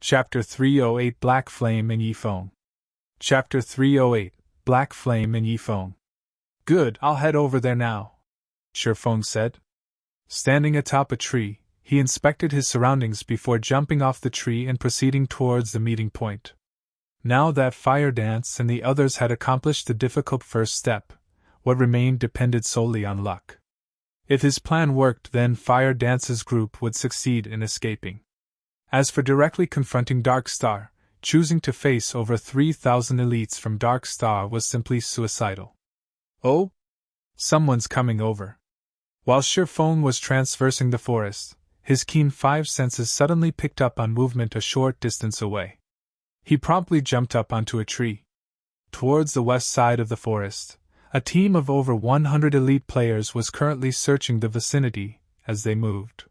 Chapter 308 Black Flame and Yi Feng. Chapter 308 Black Flame and Yi Feng. Good, I'll head over there now, Feng said. Standing atop a tree, he inspected his surroundings before jumping off the tree and proceeding towards the meeting point. Now that Fire Dance and the others had accomplished the difficult first step, what remained depended solely on luck. If his plan worked, then Fire Dance's group would succeed in escaping. As for directly confronting Dark Star, choosing to face over 3,000 elites from Dark Star was simply suicidal. Oh? Someone's coming over. While Feng was traversing the forest, his keen five senses suddenly picked up on movement a short distance away. He promptly jumped up onto a tree. Towards the west side of the forest, a team of over 100 elite players was currently searching the vicinity as they moved.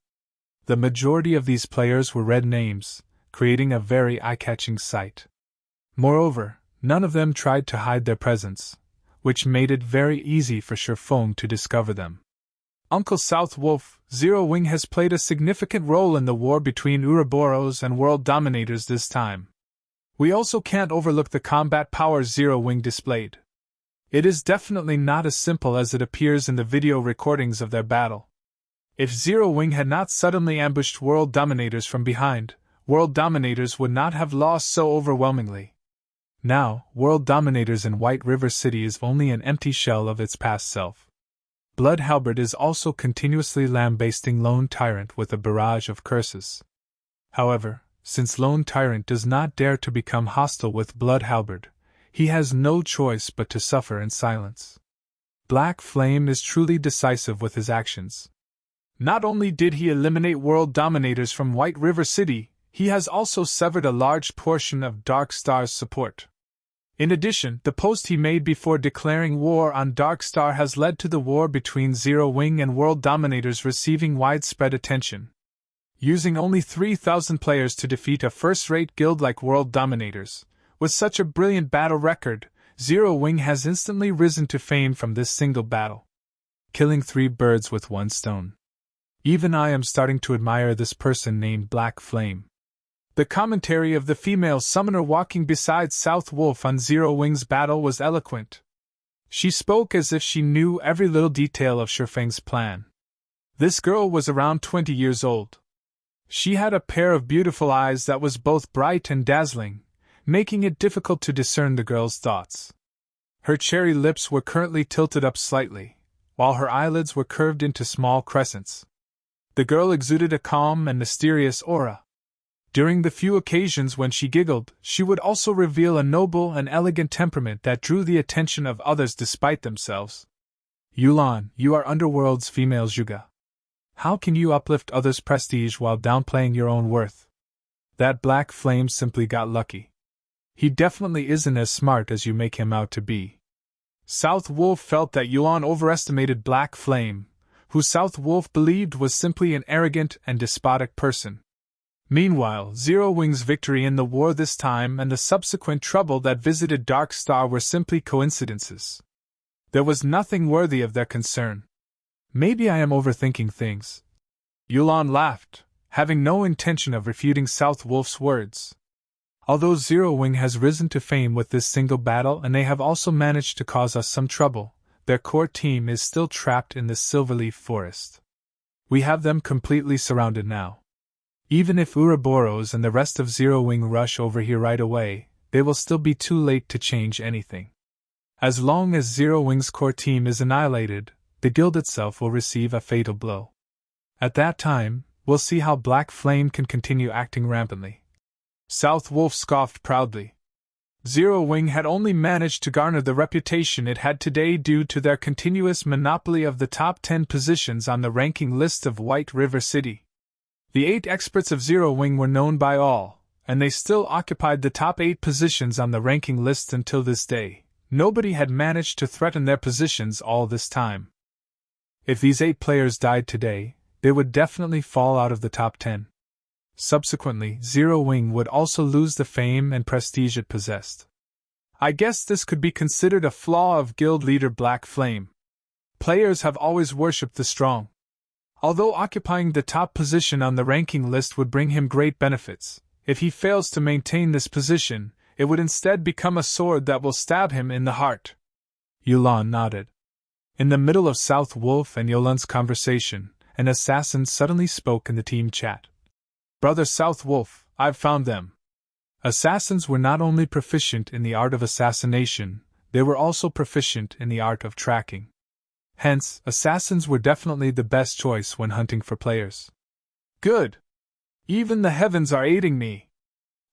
The majority of these players were red names, creating a very eye-catching sight. Moreover, none of them tried to hide their presence, which made it very easy for Feng to discover them. Uncle South Wolf, Zero Wing has played a significant role in the war between Ouroboros and world dominators this time. We also can't overlook the combat powers Zero Wing displayed. It is definitely not as simple as it appears in the video recordings of their battle. If Zero Wing had not suddenly ambushed world dominators from behind, world dominators would not have lost so overwhelmingly. Now, world dominators in White River City is only an empty shell of its past self. Blood Halberd is also continuously lambasting Lone Tyrant with a barrage of curses. However, since Lone Tyrant does not dare to become hostile with Blood Halberd, he has no choice but to suffer in silence. Black Flame is truly decisive with his actions. Not only did he eliminate world dominators from White River City, he has also severed a large portion of Dark Star's support. In addition, the post he made before declaring war on Dark Star has led to the war between Zero Wing and world dominators receiving widespread attention. Using only 3,000 players to defeat a first-rate guild like world dominators, with such a brilliant battle record, Zero Wing has instantly risen to fame from this single battle. Killing 3 birds with 1 stone. Even I am starting to admire this person named Black Flame. The commentary of the female summoner walking beside South Wolf on Zero Wing's battle was eloquent. She spoke as if she knew every little detail of Feng's plan. This girl was around 20 years old. She had a pair of beautiful eyes that was both bright and dazzling, making it difficult to discern the girl's thoughts. Her cherry lips were currently tilted up slightly, while her eyelids were curved into small crescents. The girl exuded a calm and mysterious aura. During the few occasions when she giggled, she would also reveal a noble and elegant temperament that drew the attention of others despite themselves. Yulan, you are Underworld's female Zhuge. How can you uplift others' prestige while downplaying your own worth? That Black Flame simply got lucky. He definitely isn't as smart as you make him out to be. South Wolf felt that Yulan overestimated Black Flame, who South Wolf believed was simply an arrogant and despotic person. Meanwhile, Zero Wing's victory in the war this time and the subsequent trouble that visited Dark Star were simply coincidences. There was nothing worthy of their concern. Maybe I am overthinking things. Yulan laughed, having no intention of refuting South Wolf's words. Although Zero Wing has risen to fame with this single battle and they have also managed to cause us some trouble, their core team is still trapped in the Silverleaf Forest. We have them completely surrounded now. Even if Ouroboros and the rest of Zero Wing rush over here right away, they will still be too late to change anything. As long as Zero Wing's core team is annihilated, the guild itself will receive a fatal blow. At that time, we'll see how Black Flame can continue acting rampantly. South Wolf scoffed proudly. Zero Wing had only managed to garner the reputation it had today due to their continuous monopoly of the top 10 positions on the ranking list of White River City. The 8 experts of Zero Wing were known by all, and they still occupied the top 8 positions on the ranking list until this day. Nobody had managed to threaten their positions all this time. If these 8 players died today, they would definitely fall out of the top 10. Subsequently, Zero Wing would also lose the fame and prestige it possessed. I guess this could be considered a flaw of guild leader Black Flame. Players have always worshipped the strong. Although occupying the top position on the ranking list would bring him great benefits, If he fails to maintain this position, it would instead become a sword that will stab him in the heart. Yulan nodded. In the middle of South Wolf and Yolan's conversation, an assassin suddenly spoke in the team chat. Brother South Wolf, I've found them. Assassins were not only proficient in the art of assassination, they were also proficient in the art of tracking. Hence, assassins were definitely the best choice when hunting for players. Good! Even the heavens are aiding me.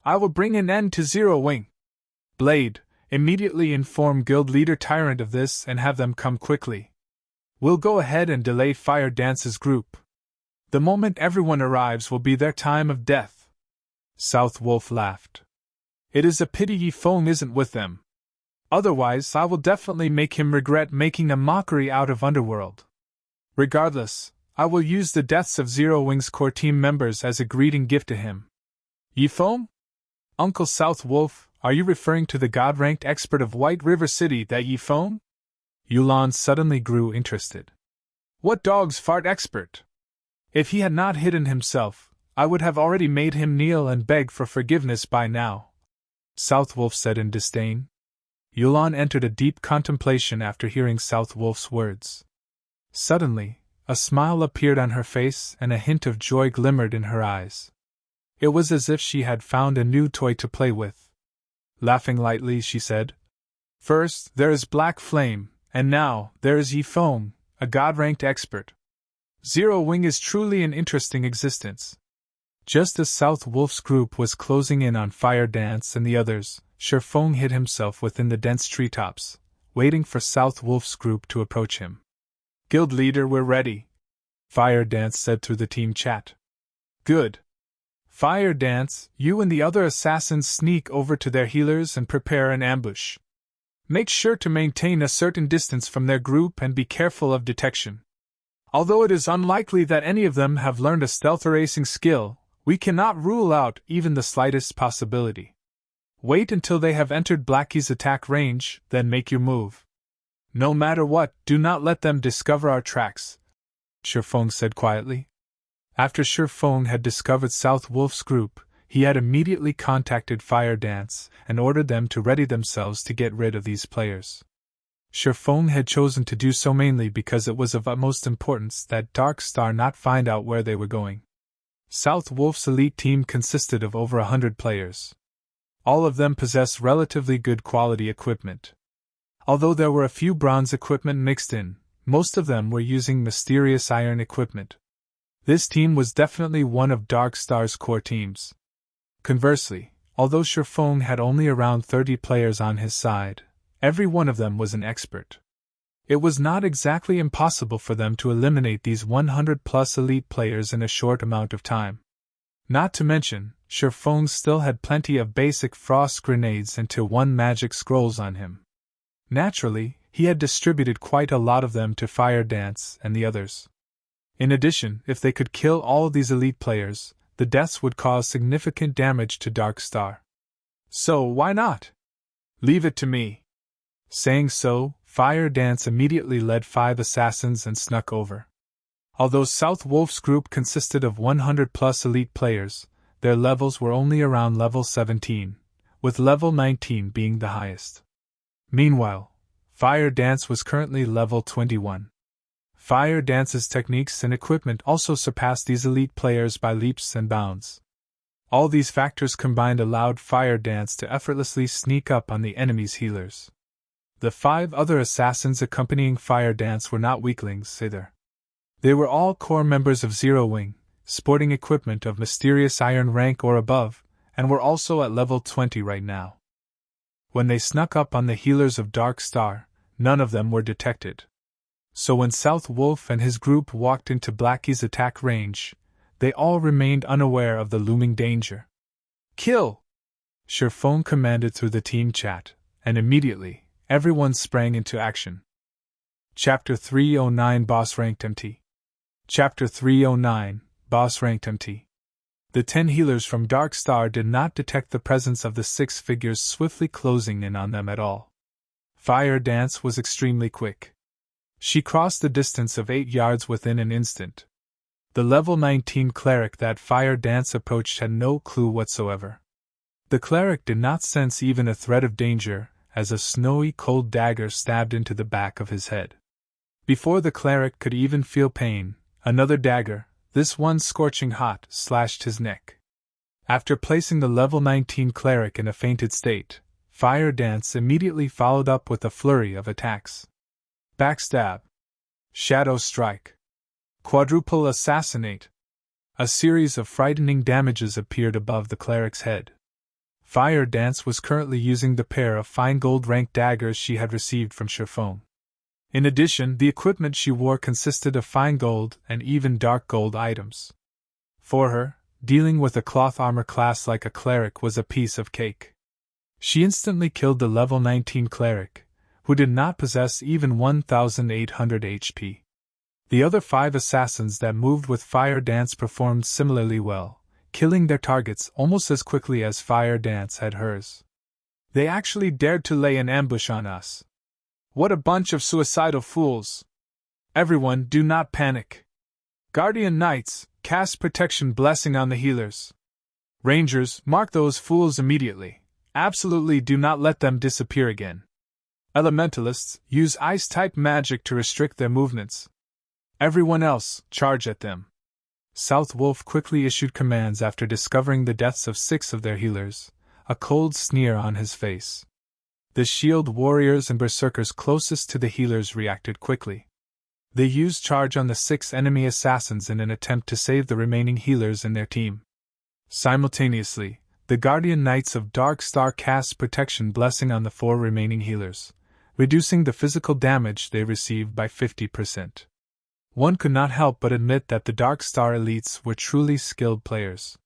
I will bring an end to Zero Wing. Blade, immediately inform Guild Leader Tyrant of this and have them come quickly. We'll go ahead and delay Fire Dance's group. The moment everyone arrives will be their time of death. South Wolf laughed. It is a pity Yi Feng isn't with them. Otherwise, I will definitely make him regret making a mockery out of Underworld. Regardless, I will use the deaths of Zero Wing's core team members as a greeting gift to him. Yi Feng? Uncle South Wolf, are you referring to the God-ranked expert of White River City, that Yi Feng? Yulan suddenly grew interested. What dog's fart expert? If he had not hidden himself, I would have already made him kneel and beg for forgiveness by now, South Wolf said in disdain. Yulan entered a deep contemplation after hearing South Wolf's words. Suddenly, a smile appeared on her face and a hint of joy glimmered in her eyes. It was as if she had found a new toy to play with. Laughing lightly, she said, First, there is Black Flame, and now, there is Yi Feng, a God-ranked expert. Zero Wing is truly an interesting existence. Just as South Wolf's group was closing in on Fire Dance and the others, Feng hid himself within the dense treetops, waiting for South Wolf's group to approach him. Guild Leader, we're ready, Fire Dance said through the team chat. Good. Fire Dance, you and the other assassins sneak over to their healers and prepare an ambush. Make sure to maintain a certain distance from their group and be careful of detection. Although it is unlikely that any of them have learned a stealth erasing skill, we cannot rule out even the slightest possibility. Wait until they have entered Blackie's attack range, then make your move. No matter what, do not let them discover our tracks, Feng said quietly. After Feng had discovered South Wolf's group, he had immediately contacted Fire Dance and ordered them to ready themselves to get rid of these players. Feng had chosen to do so mainly because it was of utmost importance that Dark Star not find out where they were going. South Wolf's elite team consisted of over 100 players. All of them possessed relatively good quality equipment. Although there were a few bronze equipment mixed in, most of them were using mysterious iron equipment. This team was definitely one of Dark Star's core teams. Conversely, although Feng had only around 30 players on his side, every one of them was an expert. It was not exactly impossible for them to eliminate these 100-plus elite players in a short amount of time. Not to mention, Feng still had plenty of basic frost grenades and Tier 1 magic scrolls on him. Naturally, he had distributed quite a lot of them to Fire Dance and the others. In addition, if they could kill all these elite players, the deaths would cause significant damage to Dark Star. So why not? Leave it to me. Saying so, Fire Dance immediately led 5 assassins and snuck over. Although South Wolf's group consisted of 100-plus elite players, their levels were only around level 17, with level 19 being the highest. Meanwhile, Fire Dance was currently level 21. Fire Dance's techniques and equipment also surpassed these elite players by leaps and bounds. All these factors combined allowed Fire Dance to effortlessly sneak up on the enemy's healers. The 5 other assassins accompanying Fire Dance were not weaklings either. They were all core members of Zero Wing, sporting equipment of mysterious iron rank or above, and were also at level 20 right now. When they snuck up on the healers of Dark Star, none of them were detected. So when South Wolf and his group walked into Blackie's attack range, they all remained unaware of the looming danger. Kill! Feng commanded through the team chat, and immediately, everyone sprang into action. Chapter 309 Boss Ranked MT. Chapter 309 Boss Ranked MT. The 10 healers from Dark Star did not detect the presence of the 6 figures swiftly closing in on them at all. Fire Dance was extremely quick. She crossed the distance of 8 yards within an instant. The level 19 cleric that Fire Dance approached had no clue whatsoever. The cleric did not sense even a threat of danger, as a snowy cold dagger stabbed into the back of his head. Before the cleric could even feel pain, another dagger, this one scorching hot, slashed his neck. After placing the level 19 cleric in a fainted state, Fire Dance immediately followed up with a flurry of attacks. Backstab. Shadow Strike. Quadruple Assassinate. A series of frightening damages appeared above the cleric's head. Fire Dance was currently using the pair of fine gold-ranked daggers she had received from Feng. In addition, the equipment she wore consisted of fine gold and even dark gold items. For her, dealing with a cloth armor class like a cleric was a piece of cake. She instantly killed the level 19 cleric, who did not possess even 1,800 HP. The other 5 assassins that moved with Fire Dance performed similarly well, killing their targets almost as quickly as Fire Dance had hers. They actually dared to lay an ambush on us. What a bunch of suicidal fools! Everyone, do not panic. Guardian Knights, cast protection blessing on the healers. Rangers, mark those fools immediately. Absolutely do not let them disappear again. Elementalists, use ice-type magic to restrict their movements. Everyone else, charge at them. South Wolf quickly issued commands after discovering the deaths of 6 of their healers, a cold sneer on his face. The shield warriors and berserkers closest to the healers reacted quickly. They used charge on the 6 enemy assassins in an attempt to save the remaining healers in their team. Simultaneously, the Guardian Knights of Dark Star cast protection blessing on the 4 remaining healers, reducing the physical damage they received by 50%. One could not help but admit that the Dark Star elites were truly skilled players.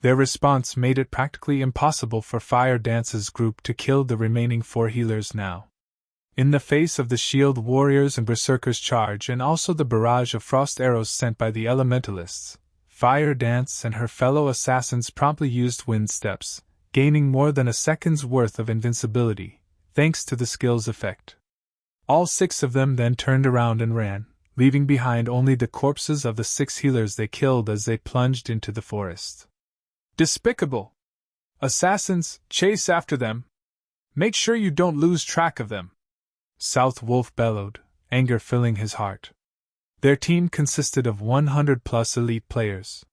Their response made it practically impossible for Fire Dance's group to kill the remaining 4 healers now. In the face of the shield warriors and berserkers' charge and also the barrage of frost arrows sent by the elementalists, Fire Dance and her fellow assassins promptly used wind steps, gaining more than a second's worth of invincibility, thanks to the skill's effect. All 6 of them then turned around and ran, leaving behind only the corpses of the 6 healers they killed as they plunged into the forest. Despicable! Assassins, chase after them! Make sure you don't lose track of them! South Wolf bellowed, anger filling his heart. Their team consisted of 100+ elite players.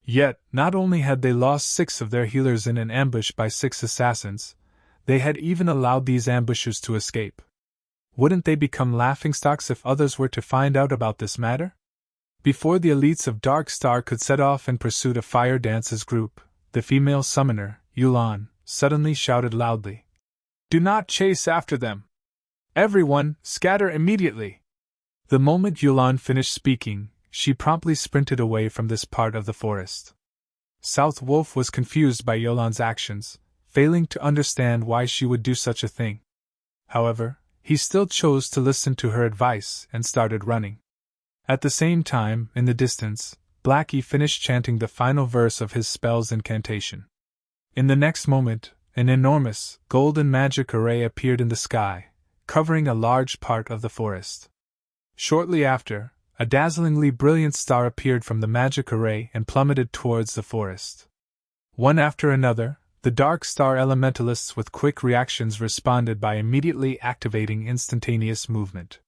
Yet, not only had they lost 6 of their healers in an ambush by 6 assassins, they had even allowed these ambushers to escape. Wouldn't they become laughingstocks if others were to find out about this matter? Before the elites of Dark Star could set off in pursuit of Fire Dance's group, the female summoner, Yulan, suddenly shouted loudly, "Do not chase after them! Everyone, scatter immediately!" The moment Yulan finished speaking, she promptly sprinted away from this part of the forest. South Wolf was confused by Yulan's actions, failing to understand why she would do such a thing. However, he still chose to listen to her advice and started running. At the same time, in the distance, Blackie finished chanting the final verse of his spell's incantation. In the next moment, an enormous, golden magic array appeared in the sky, covering a large part of the forest. Shortly after, a dazzlingly brilliant star appeared from the magic array and plummeted towards the forest. One after another, the Dark Star elementalists with quick reactions responded by immediately activating instantaneous movement.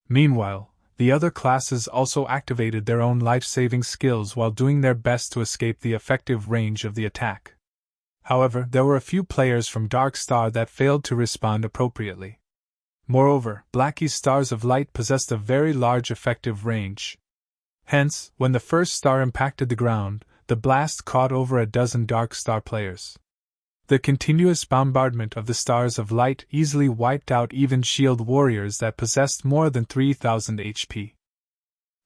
Meanwhile, the other classes also activated their own life-saving skills while doing their best to escape the effective range of the attack. However, there were a few players from Dark Star that failed to respond appropriately. Moreover, Blackie's stars of light possessed a very large effective range. Hence, when the first star impacted the ground, the blast caught over a dozen Dark Star players. The continuous bombardment of the stars of light easily wiped out even shield warriors that possessed more than 3,000 HP.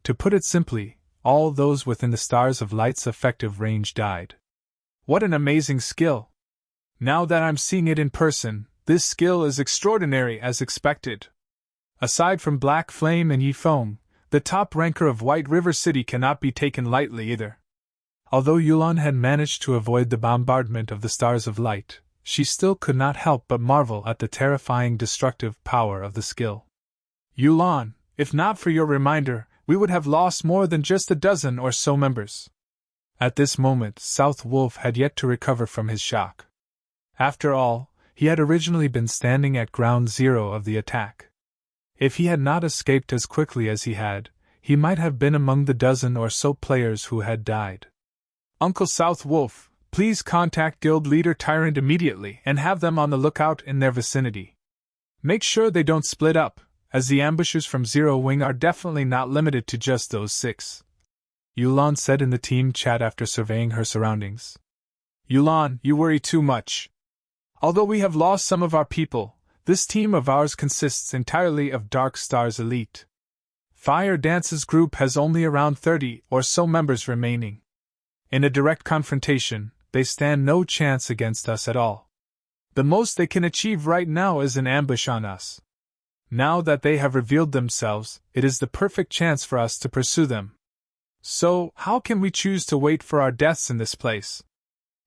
To put it simply, all those within the stars of light's effective range died. What an amazing skill! Now that I'm seeing it in person, this skill is extraordinary as expected. Aside from Black Flame and Feng, the top ranker of White River City cannot be taken lightly either. Although Yulan had managed to avoid the bombardment of the stars of light, she still could not help but marvel at the terrifying destructive power of the skill. Yulan, if not for your reminder, we would have lost more than just a dozen or so members. At this moment, South Wolf had yet to recover from his shock. After all, he had originally been standing at ground zero of the attack. If he had not escaped as quickly as he had, he might have been among the dozen or so players who had died. Uncle South Wolf, please contact Guild Leader Tyrant immediately and have them on the lookout in their vicinity. Make sure they don't split up, as the ambushers from Zero Wing are definitely not limited to just those 6. Yulan said in the team chat after surveying her surroundings. Yulan, you worry too much. Although we have lost some of our people, this team of ours consists entirely of Dark Star's elite. Fire Dance's group has only around 30 or so members remaining. In a direct confrontation, they stand no chance against us at all. The most they can achieve right now is an ambush on us. Now that they have revealed themselves, it is the perfect chance for us to pursue them. So, how can we choose to wait for our deaths in this place?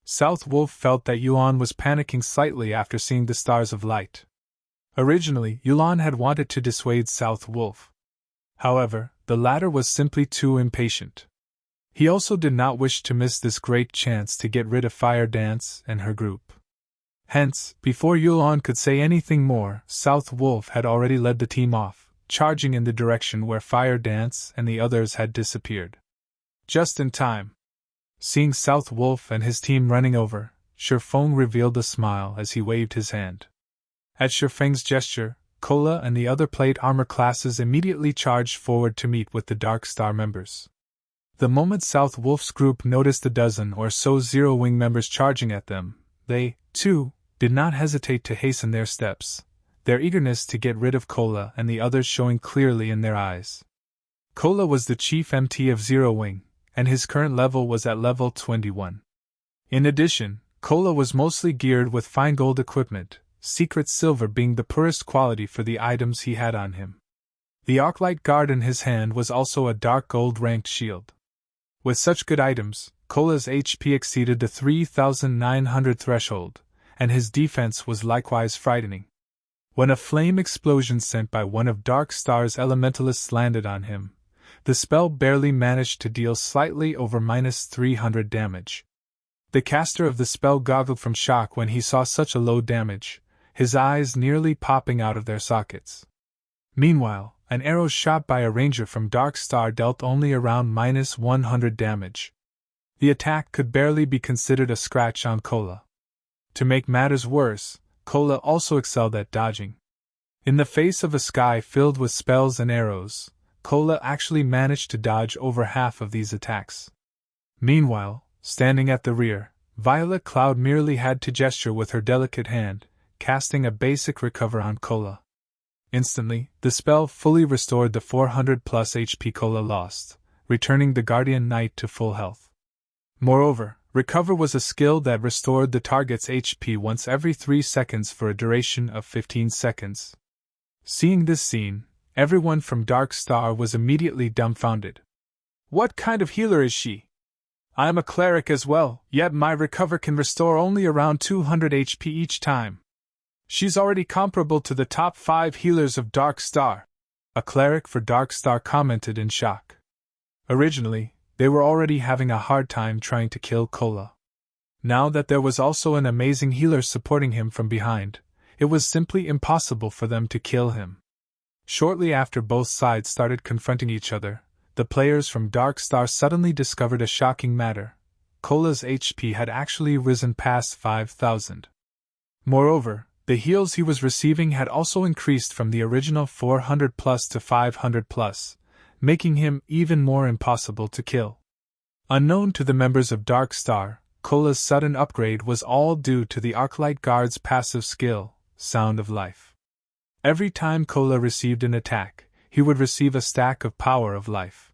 South Wolf felt that Yuan was panicking slightly after seeing the stars of light. Originally, Yuan had wanted to dissuade South Wolf. However, the latter was simply too impatient. He also did not wish to miss this great chance to get rid of Fire Dance and her group. Hence, before Yuan could say anything more, South Wolf had already led the team off, charging in the direction where Fire Dance and the others had disappeared. Just in time. Seeing South Wolf and his team running over, Feng revealed a smile as he waved his hand. At Feng's gesture, Kola and the other plate armor classes immediately charged forward to meet with the Dark Star members. The moment South Wolf's group noticed a dozen or so Zero Wing members charging at them, they, too, did not hesitate to hasten their steps, their eagerness to get rid of Kola and the others showing clearly in their eyes. Kola was the chief MT of Zero Wing, and his current level was at level 21. In addition, Kola was mostly geared with fine gold equipment, secret silver being the poorest quality for the items he had on him. The Arclight Guard in his hand was also a dark gold ranked shield. With such good items, Kola's HP exceeded the 3,900 threshold, and his defense was likewise frightening. When a flame explosion sent by one of Dark Star's elementalists landed on him, the spell barely managed to deal slightly over -300 damage. The caster of the spell goggled from shock when he saw such a low damage, his eyes nearly popping out of their sockets. Meanwhile, an arrow shot by a ranger from Dark Star dealt only around -100 damage. The attack could barely be considered a scratch on Kola. To make matters worse, Kola also excelled at dodging. In the face of a sky filled with spells and arrows, Kola actually managed to dodge over half of these attacks. Meanwhile, standing at the rear, Violet Cloud merely had to gesture with her delicate hand, casting a basic recover on Kola. Instantly, the spell fully restored the 400+ HP Kola lost, returning the Guardian Knight to full health. Moreover, recover was a skill that restored the target's HP once every 3 seconds for a duration of 15 seconds. Seeing this scene, everyone from Dark Star was immediately dumbfounded. What kind of healer is she? I am a cleric as well, yet my recover can restore only around 200 HP each time. She's already comparable to the top 5 healers of Dark Star, a cleric for Dark Star commented in shock. Originally, they were already having a hard time trying to kill Kola. Now that there was also an amazing healer supporting him from behind, it was simply impossible for them to kill him. Shortly after both sides started confronting each other, the players from Dark Star suddenly discovered a shocking matter. Kola's HP had actually risen past 5,000. Moreover, the heals he was receiving had also increased from the original 400+ to 500+, making him even more impossible to kill. Unknown to the members of Dark Star, Kola's sudden upgrade was all due to the Arclight Guard's passive skill, Sound of Life. Every time Kola received an attack, he would receive a stack of Power of Life.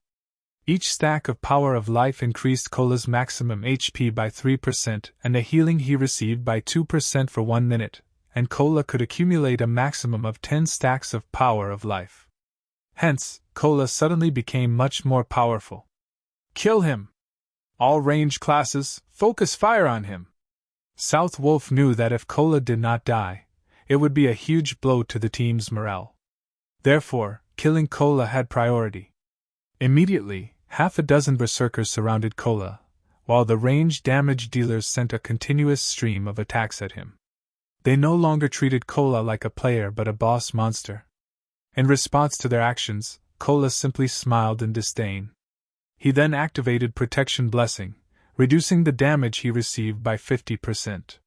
Each stack of Power of Life increased Kola's maximum HP by 3% and the healing he received by 2% for 1 minute, and Kola could accumulate a maximum of 10 stacks of Power of Life. Hence, Kola suddenly became much more powerful. Kill him! All range classes, focus fire on him! South Wolf knew that if Kola did not die, it would be a huge blow to the team's morale. Therefore, killing Kola had priority. Immediately, half a dozen berserkers surrounded Kola, while the ranged damage dealers sent a continuous stream of attacks at him. They no longer treated Kola like a player but a boss monster. In response to their actions, Kola simply smiled in disdain. He then activated Protection Blessing, reducing the damage he received by 50%.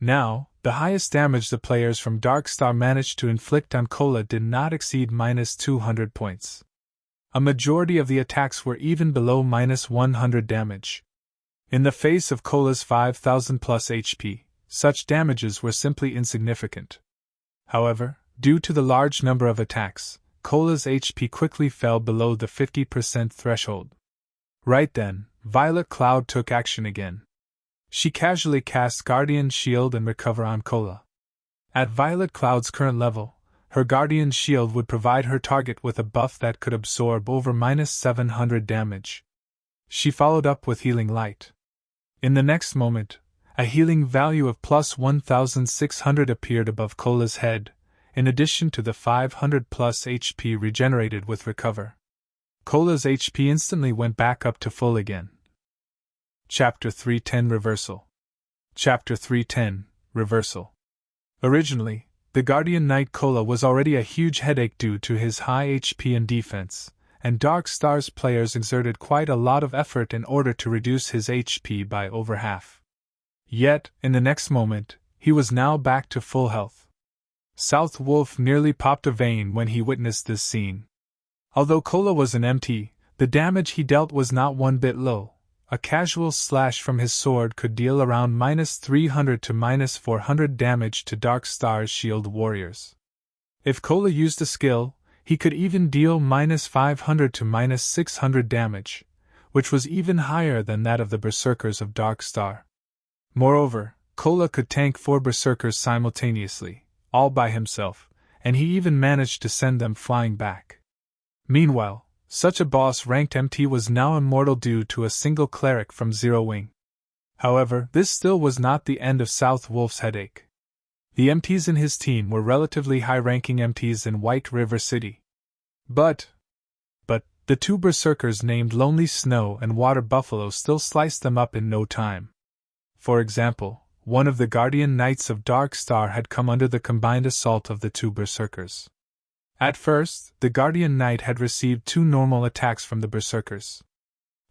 Now, the highest damage the players from Darkstar managed to inflict on Kola did not exceed -200 points. A majority of the attacks were even below -100 damage. In the face of Kola's 5,000 plus HP, such damages were simply insignificant. However, due to the large number of attacks, Kola's HP quickly fell below the 50% threshold. Right then, Violet Cloud took action again. She casually cast Guardian Shield and Recover on Kola. At Violet Cloud's current level, her Guardian Shield would provide her target with a buff that could absorb over -700 damage. She followed up with Healing Light. In the next moment, a healing value of +1,600 appeared above Kola's head, in addition to the 500 plus HP regenerated with Recover. Kola's HP instantly went back up to full again. Chapter 310 Reversal. Chapter 310 Reversal. Originally, the Guardian Knight Kola was already a huge headache due to his high HP and defense, and Dark Star's players exerted quite a lot of effort in order to reduce his HP by over half. Yet, in the next moment, he was now back to full health. South Wolf nearly popped a vein when he witnessed this scene. Although Kola was an MT, the damage he dealt was not one bit low. A casual slash from his sword could deal around -300 to -400 damage to Dark Star's shield warriors. If Kola used a skill, he could even deal -500 to -600 damage, which was even higher than that of the berserkers of Dark Star. Moreover, Kola could tank 4 berserkers simultaneously, all by himself, and he even managed to send them flying back. Meanwhile, such a boss-ranked MT was now immortal due to a single cleric from Zero Wing. However, this still was not the end of South Wolf's headache. The MTs in his team were relatively high-ranking MTs in White River City. But the 2 berserkers named Lonely Snow and Water Buffalo still sliced them up in no time. For example, one of the Guardian Knights of Dark Star had come under the combined assault of the 2 berserkers. At first, the Guardian Knight had received 2 normal attacks from the berserkers.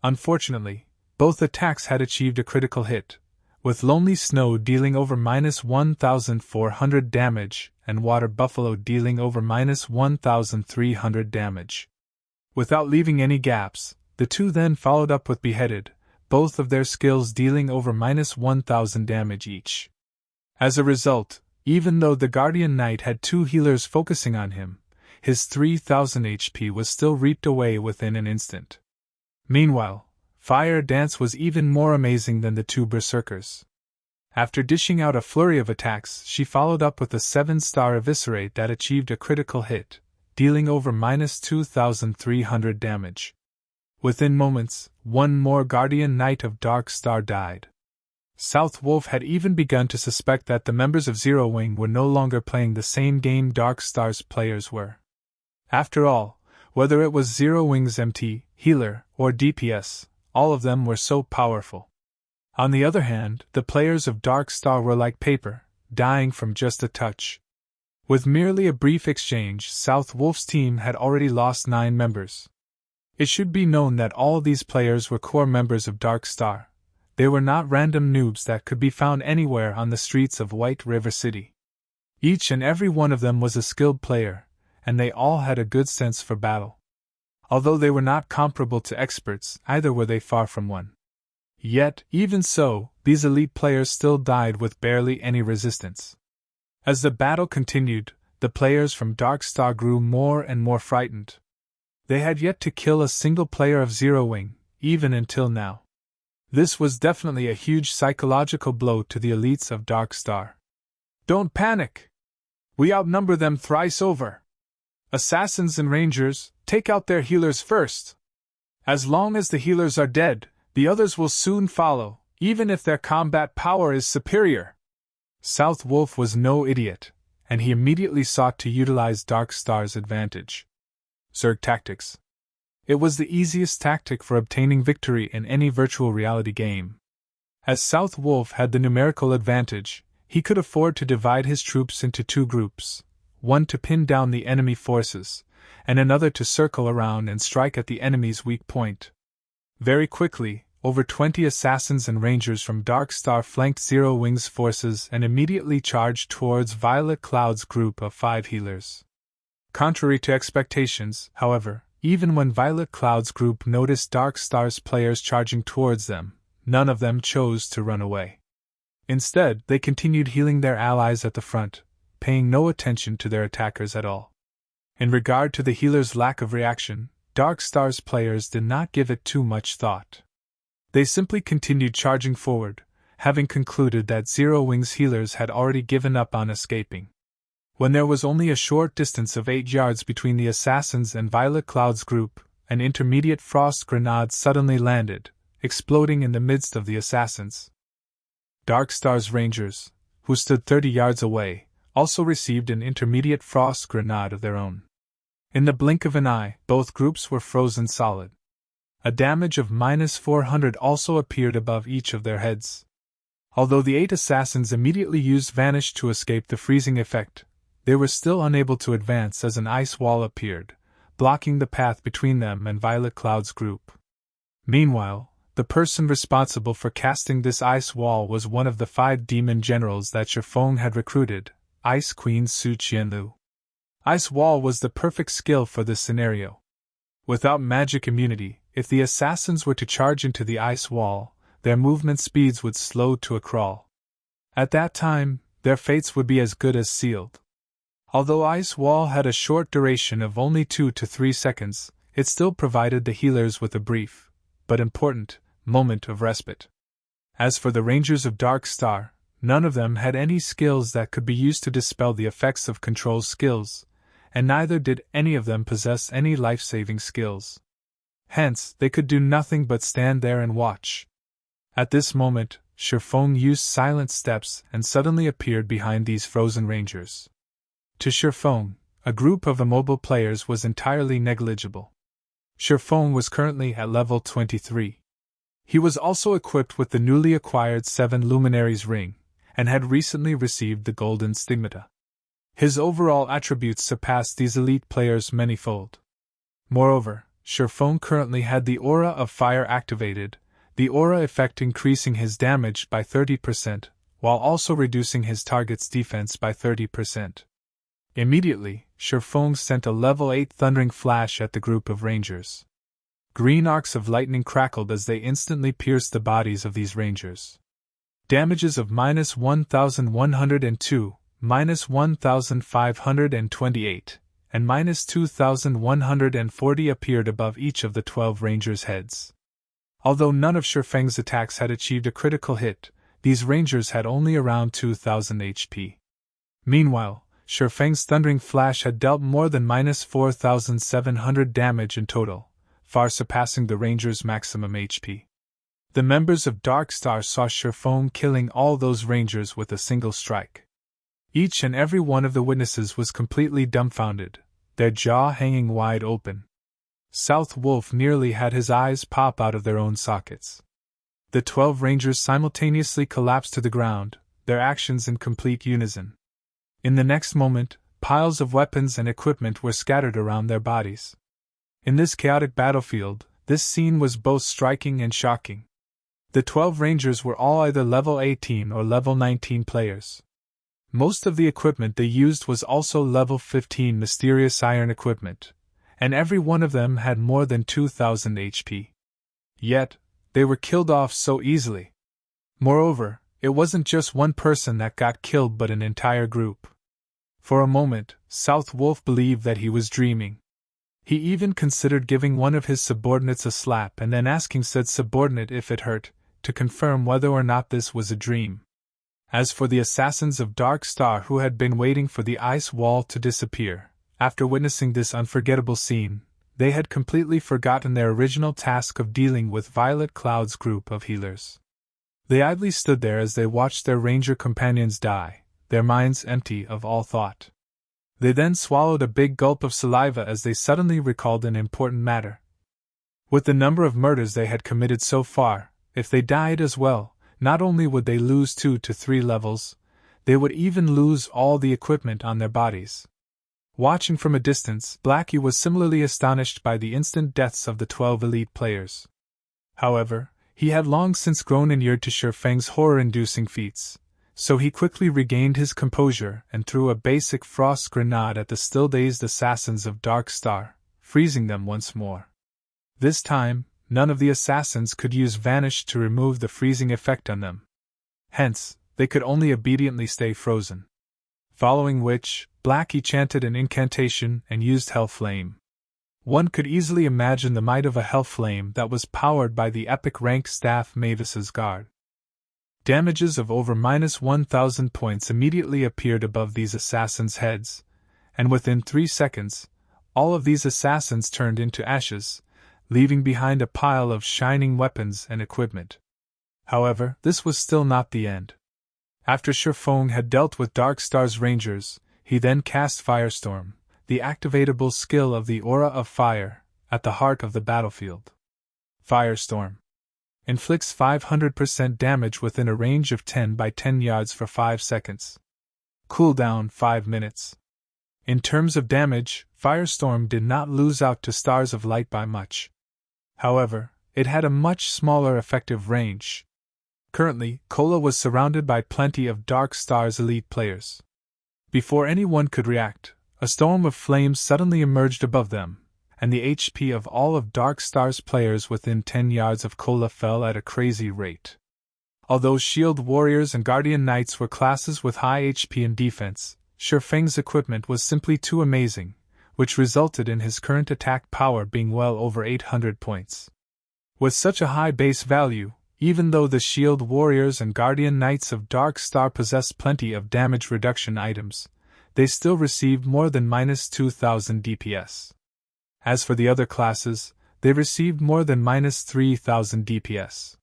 Unfortunately, both attacks had achieved a critical hit, with Lonely Snow dealing over -1,400 damage and Water Buffalo dealing over -1,300 damage. Without leaving any gaps, the 2 then followed up with Beheaded, both of their skills dealing over -1,000 damage each. As a result, even though the Guardian Knight had 2 healers focusing on him, his 3,000 HP was still reaped away within an instant. Meanwhile, Fire Dance was even more amazing than the 2 berserkers. After dishing out a flurry of attacks, she followed up with a 7-star Eviscerate that achieved a critical hit, dealing over -2,300 damage. Within moments, 1 more Guardian Knight of Dark Star died. South Wolf had even begun to suspect that the members of Zero Wing were no longer playing the same game Dark Star's players were. After all, whether it was Zero Wing's MT, healer, or DPS, all of them were so powerful. On the other hand, the players of Dark Star were like paper, dying from just a touch. With merely a brief exchange, South Wolf's team had already lost 9 members. It should be known that all these players were core members of Dark Star. They were not random noobs that could be found anywhere on the streets of White River City. Each and every one of them was a skilled player, and they all had a good sense for battle. Although they were not comparable to experts, either were they far from one. Yet, even so, these elite players still died with barely any resistance. As the battle continued, the players from Dark Star grew more and more frightened. They had yet to kill a single player of Zero Wing, even until now. This was definitely a huge psychological blow to the elites of Dark Star. "Don't panic! We outnumber them thrice over. Assassins and Rangers, take out their healers first. As long as the healers are dead, the others will soon follow, even if their combat power is superior." South Wolf was no idiot, and he immediately sought to utilize Dark Star's advantage. Zerg tactics. It was the easiest tactic for obtaining victory in any virtual reality game. As South Wolf had the numerical advantage, he could afford to divide his troops into two groups, one to pin down the enemy forces, and another to circle around and strike at the enemy's weak point. Very quickly, over 20 assassins and rangers from Dark Star flanked Zero Wing's forces and immediately charged towards Violet Cloud's group of 5 healers. Contrary to expectations, however, even when Violet Cloud's group noticed Dark Star's players charging towards them, none of them chose to run away. Instead, they continued healing their allies at the front, paying no attention to their attackers at all. In regard to the healers' lack of reaction, Dark Star's players did not give it too much thought. They simply continued charging forward, having concluded that Zero Wing's healers had already given up on escaping. When there was only a short distance of 8 yards between the assassins and Violet Cloud's group, an intermediate frost grenade suddenly landed, exploding in the midst of the assassins. Dark Star's rangers, who stood 30 yards away, also received an intermediate frost grenade of their own. In the blink of an eye, both groups were frozen solid. A damage of -400 also appeared above each of their heads. Although the 8 assassins immediately used Vanish to escape the freezing effect, they were still unable to advance as an ice wall appeared, blocking the path between them and Violet Cloud's group. Meanwhile, the person responsible for casting this ice wall was one of the 5 demon generals that Feng had recruited, Ice Queen Su Qianlu. Ice Wall was the perfect skill for this scenario. Without magic immunity, if the assassins were to charge into the ice wall, their movement speeds would slow to a crawl. At that time, their fates would be as good as sealed. Although Ice Wall had a short duration of only 2 to 3 seconds, it still provided the healers with a brief, but important, moment of respite. As for the Rangers of Dark Star, none of them had any skills that could be used to dispel the effects of control skills, and neither did any of them possess any life-saving skills. Hence, they could do nothing but stand there and watch. At this moment, Feng used silent steps and suddenly appeared behind these frozen rangers. To Feng, a group of immobile players was entirely negligible. Feng was currently at level 23. He was also equipped with the newly acquired 7 Luminaries ring, and had recently received the Golden Stigmata. His overall attributes surpassed these elite players manyfold. Moreover, Feng currently had the Aura of Fire activated, the aura effect increasing his damage by 30%, while also reducing his target's defense by 30%. Immediately, Feng sent a level 8 thundering flash at the group of rangers. Green arcs of lightning crackled as they instantly pierced the bodies of these rangers. Damages of -1,102, -1,528, and -2,140 appeared above each of the 12 rangers' heads. Although none of Feng's attacks had achieved a critical hit, these rangers had only around 2,000 HP. Meanwhile, Feng's thundering flash had dealt more than -4,700 damage in total, far surpassing the rangers' maximum HP. The members of Dark Star saw Feng killing all those rangers with a single strike. Each and every one of the witnesses was completely dumbfounded, their jaw hanging wide open. South Wolf nearly had his eyes pop out of their own sockets. The 12 rangers simultaneously collapsed to the ground, their actions in complete unison. In the next moment, piles of weapons and equipment were scattered around their bodies. In this chaotic battlefield, this scene was both striking and shocking. The 12 rangers were all either level 18 or level 19 players. Most of the equipment they used was also level 15 mysterious iron equipment, and every one of them had more than 2,000 HP. Yet, they were killed off so easily. Moreover, it wasn't just one person that got killed but an entire group. For a moment, South Wolf believed that he was dreaming. He even considered giving one of his subordinates a slap and then asking said subordinate if it hurt, to confirm whether or not this was a dream. As for the assassins of Dark Star who had been waiting for the ice wall to disappear, after witnessing this unforgettable scene, they had completely forgotten their original task of dealing with Violet Cloud's group of healers. They idly stood there as they watched their ranger companions die, their minds empty of all thought. They then swallowed a big gulp of saliva as they suddenly recalled an important matter. With the number of murders they had committed so far, if they died as well, not only would they lose 2 to 3 levels, they would even lose all the equipment on their bodies. Watching from a distance, Blackie was similarly astonished by the instant deaths of the 12 elite players. However, he had long since grown inured to Feng's horror-inducing feats, so he quickly regained his composure and threw a basic frost grenade at the still-dazed assassins of Dark Star, freezing them once more. This time, none of the assassins could use Vanish to remove the freezing effect on them. Hence, they could only obediently stay frozen. Following which, Blackie chanted an incantation and used Hell Flame. One could easily imagine the might of a Hell Flame that was powered by the epic rank staff Mavis's Guard. Damages of over -1,000 points immediately appeared above these assassins' heads, and within 3 seconds, all of these assassins turned into ashes, leaving behind a pile of shining weapons and equipment. However, this was still not the end. After Feng had dealt with Dark Star's Rangers, he then cast Firestorm, the activatable skill of the Aura of Fire, at the heart of the battlefield. Firestorm inflicts 500% damage within a range of 10 by 10 yards for 5 seconds. Cooldown 5 minutes. In terms of damage, Firestorm did not lose out to Stars of Light by much. However, it had a much smaller effective range. Currently, Cola was surrounded by plenty of Dark Star's elite players. Before anyone could react, a storm of flames suddenly emerged above them, and the HP of all of Dark Star's players within 10 yards of Cola fell at a crazy rate. Although Shield Warriors and Guardian Knights were classes with high HP and defense, Feng's equipment was simply too amazing, which resulted in his current attack power being well over 800 points. With such a high base value, even though the Shield Warriors and Guardian Knights of Dark Star possessed plenty of damage reduction items, they still received more than -2,000 DPS. As for the other classes, they received more than -3,000 DPS.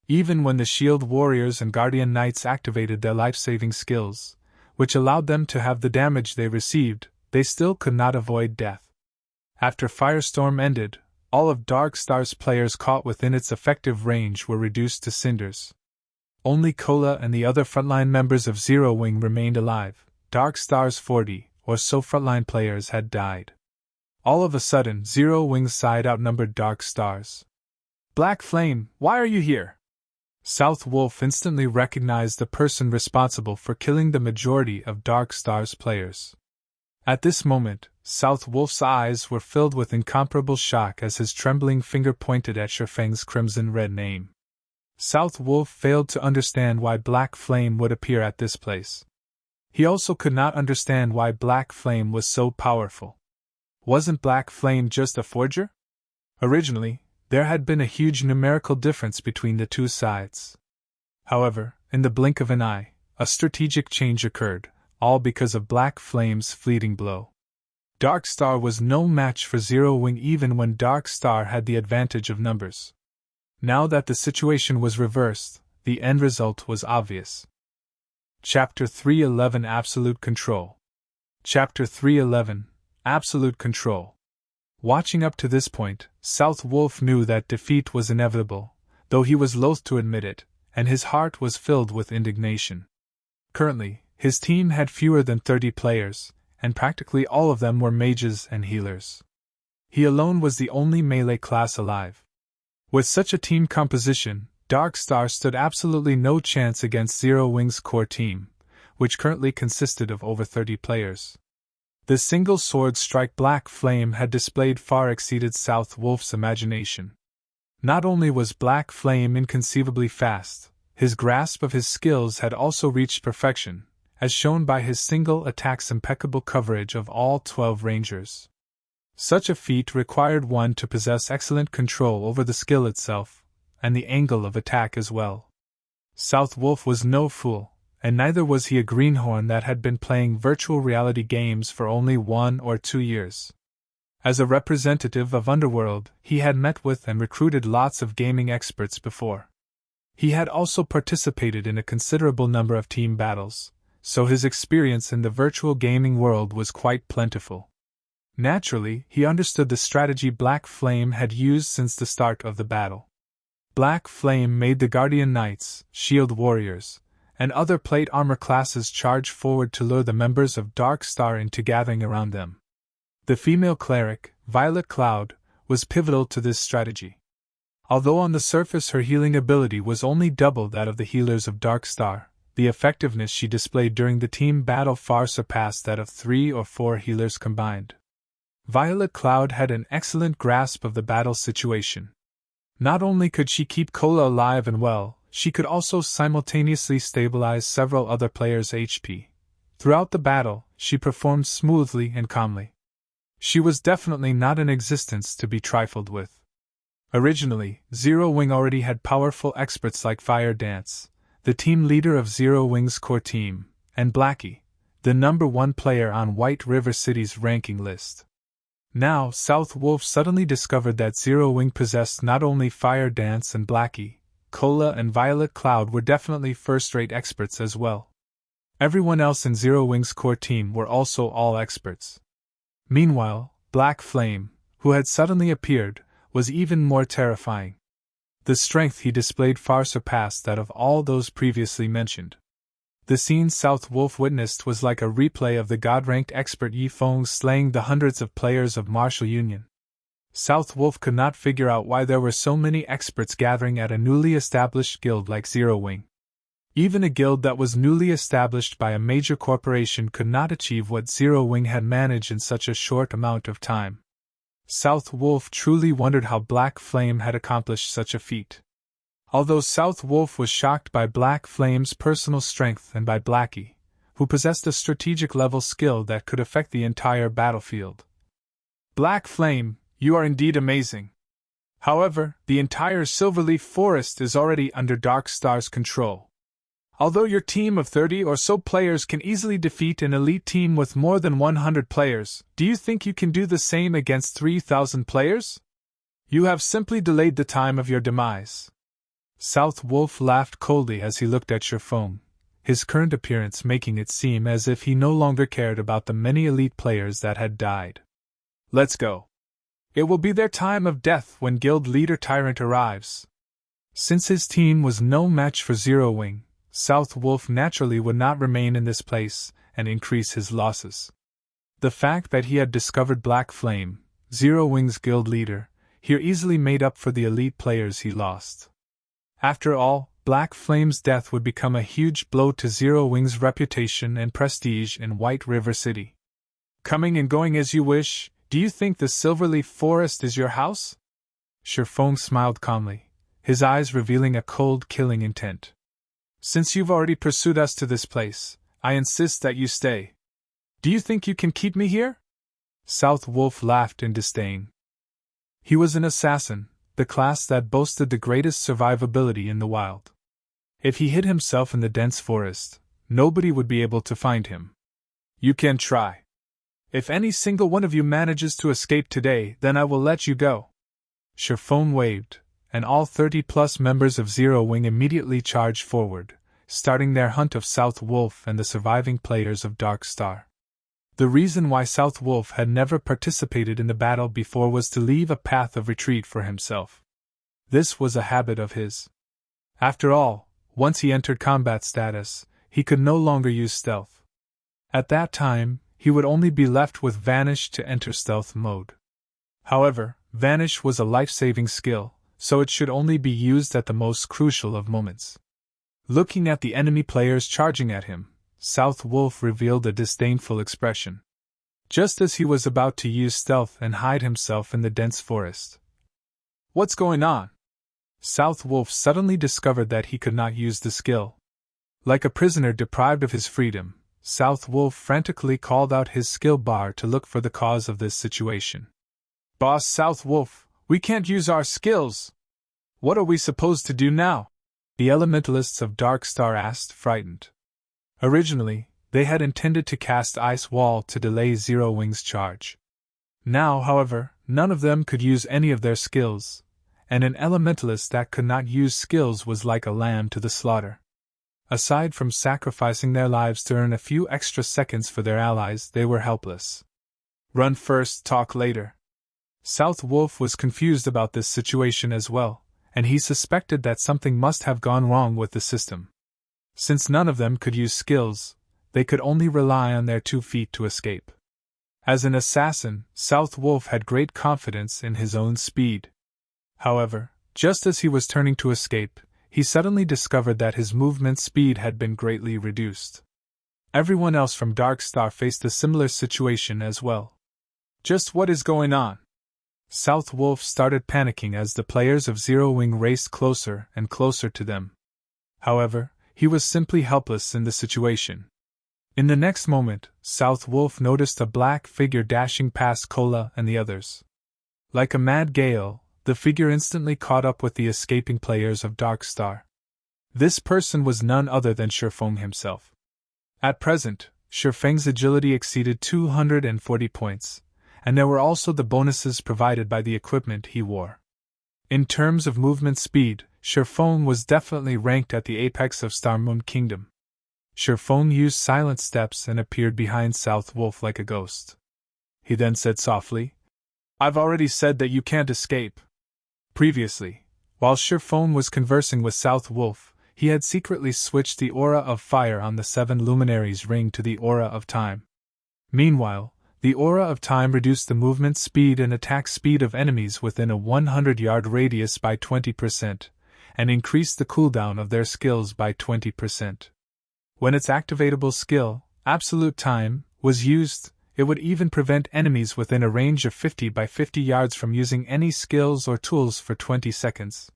Even when the Shield Warriors and Guardian Knights activated their life-saving skills, which allowed them to have the damage they received, they still could not avoid death. After Firestorm ended, all of Dark Star's players caught within its effective range were reduced to cinders. Only Cola and the other frontline members of Zero Wing remained alive. Dark Star's 40 or so frontline players had died. All of a sudden, Zero Wing's side outnumbered Dark Star's. "Black Flame, why are you here?" South Wolf instantly recognized the person responsible for killing the majority of Dark Star's players. At this moment, South Wolf's eyes were filled with incomparable shock as his trembling finger pointed at Feng's crimson-red name. South Wolf failed to understand why Black Flame would appear at this place. He also could not understand why Black Flame was so powerful. Wasn't Black Flame just a forger? Originally, there had been a huge numerical difference between the two sides. However, in the blink of an eye, a strategic change occurred, all because of Black Flame's fleeting blow. Dark Star was no match for Zero Wing even when Dark Star had the advantage of numbers. Now that the situation was reversed, the end result was obvious. Chapter 311 Absolute Control. Chapter 311 Absolute Control. Watching up to this point, South Wolf knew that defeat was inevitable, though he was loath to admit it, and his heart was filled with indignation. Currently, his team had fewer than 30 players, and practically all of them were mages and healers. He alone was the only melee class alive. With such a team composition, Dark Star stood absolutely no chance against Zero Wing's core team, which currently consisted of over 30 players. The single sword strike Black Flame had displayed far exceeded South Wolf's imagination. Not only was Black Flame inconceivably fast, his grasp of his skills had also reached perfection, as shown by his single attack's impeccable coverage of all 12 rangers. Such a feat required one to possess excellent control over the skill itself, and the angle of attack as well. South Wolf was no fool, and neither was he a greenhorn that had been playing virtual reality games for only 1 or 2 years. As a representative of Underworld, he had met with and recruited lots of gaming experts before. He had also participated in a considerable number of team battles, so his experience in the virtual gaming world was quite plentiful. Naturally, he understood the strategy Black Flame had used since the start of the battle. Black Flame made the Guardian Knights, Shield Warriors, and other plate armor classes charge forward to lure the members of Dark Star into gathering around them. The female cleric, Violet Cloud, was pivotal to this strategy. Although on the surface her healing ability was only double that of the healers of Dark Star, the effectiveness she displayed during the team battle far surpassed that of 3 or 4 healers combined. Violet Cloud had an excellent grasp of the battle situation. Not only could she keep Cola alive and well, she could also simultaneously stabilize several other players' HP. Throughout the battle, she performed smoothly and calmly. She was definitely not an existence to be trifled with. Originally, Zero Wing already had powerful experts like Fire Dance, the team leader of Zero Wing's core team, and Blackie, the number 1 player on White River City's ranking list. Now, South Wolf suddenly discovered that Zero Wing possessed not only Fire Dance and Blackie, Cola and Violet Cloud were definitely first-rate experts as well. Everyone else in Zero Wing's core team were also all experts. Meanwhile, Black Flame, who had suddenly appeared, was even more terrifying. The strength he displayed far surpassed that of all those previously mentioned. The scene South Wolf witnessed was like a replay of the God-ranked expert Yi Feng slaying the hundreds of players of Martial Union. South Wolf could not figure out why there were so many experts gathering at a newly established guild like Zero Wing. Even a guild that was newly established by a major corporation could not achieve what Zero Wing had managed in such a short amount of time. South Wolf truly wondered how Black Flame had accomplished such a feat. Although South Wolf was shocked by Black Flame's personal strength and by Blackie, who possessed a strategic-level skill that could affect the entire battlefield. Black Flame, you are indeed amazing. However, the entire Silverleaf Forest is already under Dark Star's control. Although your team of 30 or so players can easily defeat an elite team with more than 100 players, do you think you can do the same against 3,000 players? You have simply delayed the time of your demise. South Wolf laughed coldly as he looked at Feng, his current appearance making it seem as if he no longer cared about the many elite players that had died. Let's go. It will be their time of death when Guild Leader Tyrant arrives. Since his team was no match for Zero Wing, South Wolf naturally would not remain in this place and increase his losses. The fact that he had discovered Black Flame, Zero Wing's guild leader, here easily made up for the elite players he lost. After all, Black Flame's death would become a huge blow to Zero Wing's reputation and prestige in White River City. Coming and going as you wish, do you think the Silverleaf Forest is your house? Feng smiled calmly, his eyes revealing a cold, killing intent. Since you've already pursued us to this place, I insist that you stay. Do you think you can keep me here? South Wolf laughed in disdain. He was an assassin, the class that boasted the greatest survivability in the wild. If he hid himself in the dense forest, nobody would be able to find him. You can try. If any single one of you manages to escape today, then I will let you go. Feng waved, and all 30-plus members of Zero Wing immediately charged forward, starting their hunt of South Wolf and the surviving players of Dark Star. The reason why South Wolf had never participated in the battle before was to leave a path of retreat for himself. This was a habit of his. After all, once he entered combat status, he could no longer use stealth. At that time, he would only be left with Vanish to enter stealth mode. However, Vanish was a life-saving skill, so it should only be used at the most crucial of moments. Looking at the enemy players charging at him, South Wolf revealed a disdainful expression. Just as he was about to use stealth and hide himself in the dense forest. What's going on? South Wolf suddenly discovered that he could not use the skill. Like a prisoner deprived of his freedom, South Wolf frantically called out his skill bar to look for the cause of this situation. Boss South Wolf, we can't use our skills! What are we supposed to do now? The elementalists of Dark Star asked, frightened. Originally, they had intended to cast Ice Wall to delay Zero Wing's charge. Now, however, none of them could use any of their skills, and an elementalist that could not use skills was like a lamb to the slaughter. Aside from sacrificing their lives to earn a few extra seconds for their allies, they were helpless. Run first, talk later. South Wolf was confused about this situation as well, and he suspected that something must have gone wrong with the system. Since none of them could use skills, they could only rely on their 2 feet to escape. As an assassin, South Wolf had great confidence in his own speed. However, just as he was turning to escape, he suddenly discovered that his movement speed had been greatly reduced. Everyone else from Dark Star faced a similar situation as well. Just what is going on? South Wolf started panicking as the players of Zero Wing raced closer and closer to them. However, he was simply helpless in the situation. In the next moment, South Wolf noticed a black figure dashing past Cola and the others. Like a mad gale, the figure instantly caught up with the escaping players of Dark Star. This person was none other than Feng himself. At present, Feng's agility exceeded 240 points, and there were also the bonuses provided by the equipment he wore. In terms of movement speed, Feng was definitely ranked at the apex of Star Moon Kingdom. Feng used silent steps and appeared behind South Wolf like a ghost. He then said softly, "I've already said that you can't escape." Previously, while Feng was conversing with South Wolf, he had secretly switched the aura of fire on the 7 luminaries ring to the aura of time. Meanwhile, the aura of time reduced the movement speed and attack speed of enemies within a 100-yard radius by 20%, and increased the cooldown of their skills by 20%. When its activatable skill, Absolute Time, was used, it would even prevent enemies within a range of 50 by 50 yards from using any skills or tools for 20 seconds.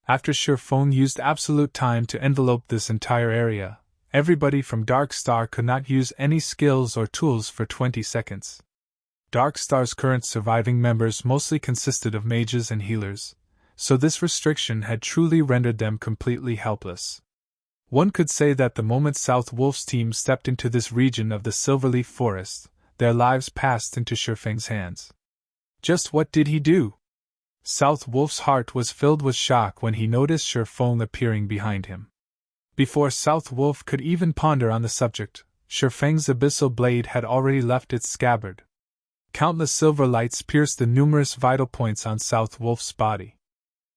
After Feng used Absolute Time to envelope this entire area, everybody from Dark Star could not use any skills or tools for 20 seconds. Dark Star's current surviving members mostly consisted of mages and healers, so this restriction had truly rendered them completely helpless. One could say that the moment South Wolf's team stepped into this region of the Silverleaf Forest, their lives passed into Feng's hands. Just what did he do? South Wolf's heart was filled with shock when he noticed Feng appearing behind him. Before South Wolf could even ponder on the subject, Feng's abyssal blade had already left its scabbard. Countless silver lights pierced the numerous vital points on South Wolf's body.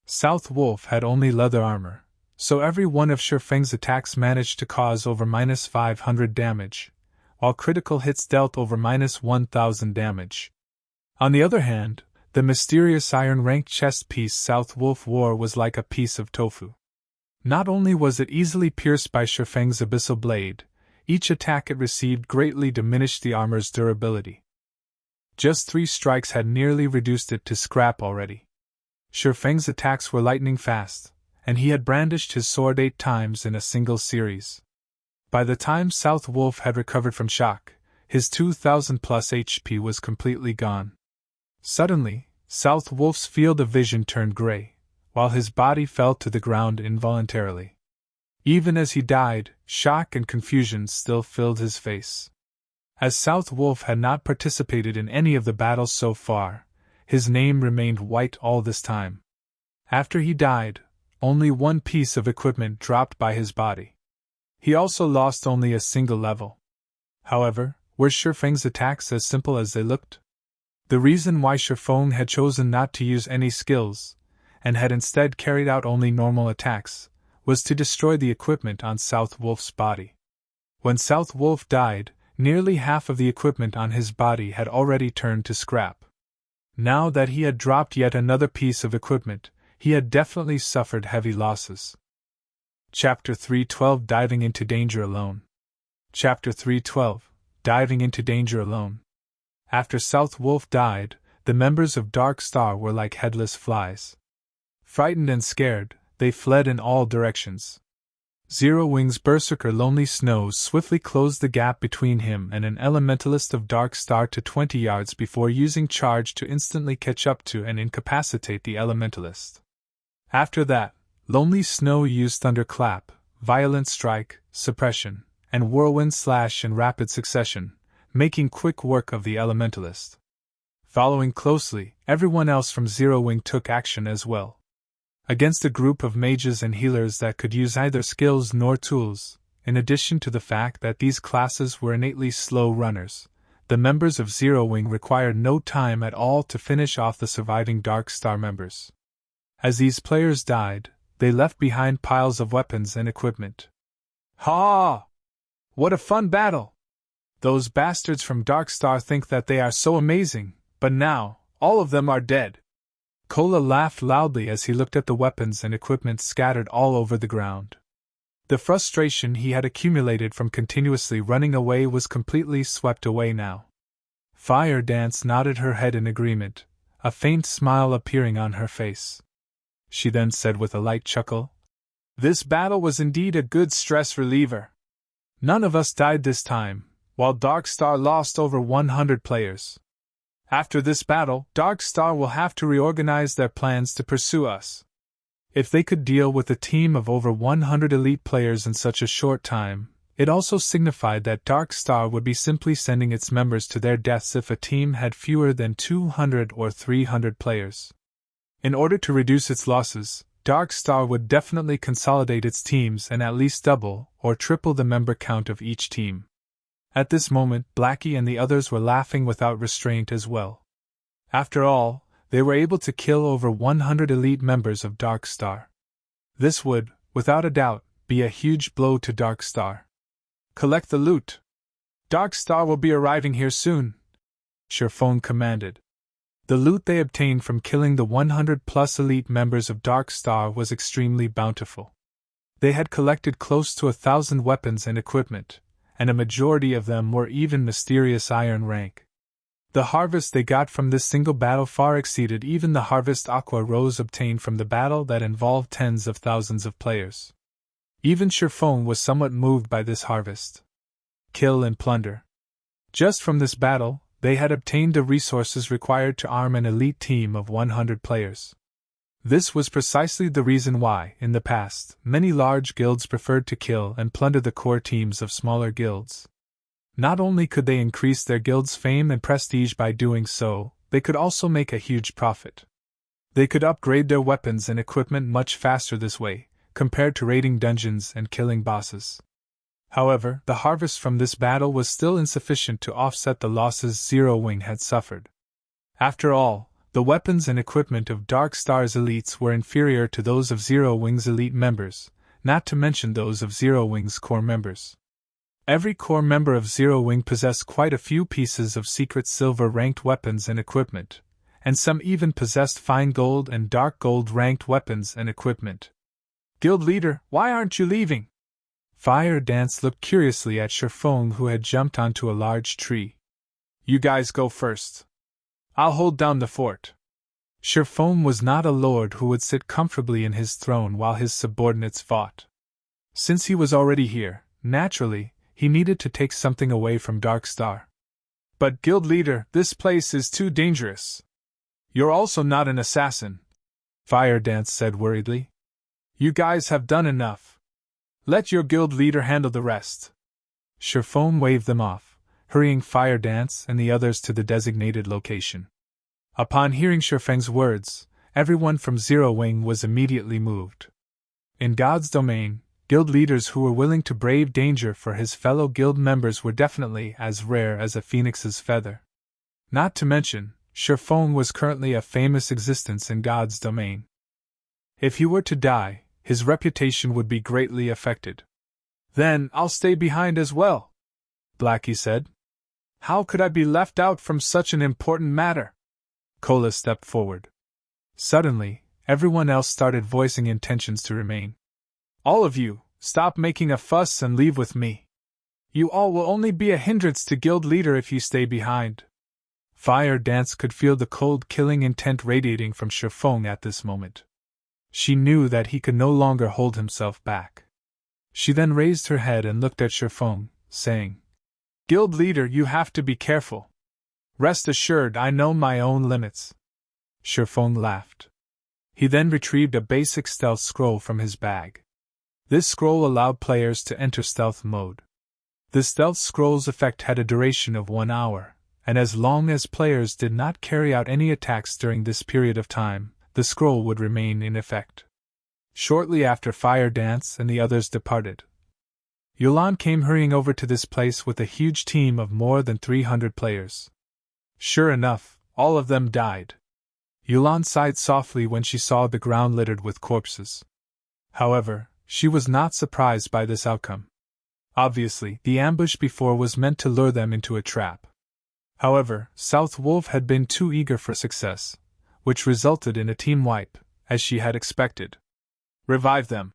South Wolf had only leather armor, so every one of Feng's attacks managed to cause over -500 damage, while critical hits dealt over -1000 damage. On the other hand, the mysterious iron-ranked chest piece South Wolf wore was like a piece of tofu. Not only was it easily pierced by Feng's abyssal blade, each attack it received greatly diminished the armor's durability. Just 3 strikes had nearly reduced it to scrap already. Feng's attacks were lightning fast, and he had brandished his sword 8 times in a single series. By the time South Wolf had recovered from shock, his 2000+ HP was completely gone. Suddenly, South Wolf's field of vision turned gray, while his body fell to the ground involuntarily. Even as he died, shock and confusion still filled his face. As South Wolf had not participated in any of the battles so far, his name remained white all this time. After he died, only 1 piece of equipment dropped by his body. He also lost only a single level. However, were Feng's attacks as simple as they looked? The reason why Feng had chosen not to use any skills, and had instead carried out only normal attacks, was to destroy the equipment on South Wolf's body. When South Wolf died, nearly half of the equipment on his body had already turned to scrap. Now that he had dropped yet another piece of equipment, he had definitely suffered heavy losses. Chapter 312 Diving into Danger Alone. Chapter 312 Diving into Danger Alone. After South Wolf died, the members of Dark Star were like headless flies. Frightened and scared, they fled in all directions. Zero Wing's berserker Lonely Snow swiftly closed the gap between him and an elementalist of Dark Star to 20 yards before using charge to instantly catch up to and incapacitate the elementalist. After that, Lonely Snow used Thunderclap, Violent Strike, Suppression, and Whirlwind Slash in rapid succession, making quick work of the elementalist. Following closely, everyone else from Zero Wing took action as well. Against a group of mages and healers that could use neither skills nor tools, in addition to the fact that these classes were innately slow runners, the members of Zero Wing required no time at all to finish off the surviving Dark Star members. As these players died, they left behind piles of weapons and equipment. Ha! What a fun battle! Those bastards from Dark Star think that they are so amazing, but now, all of them are dead. Cola laughed loudly as he looked at the weapons and equipment scattered all over the ground. The frustration he had accumulated from continuously running away was completely swept away now. Fire Dance nodded her head in agreement, a faint smile appearing on her face. She then said with a light chuckle, "This battle was indeed a good stress reliever. None of us died this time, while Dark Star lost over 100 players. After this battle, Dark Star will have to reorganize their plans to pursue us. If they could deal with a team of over 100 elite players in such a short time, it also signified that Dark Star would be simply sending its members to their deaths if a team had fewer than 200 or 300 players. In order to reduce its losses, Dark Star would definitely consolidate its teams and at least double or triple the member count of each team." At this moment, Blackie and the others were laughing without restraint as well. After all, they were able to kill over 100 elite members of Dark Star. This would, without a doubt, be a huge blow to Dark Star. "Collect the loot. Dark Star will be arriving here soon," Feng commanded. The loot they obtained from killing the 100-plus elite members of Dark Star was extremely bountiful. They had collected close to 1,000 weapons and equipment, and a majority of them were even mysterious iron rank. The harvest they got from this single battle far exceeded even the harvest Aqua Rose obtained from the battle that involved tens of thousands of players. Even Feng was somewhat moved by this harvest. Kill and plunder. Just from this battle, they had obtained the resources required to arm an elite team of 100 players. This was precisely the reason why, in the past, many large guilds preferred to kill and plunder the core teams of smaller guilds. Not only could they increase their guild's fame and prestige by doing so, they could also make a huge profit. They could upgrade their weapons and equipment much faster this way, compared to raiding dungeons and killing bosses. However, the harvest from this battle was still insufficient to offset the losses Zero Wing had suffered. After all, the weapons and equipment of Dark Star's elites were inferior to those of Zero Wing's elite members, not to mention those of Zero Wing's core members. Every core member of Zero Wing possessed quite a few pieces of secret silver-ranked weapons and equipment, and some even possessed fine gold and dark gold-ranked weapons and equipment. "Guild leader, why aren't you leaving?" Fire Dance looked curiously at Feng, who had jumped onto a large tree. "You guys go first. I'll hold down the fort." Feng was not a lord who would sit comfortably in his throne while his subordinates fought. Since he was already here, naturally, he needed to take something away from Dark Star. "But guild leader, this place is too dangerous. You're also not an assassin," Fire Dance said worriedly. "You guys have done enough. Let your guild leader handle the rest." Feng waved them off, hurrying Fire Dance and the others to the designated location. Upon hearing Feng's words, everyone from Zero Wing was immediately moved. In God's domain, guild leaders who were willing to brave danger for his fellow guild members were definitely as rare as a phoenix's feather. Not to mention, Feng was currently a famous existence in God's domain. If he were to die, his reputation would be greatly affected. "Then I'll stay behind as well," Blackie said. "How could I be left out from such an important matter?" Cola stepped forward. Suddenly, everyone else started voicing intentions to remain. "All of you, stop making a fuss and leave with me. You all will only be a hindrance to guild leader if you stay behind." Fire Dance could feel the cold killing intent radiating from Feng at this moment. She knew that he could no longer hold himself back. She then raised her head and looked at Feng, saying, "Guild leader, you have to be careful. Rest assured I know my own limits." Feng laughed. He then retrieved a basic stealth scroll from his bag. This scroll allowed players to enter stealth mode. The stealth scroll's effect had a duration of 1 hour, and as long as players did not carry out any attacks during this period of time, the scroll would remain in effect. Shortly after Fire Dance and the others departed, Yulan came hurrying over to this place with a huge team of more than 300 players. Sure enough, all of them died. Yulan sighed softly when she saw the ground littered with corpses. However, she was not surprised by this outcome. Obviously, the ambush before was meant to lure them into a trap. However, South Wolf had been too eager for success, which resulted in a team wipe, as she had expected. Revive them,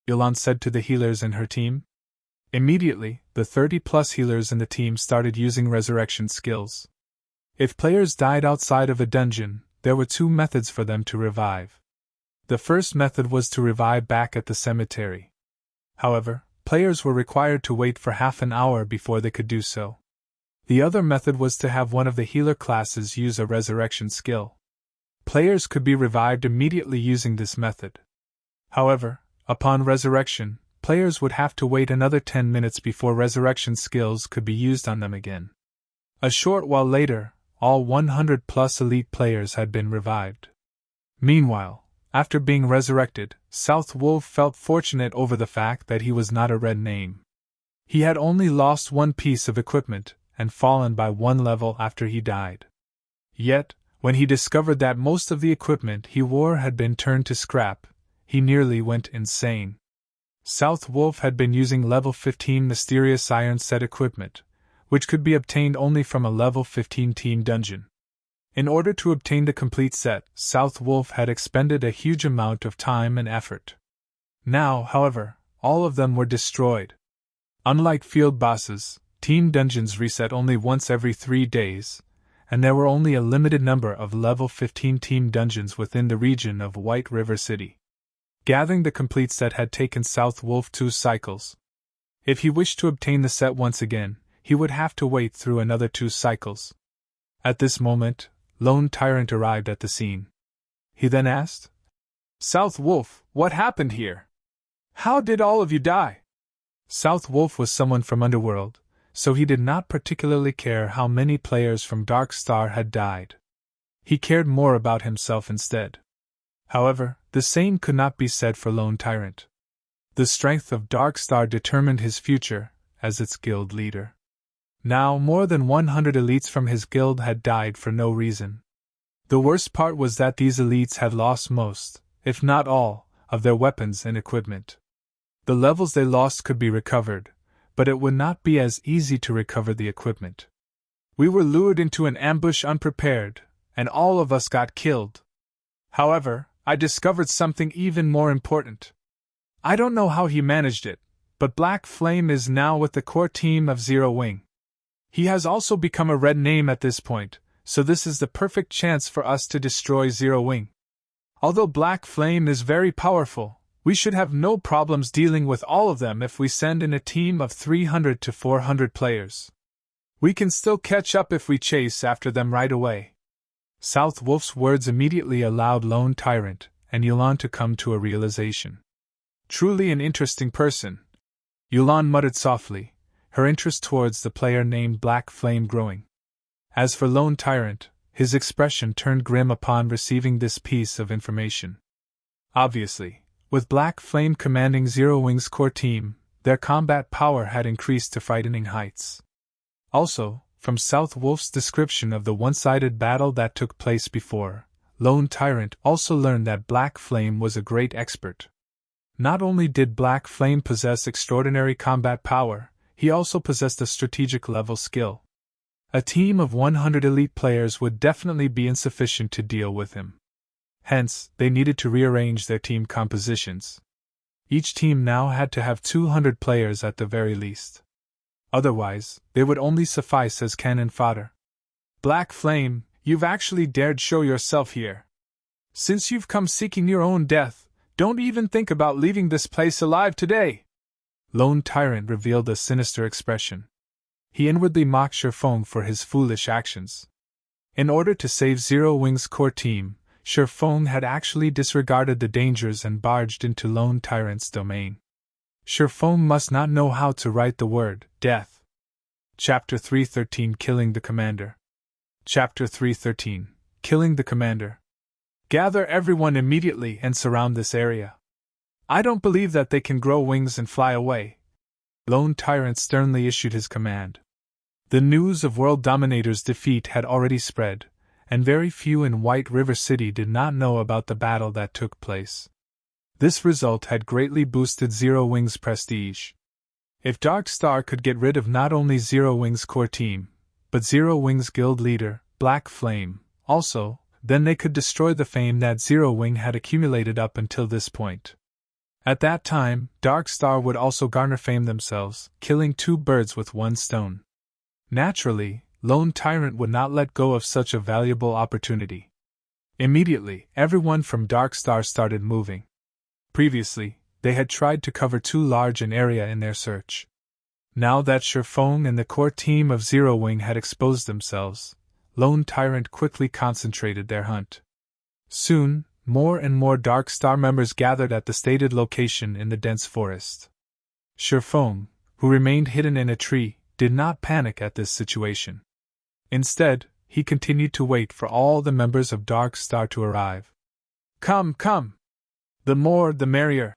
Yulan said to the healers in her team. Immediately, the 30-plus healers in the team started using resurrection skills. If players died outside of a dungeon, there were two methods for them to revive. The first method was to revive back at the cemetery. However, players were required to wait for half an hour before they could do so. The other method was to have one of the healer classes use a resurrection skill. Players could be revived immediately using this method. However, upon resurrection, players would have to wait another 10 minutes before resurrection skills could be used on them again. A short while later, all 100-plus elite players had been revived. Meanwhile, after being resurrected, South Wolf felt fortunate over the fact that he was not a red name. He had only lost one piece of equipment and fallen by one level after he died. Yet, when he discovered that most of the equipment he wore had been turned to scrap, he nearly went insane. South Wolf had been using level 15 mysterious iron set equipment, which could be obtained only from a level 15 team dungeon. In order to obtain the complete set, South Wolf had expended a huge amount of time and effort. Now, however, all of them were destroyed. Unlike field bosses, team dungeons reset only once every 3 days, and there were only a limited number of level 15 team dungeons within the region of White River City. Gathering the complete set had taken South Wolf 2 cycles. If he wished to obtain the set once again, he would have to wait through another 2 cycles. At this moment, Lone Tyrant arrived at the scene. He then asked, "South Wolf, what happened here? How did all of you die?" South Wolf was someone from Underworld, so he did not particularly care how many players from Dark Star had died. He cared more about himself instead. However, the same could not be said for Lone Tyrant. The strength of Dark Star determined his future as its guild leader. Now more than 100 elites from his guild had died for no reason. The worst part was that these elites had lost most, if not all, of their weapons and equipment. The levels they lost could be recovered, but it would not be as easy to recover the equipment. We were lured into an ambush unprepared, and all of us got killed. However, I discovered something even more important. I don't know how he managed it, but Black Flame is now with the core team of Zero Wing. He has also become a red name at this point, so this is the perfect chance for us to destroy Zero Wing. Although Black Flame is very powerful, we should have no problems dealing with all of them if we send in a team of 300 to 400 players. We can still catch up if we chase after them right away. South Wolf's words immediately allowed Lone Tyrant and Yulan to come to a realization. Truly an interesting person, Yulan muttered softly, her interest towards the player named Black Flame growing. As for Lone Tyrant, his expression turned grim upon receiving this piece of information. Obviously, with Black Flame commanding Zero Wing's core team, their combat power had increased to frightening heights. Also, from South Wolf's description of the one-sided battle that took place before, Lone Tyrant also learned that Black Flame was a great expert. Not only did Black Flame possess extraordinary combat power, he also possessed a strategic level skill. A team of 100 elite players would definitely be insufficient to deal with him. Hence, they needed to rearrange their team compositions. Each team now had to have 200 players at the very least. Otherwise, they would only suffice as cannon fodder. Black Flame, you've actually dared show yourself here. Since you've come seeking your own death, don't even think about leaving this place alive today. Lone Tyrant revealed a sinister expression. He inwardly mocked Feng for his foolish actions. In order to save Zero Wing's core team, Feng had actually disregarded the dangers and barged into Lone Tyrant's domain. Feng must not know how to write the word death. Chapter 313 Killing the Commander. Chapter 313 Killing the Commander. Gather everyone immediately and surround this area. I don't believe that they can grow wings and fly away. Lone Tyrant sternly issued his command. The news of World Dominator's defeat had already spread, and very few in White River City did not know about the battle that took place. This result had greatly boosted Zero Wing's prestige. If Dark Star could get rid of not only Zero Wing's core team, but Zero Wing's guild leader, Black Flame, also, then they could destroy the fame that Zero Wing had accumulated up until this point. At that time, Dark Star would also garner fame themselves, killing two birds with one stone. Naturally, Lone Tyrant would not let go of such a valuable opportunity. Immediately, everyone from Dark Star started moving. Previously, they had tried to cover too large an area in their search. Now that Feng and the core team of Zero Wing had exposed themselves, Lone Tyrant quickly concentrated their hunt. Soon, more and more Dark Star members gathered at the stated location in the dense forest. Feng, who remained hidden in a tree, did not panic at this situation. Instead, he continued to wait for all the members of Dark Star to arrive. Come, come! The more, the merrier!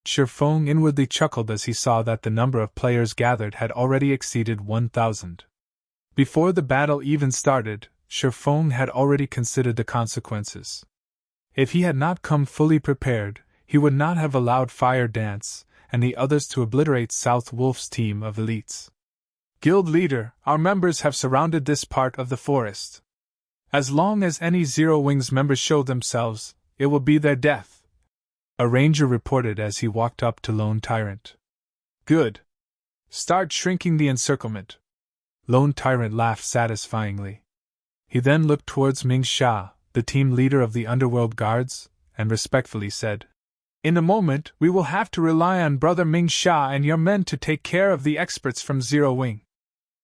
Feng inwardly chuckled as he saw that the number of players gathered had already exceeded 1,000. Before the battle even started, Feng had already considered the consequences. If he had not come fully prepared, he would not have allowed Fire Dance and the others to obliterate South Wolf's team of elites. Guild leader, our members have surrounded this part of the forest. As long as any Zero Wings members show themselves, it will be their death, a ranger reported as he walked up to Lone Tyrant. Good. Start shrinking the encirclement. Lone Tyrant laughed satisfyingly. He then looked towards Ming Sha, the team leader of the Underworld Guards, and respectfully said, In a moment, we will have to rely on Brother Ming Sha and your men to take care of the experts from Zero Wing.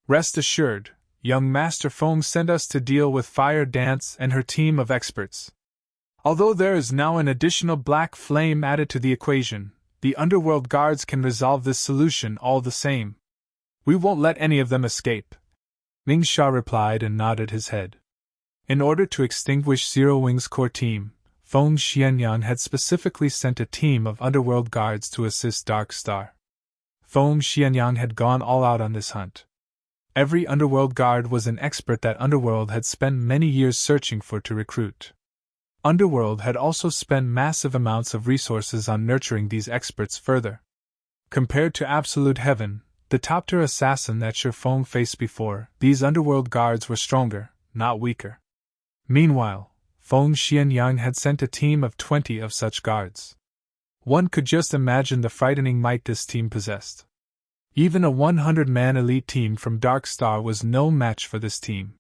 Rest assured, young Master Feng sent us to deal with Fire Dance and her team of experts. Although there is now an additional black flame added to the equation, the Underworld Guards can resolve this solution all the same. We won't let any of them escape. Ming Sha replied and nodded his head. In order to extinguish Zero Wing's core team, Feng Xianyang had specifically sent a team of Underworld Guards to assist Dark Star. Feng Xianyang had gone all out on this hunt. Every Underworld Guard was an expert that Underworld had spent many years searching for to recruit. Underworld had also spent massive amounts of resources on nurturing these experts further. Compared to Absolute Heaven, the top-tier assassin that Feng faced before, these Underworld Guards were stronger, not weaker. Meanwhile, Feng Xianyang had sent a team of 20 of such guards. One could just imagine the frightening might this team possessed. Even a 100-man elite team from Dark Star was no match for this team.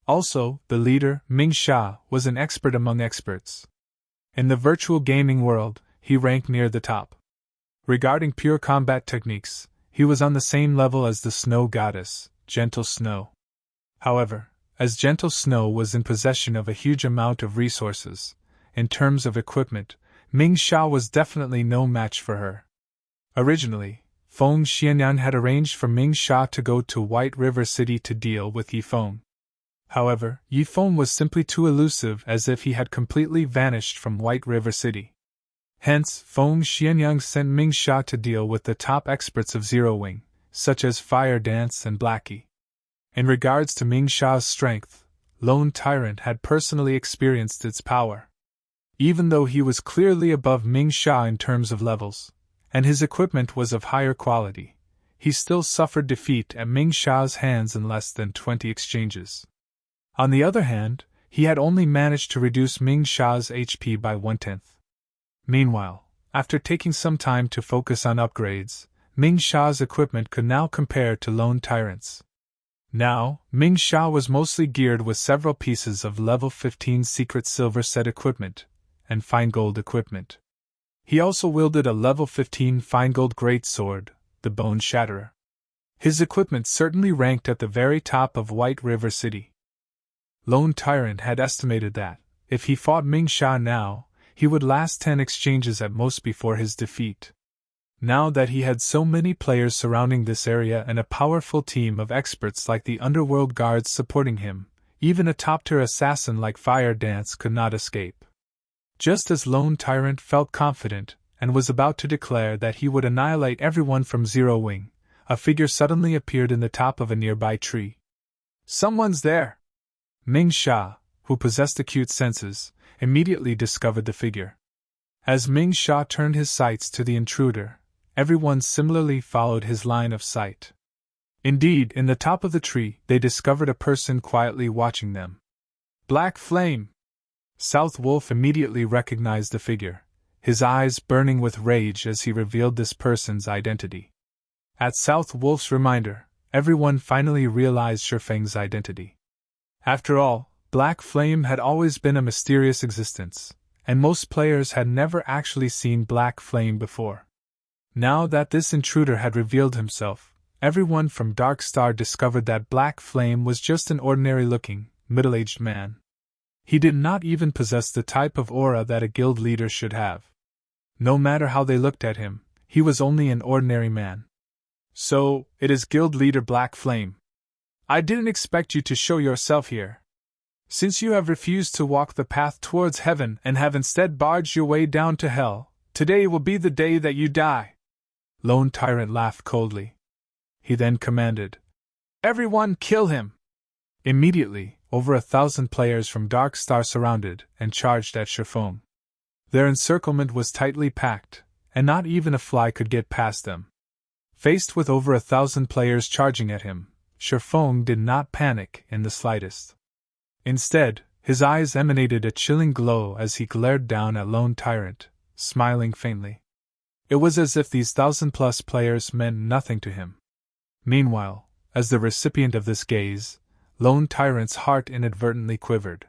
Also, the leader, Ming Sha, was an expert among experts. In the virtual gaming world, he ranked near the top. Regarding pure combat techniques, he was on the same level as the Snow Goddess, Gentle Snow. However, as Gentle Snow was in possession of a huge amount of resources, in terms of equipment, Ming Sha was definitely no match for her. Originally, Feng Xianyang had arranged for Ming Sha to go to White River City to deal with Yifeng. However, Yifeng was simply too elusive, as if he had completely vanished from White River City. Hence, Feng Xianyang sent Ming Sha to deal with the top experts of Zero Wing, such as Fire Dance and Blackie. In regards to Ming Sha's strength, Lone Tyrant had personally experienced its power. Even though he was clearly above Ming Sha in terms of levels, and his equipment was of higher quality, he still suffered defeat at Ming Sha's hands in less than 20 exchanges. On the other hand, he had only managed to reduce Ming Sha's HP by 1/10. Meanwhile, after taking some time to focus on upgrades, Ming Sha's equipment could now compare to Lone Tyrant's. Now, Ming Sha was mostly geared with several pieces of level 15 secret silver set equipment, and fine gold equipment. He also wielded a level 15 fine gold greatsword, the Bone Shatterer. His equipment certainly ranked at the very top of White River City. Lone Tyrant had estimated that, if he fought Ming Sha now, he would last 10 exchanges at most before his defeat. Now that he had so many players surrounding this area and a powerful team of experts like the Underworld Guards supporting him, even a top-tier assassin like Fire Dance could not escape. Just as Lone Tyrant felt confident and was about to declare that he would annihilate everyone from Zero Wing, a figure suddenly appeared in the top of a nearby tree. "Someone's there!" Ming Sha, who possessed acute senses, immediately discovered the figure. As Ming Sha turned his sights to the intruder, everyone similarly followed his line of sight. Indeed, in the top of the tree, they discovered a person quietly watching them. Black Flame! South Wolf immediately recognized the figure, his eyes burning with rage as he revealed this person's identity. At South Wolf's reminder, everyone finally realized Feng's identity. After all, Black Flame had always been a mysterious existence, and most players had never actually seen Black Flame before. Now that this intruder had revealed himself, everyone from Dark Star discovered that Black Flame was just an ordinary-looking, middle-aged man. He did not even possess the type of aura that a guild leader should have. No matter how they looked at him, he was only an ordinary man. "So, it is guild leader Black Flame. I didn't expect you to show yourself here. Since you have refused to walk the path towards heaven and have instead barged your way down to hell, today will be the day that you die." Lone Tyrant laughed coldly. He then commanded, "Everyone kill him!" Immediately, over 1,000 players from Dark Star surrounded and charged at Feng. Their encirclement was tightly packed, and not even a fly could get past them. Faced with over 1,000 players charging at him, Feng did not panic in the slightest. Instead, his eyes emanated a chilling glow as he glared down at Lone Tyrant, smiling faintly. It was as if these 1,000+ players meant nothing to him. Meanwhile, as the recipient of this gaze, Lone Tyrant's heart inadvertently quivered.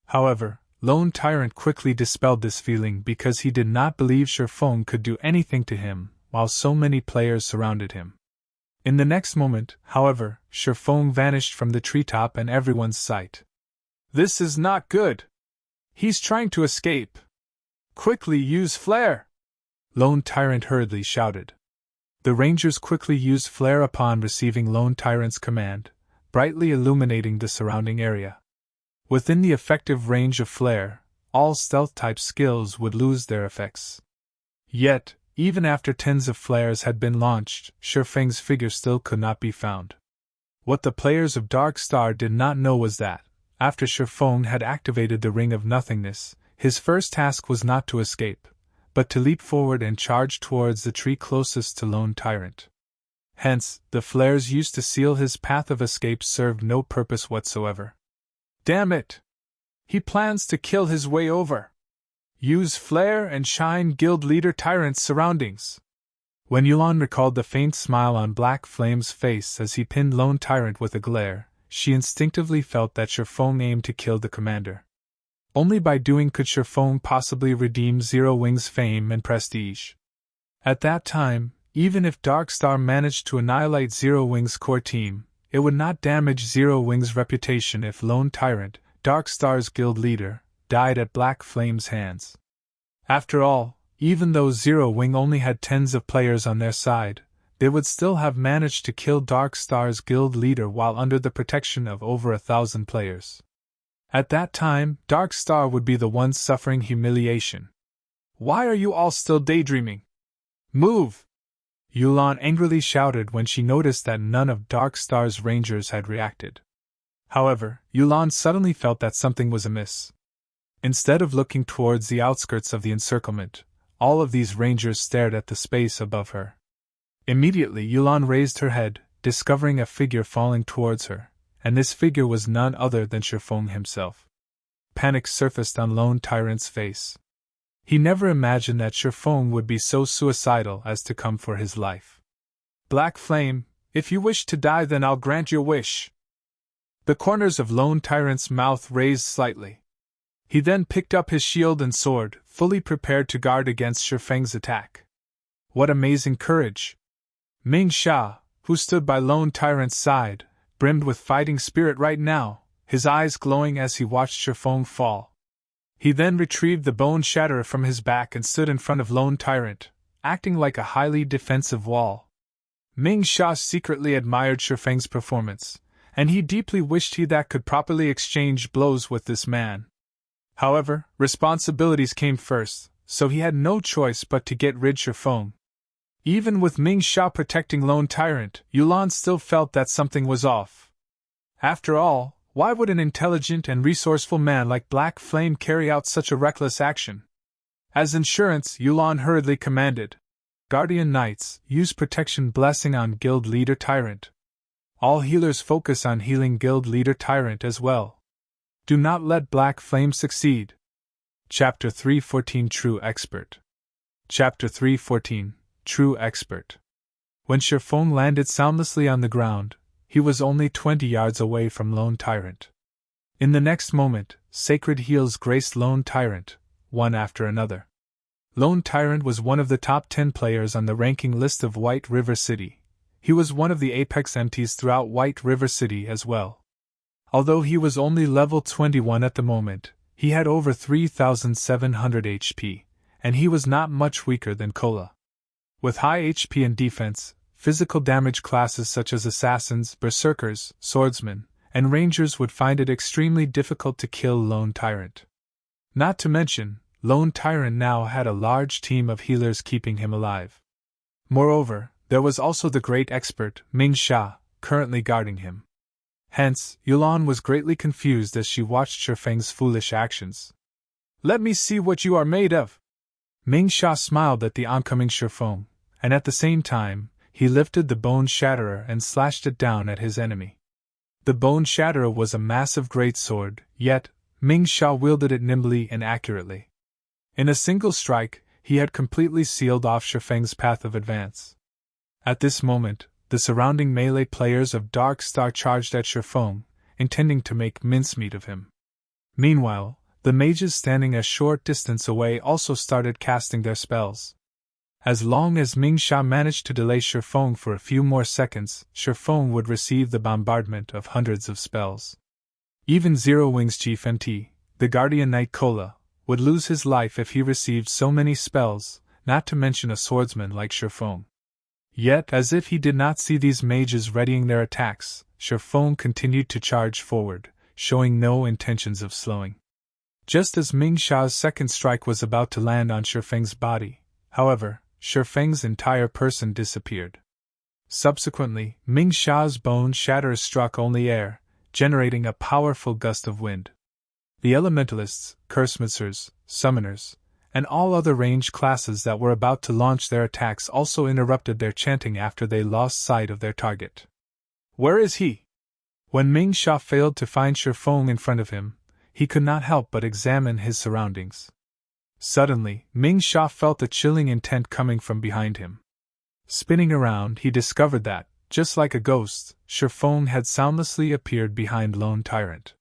However, Lone Tyrant quickly dispelled this feeling because he did not believe Feng could do anything to him while so many players surrounded him. In the next moment, however, Feng vanished from the treetop and everyone's sight. "This is not good! He's trying to escape! Quickly use flare!" Lone Tyrant hurriedly shouted. The Rangers quickly used flare upon receiving Lone Tyrant's command, brightly illuminating the surrounding area. Within the effective range of flare, all stealth-type skills would lose their effects. Yet, even after tens of flares had been launched, Feng's figure still could not be found. What the players of Dark Star did not know was that, after Feng had activated the Ring of Nothingness, his first task was not to escape, but to leap forward and charge towards the tree closest to Lone Tyrant. Hence, the flares used to seal his path of escape served no purpose whatsoever. "Damn it! He plans to kill his way over! Use flare and shine Guild Leader Tyrant's surroundings!" When Yulan recalled the faint smile on Black Flame's face as he pinned Lone Tyrant with a glare, she instinctively felt that Feng aimed to kill the commander. Only by doing could Feng possibly redeem Zero Wing's fame and prestige. At that time, even if Dark Star managed to annihilate Zero Wing's core team, it would not damage Zero Wing's reputation if Lone Tyrant, Dark Star's guild leader, died at Black Flame's hands. After all, even though Zero Wing only had tens of players on their side, they would still have managed to kill Dark Star's guild leader while under the protection of over 1,000 players. At that time, Dark Star would be the one suffering humiliation. "Why are you all still daydreaming? Move!" Yulan angrily shouted when she noticed that none of Dark Star's rangers had reacted. However, Yulan suddenly felt that something was amiss. Instead of looking towards the outskirts of the encirclement, all of these rangers stared at the space above her. Immediately Yulan raised her head, discovering a figure falling towards her, and this figure was none other than Feng himself. Panic surfaced on Lone Tyrant's face. He never imagined that Feng would be so suicidal as to come for his life. "Black Flame, if you wish to die, then I'll grant your wish." The corners of Lone Tyrant's mouth raised slightly. He then picked up his shield and sword, fully prepared to guard against Feng's attack. What amazing courage! Ming Sha, who stood by Lone Tyrant's side, brimmed with fighting spirit right now, his eyes glowing as he watched Feng fall. He then retrieved the bone shatterer from his back and stood in front of Lone Tyrant, acting like a highly defensive wall. Ming Sha secretly admired Feng's performance, and he deeply wished he that could properly exchange blows with this man. However, responsibilities came first, so he had no choice but to get rid of Feng. Even with Ming Sha protecting Lone Tyrant, Yulan still felt that something was off. After all, why would an intelligent and resourceful man like Black Flame carry out such a reckless action? As insurance, Yulan hurriedly commanded, Guardian Knights, use Protection Blessing on Guild Leader Tyrant. All healers focus on healing Guild Leader Tyrant as well. Do not let Black Flame succeed. Chapter 314 True Expert. Chapter 314 True Expert. When Feng landed soundlessly on the ground, he was only 20 yards away from Lone Tyrant. In the next moment, sacred heals graced Lone Tyrant, one after another. Lone Tyrant was one of the top 10 players on the ranking list of White River City. He was one of the apex MTs throughout White River City as well. Although he was only level 21 at the moment, he had over 3,700 HP, and he was not much weaker than Kola. With high HP and defense, physical damage classes such as assassins, berserkers, swordsmen, and rangers would find it extremely difficult to kill Lone Tyrant. Not to mention, Lone Tyrant now had a large team of healers keeping him alive. Moreover, there was also the great expert, Ming Sha, currently guarding him. Hence, Yulan was greatly confused as she watched Feng's foolish actions. Let me see what you are made of! Ming Sha smiled at the oncoming Feng, and at the same time, he lifted the Bone Shatterer and slashed it down at his enemy. The Bone Shatterer was a massive greatsword, yet, Ming Sha wielded it nimbly and accurately. In a single strike, he had completely sealed off Feng's path of advance. At this moment, the surrounding melee players of Dark Star charged at Feng, intending to make mincemeat of him. Meanwhile, the mages standing a short distance away also started casting their spells. As long as Ming Sha managed to delay Feng for a few more seconds, Feng would receive the bombardment of hundreds of spells. Even Zero Wings Chief MT, the Guardian Knight Kola, would lose his life if he received so many spells, not to mention a swordsman like Feng. Yet, as if he did not see these mages readying their attacks, Feng continued to charge forward, showing no intentions of slowing. Just as Ming Sha's second strike was about to land on Feng's body, however, Feng's entire person disappeared. Subsequently, Ming Sha's Bone Shatterer struck only air, generating a powerful gust of wind. The elementalists, cursemasters, summoners, and all other ranged classes that were about to launch their attacks also interrupted their chanting after they lost sight of their target. Where is he? When Ming Sha failed to find Feng in front of him, he could not help but examine his surroundings. Suddenly, Ming Sha felt a chilling intent coming from behind him. Spinning around, he discovered that, just like a ghost, Feng had soundlessly appeared behind Lone Tyrant.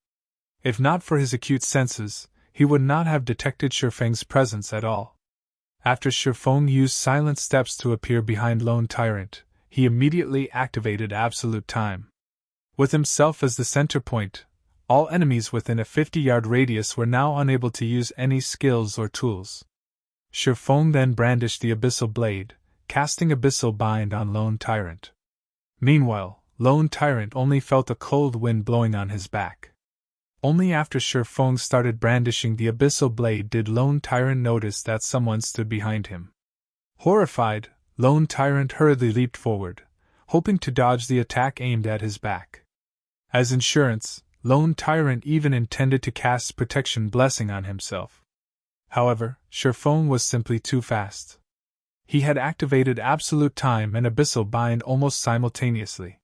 If not for his acute senses, he would not have detected Feng's presence at all. After Feng used silent steps to appear behind Lone Tyrant, he immediately activated Absolute Time. With himself as the center point, all enemies within a 50-yard radius were now unable to use any skills or tools. Feng then brandished the Abyssal Blade, casting Abyssal Bind on Lone Tyrant. Meanwhile, Lone Tyrant only felt a cold wind blowing on his back. Only after Feng started brandishing the Abyssal Blade did Lone Tyrant notice that someone stood behind him. Horrified, Lone Tyrant hurriedly leaped forward, hoping to dodge the attack aimed at his back. As insurance, Lone Tyrant even intended to cast Protection Blessing on himself. However, Feng was simply too fast. He had activated Absolute Time and Abyssal Bind almost simultaneously.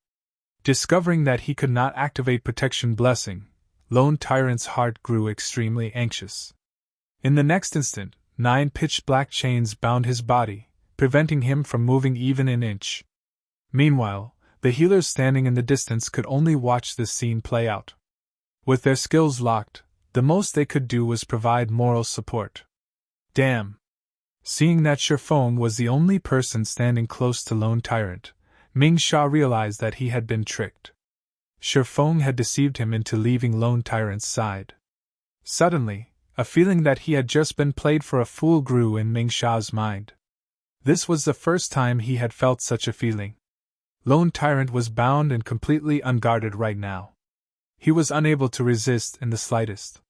Discovering that he could not activate Protection Blessing, Lone Tyrant's heart grew extremely anxious. In the next instant, 9 pitch-black chains bound his body, preventing him from moving even an inch. Meanwhile, the healers standing in the distance could only watch this scene play out. With their skills locked, the most they could do was provide moral support. Damn! Seeing that Feng was the only person standing close to Lone Tyrant, Ming Sha realized that he had been tricked. Feng had deceived him into leaving Lone Tyrant's side. Suddenly, a feeling that he had just been played for a fool grew in Ming Sha's mind. This was the first time he had felt such a feeling. Lone Tyrant was bound and completely unguarded right now. He was unable to resist in the slightest.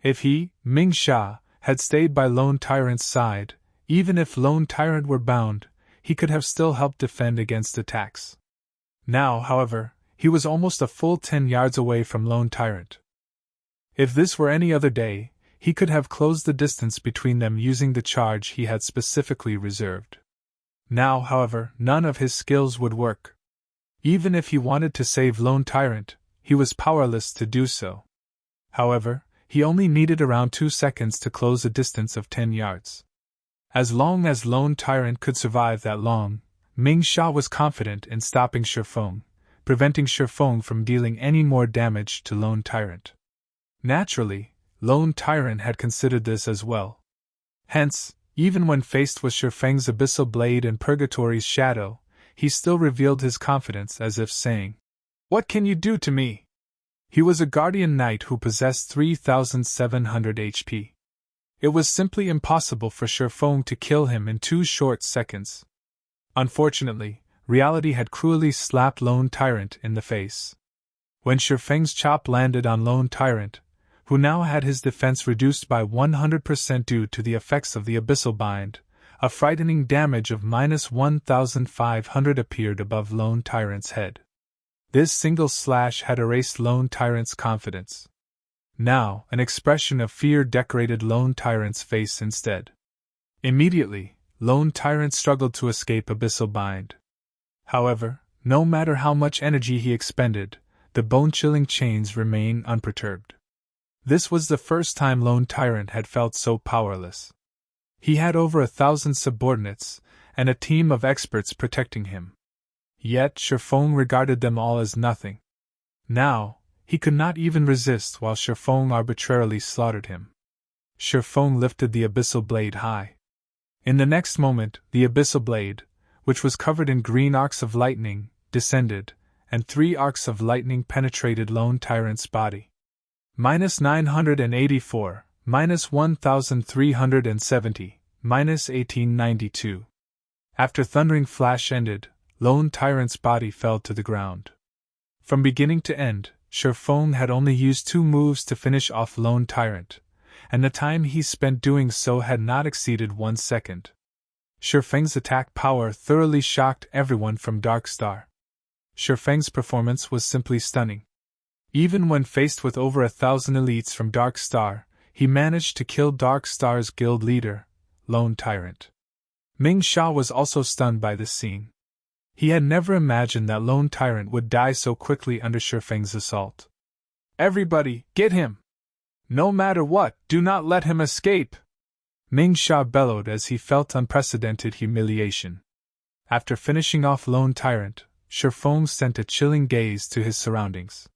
If he, Ming Sha, had stayed by Lone Tyrant's side, even if Lone Tyrant were bound, he could have still helped defend against attacks. Now, however, he was almost a full 10 yards away from Lone Tyrant. If this were any other day, he could have closed the distance between them using the charge he had specifically reserved. Now, however, none of his skills would work. Even if he wanted to save Lone Tyrant, he was powerless to do so. However, he only needed around 2 seconds to close a distance of 10 yards. As long as Lone Tyrant could survive that long, Ming Sha was confident in stopping Feng, preventing Feng from dealing any more damage to Lone Tyrant. Naturally, Lone Tyrant had considered this as well. Hence, even when faced with Feng's Abyssal Blade and Purgatory's Shadow, he still revealed his confidence as if saying, "What can you do to me?" He was a Guardian Knight who possessed 3,700 HP. It was simply impossible for Feng to kill him in 2 short seconds. Unfortunately, reality had cruelly slapped Lone Tyrant in the face. When Feng's chop landed on Lone Tyrant, who now had his defense reduced by 100% due to the effects of the Abyssal Bind, a frightening damage of -1,500 appeared above Lone Tyrant's head. This single slash had erased Lone Tyrant's confidence. Now, an expression of fear decorated Lone Tyrant's face instead. Immediately, Lone Tyrant struggled to escape Abyssal Bind. However, no matter how much energy he expended, the bone-chilling chains remained unperturbed. This was the first time Lone Tyrant had felt so powerless. He had over 1,000 subordinates, and a team of experts protecting him. Yet Feng regarded them all as nothing. Now, he could not even resist while Feng arbitrarily slaughtered him. Feng lifted the Abyssal Blade high. In the next moment, the Abyssal Blade, which was covered in green arcs of lightning, descended, and 3 arcs of lightning penetrated Lone Tyrant's body. -984, -1,370, -1892. After Thundering Flash ended, Lone Tyrant's body fell to the ground. From beginning to end, Feng had only used 2 moves to finish off Lone Tyrant, and the time he spent doing so had not exceeded 1 second. Feng's attack power thoroughly shocked everyone from Dark Star. Feng's performance was simply stunning. Even when faced with over 1,000 elites from Dark Star, he managed to kill Dark Star's guild leader, Lone Tyrant. Ming Sha was also stunned by this scene. He had never imagined that Lone Tyrant would die so quickly under Feng's assault. "Everybody, get him! No matter what, do not let him escape!" Ming Sha bellowed as he felt unprecedented humiliation. After finishing off Lone Tyrant, Feng sent a chilling gaze to his surroundings.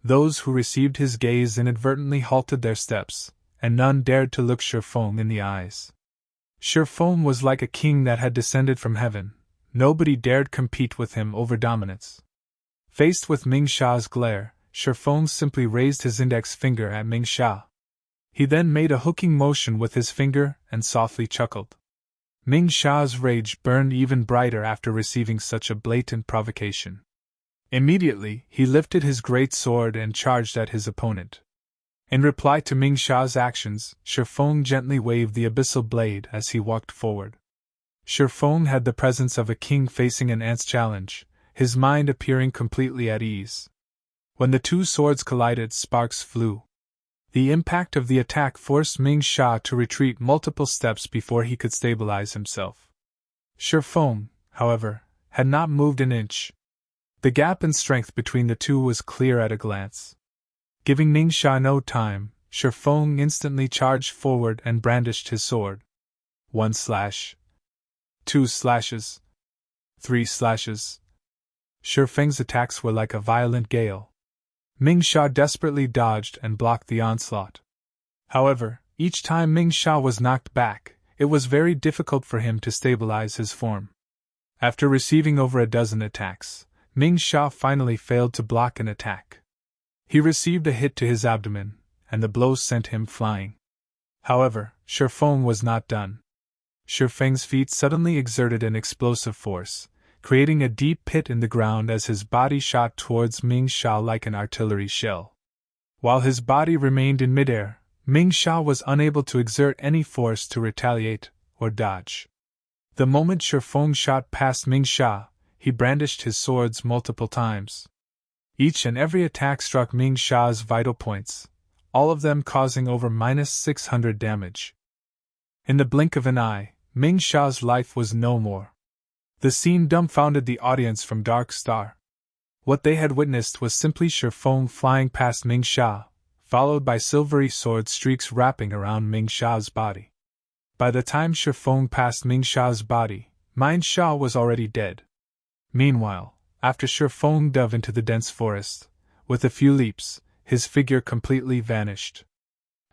Those who received his gaze inadvertently halted their steps, and none dared to look Feng in the eyes. Feng was like a king that had descended from heaven. Nobody dared compete with him over dominance. Faced with Ming Sha's glare, Feng simply raised his index finger at Ming Sha. He then made a hooking motion with his finger and softly chuckled. Ming Sha's rage burned even brighter after receiving such a blatant provocation. Immediately, he lifted his great sword and charged at his opponent. In reply to Ming Sha's actions, Feng gently waved the Abyssal Blade as he walked forward. Feng had the presence of a king facing an ant's challenge, his mind appearing completely at ease. When the 2 swords collided, sparks flew. The impact of the attack forced Ming Sha to retreat multiple steps before he could stabilize himself. Feng, however, had not moved an inch. The gap in strength between the two was clear at a glance. Giving Ming Sha no time, Feng instantly charged forward and brandished his sword. 1 slash. 2 slashes. 3 slashes. Feng's attacks were like a violent gale. Ming Sha desperately dodged and blocked the onslaught. However, each time Ming Sha was knocked back, it was very difficult for him to stabilize his form. After receiving over a dozen attacks, Ming Sha finally failed to block an attack. He received a hit to his abdomen, and the blow sent him flying. However, Feng was not done. Feng's feet suddenly exerted an explosive force, creating a deep pit in the ground as his body shot towards Ming Sha like an artillery shell. While his body remained in midair, Ming Sha was unable to exert any force to retaliate or dodge. The moment Feng shot past Ming Sha, he brandished his swords multiple times. Each and every attack struck Ming Sha's vital points, all of them causing over -600 damage. In the blink of an eye, Ming Sha's life was no more. The scene dumbfounded the audience from Dark Star. What they had witnessed was simply Feng flying past Ming Sha, followed by silvery sword streaks wrapping around Ming Sha's body. By the time Feng passed Ming Sha's body, Ming Sha was already dead. Meanwhile, after Feng dove into the dense forest, with a few leaps, his figure completely vanished.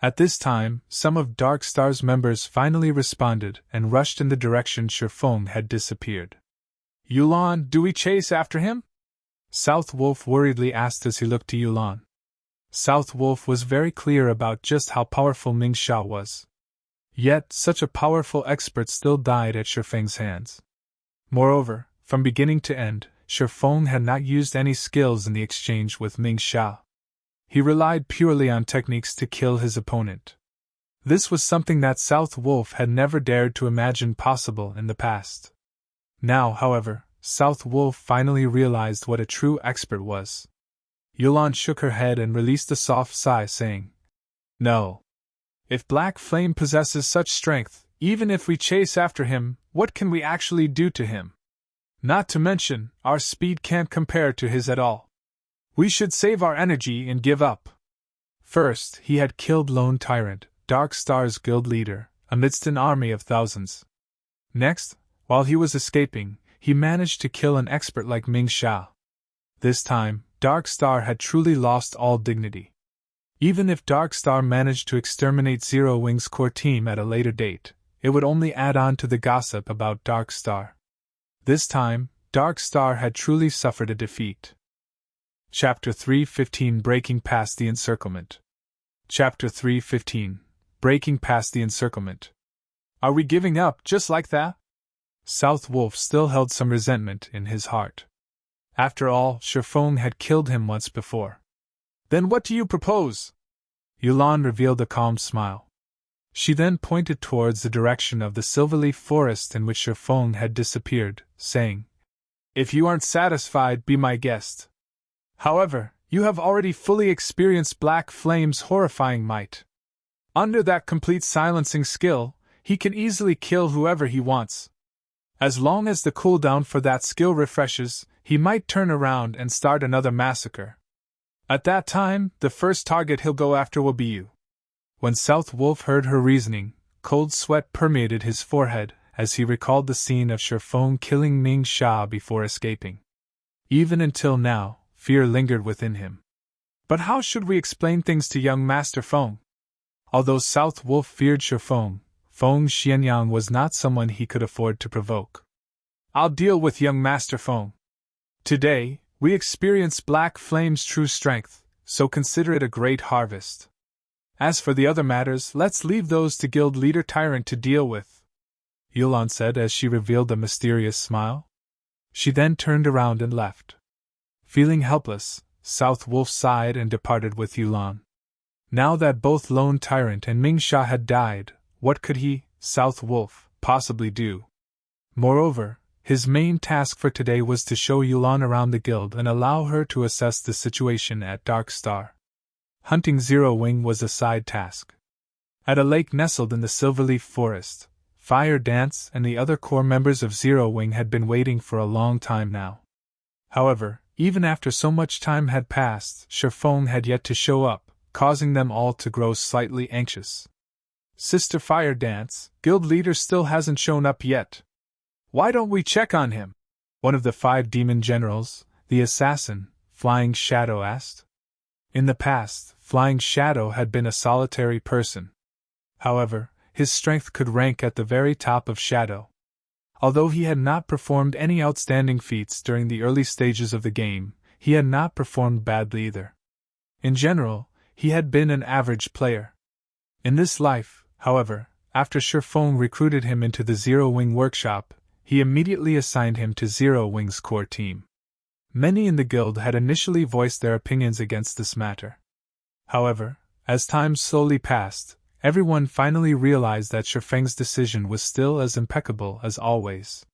At this time, some of Dark Star's members finally responded and rushed in the direction Feng had disappeared. "Yulan, do we chase after him?" South Wolf worriedly asked as he looked to Yulan. South Wolf was very clear about just how powerful Ming Sha was. Yet, such a powerful expert still died at Feng's hands. Moreover, from beginning to end, Feng had not used any skills in the exchange with Ming Sha. He relied purely on techniques to kill his opponent. This was something that South Wolf had never dared to imagine possible in the past. Now, however, South Wolf finally realized what a true expert was. Yulan shook her head and released a soft sigh, saying, "No. If Black Flame possesses such strength, even if we chase after him, what can we actually do to him? Not to mention, our speed can't compare to his at all. We should save our energy and give up." First, he had killed Lone Tyrant, Dark Star's guild leader, amidst an army of thousands. Next, while he was escaping, he managed to kill an expert like Ming Sha. This time, Dark Star had truly lost all dignity. Even if Dark Star managed to exterminate Zero Wing's core team at a later date, it would only add on to the gossip about Dark Star. This time, Dark Star had truly suffered a defeat. Chapter 3:15 Breaking Past the Encirclement. Chapter 3:15 Breaking Past the Encirclement. Are we giving up just like that? South Wolf still held some resentment in his heart. After all, Feng had killed him once before. "Then what do you propose?" Yulan revealed a calm smile. She then pointed towards the direction of the silverleaf forest in which Feng had disappeared, saying, "If you aren't satisfied, be my guest. However, you have already fully experienced Black Flame's horrifying might. Under that complete silencing skill, he can easily kill whoever he wants. As long as the cooldown for that skill refreshes, he might turn around and start another massacre. At that time, the first target he'll go after will be you." When South Wolf heard her reasoning, cold sweat permeated his forehead as he recalled the scene of Feng killing Ming Sha before escaping. Even until now, fear lingered within him. But how should we explain things to young Master Feng? Although South Wolf feared Feng Xianyang was not someone he could afford to provoke. "I'll deal with young Master Feng. Today, we experience Black Flame's true strength, so consider it a great harvest. As for the other matters, let's leave those to Guild Leader Tyrant to deal with," Yulan said as she revealed a mysterious smile. She then turned around and left. Feeling helpless, South Wolf sighed and departed with Yulan. Now that both Lone Tyrant and Ming Sha had died, what could he, South Wolf, possibly do? Moreover, his main task for today was to show Yulan around the guild and allow her to assess the situation at Dark Star. Hunting Zero Wing was a side task. At a lake nestled in the Silverleaf Forest, Fire Dance and the other core members of Zero Wing had been waiting for a long time now. However, even after so much time had passed, Feng had yet to show up, causing them all to grow slightly anxious. "Sister Fire Dance, guild leader still hasn't shown up yet. Why don't we check on him?" one of the 5 demon generals, the assassin, Flying Shadow, asked. In the past, Flying Shadow had been a solitary person. However, his strength could rank at the very top of Shadow. Although he had not performed any outstanding feats during the early stages of the game, he had not performed badly either. In general, he had been an average player. In this life, however, after Feng recruited him into the Zero Wing workshop, he immediately assigned him to Zero Wing's core team. Many in the guild had initially voiced their opinions against this matter. However, as time slowly passed, everyone finally realized that Feng's decision was still as impeccable as always.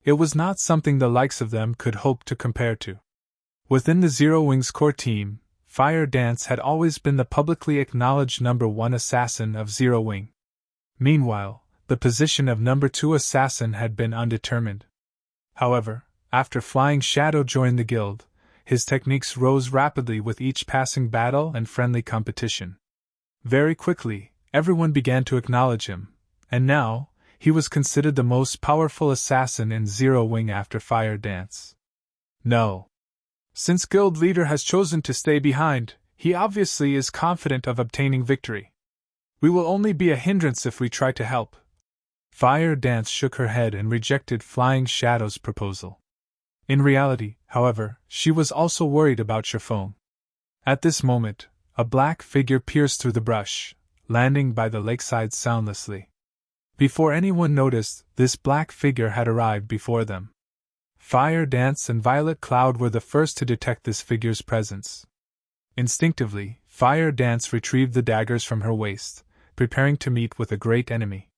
It was not something the likes of them could hope to compare to. Within the Zero Wings core team, Fire Dance had always been the publicly acknowledged #1 assassin of Zero Wing. Meanwhile, the position of #2 assassin had been undetermined. However, after Flying Shadow joined the guild, his techniques rose rapidly with each passing battle and friendly competition. Very quickly, everyone began to acknowledge him, and now, he was considered the most powerful assassin in Zero Wing after Fire Dance. No. Since guild leader has chosen to stay behind, he obviously is confident of obtaining victory. We will only be a hindrance if we try to help. Fire Dance shook her head and rejected Flying Shadow's proposal. In reality, however, she was also worried about Feng. At this moment, a black figure pierced through the brush, landing by the lakeside soundlessly. Before anyone noticed, this black figure had arrived before them. Fire Dance and Violet Cloud were the first to detect this figure's presence. Instinctively, Fire Dance retrieved the daggers from her waist, preparing to meet with a great enemy.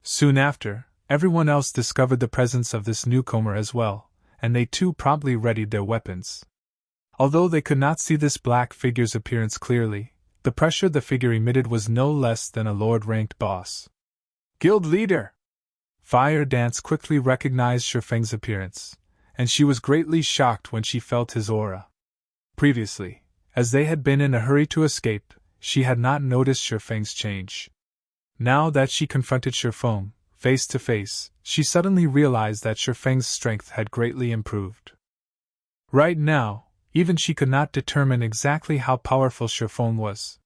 Soon after, everyone else discovered the presence of this newcomer as well, and they too promptly readied their weapons. Although they could not see this black figure's appearance clearly, the pressure the figure emitted was no less than a Lord-ranked boss. Guild leader! Fire Dance quickly recognized Feng's appearance, and she was greatly shocked when she felt his aura. Previously, as they had been in a hurry to escape, she had not noticed Feng's change. Now that she confronted Feng, face to face, she suddenly realized that Feng's strength had greatly improved. Right now, even she could not determine exactly how powerful Feng was.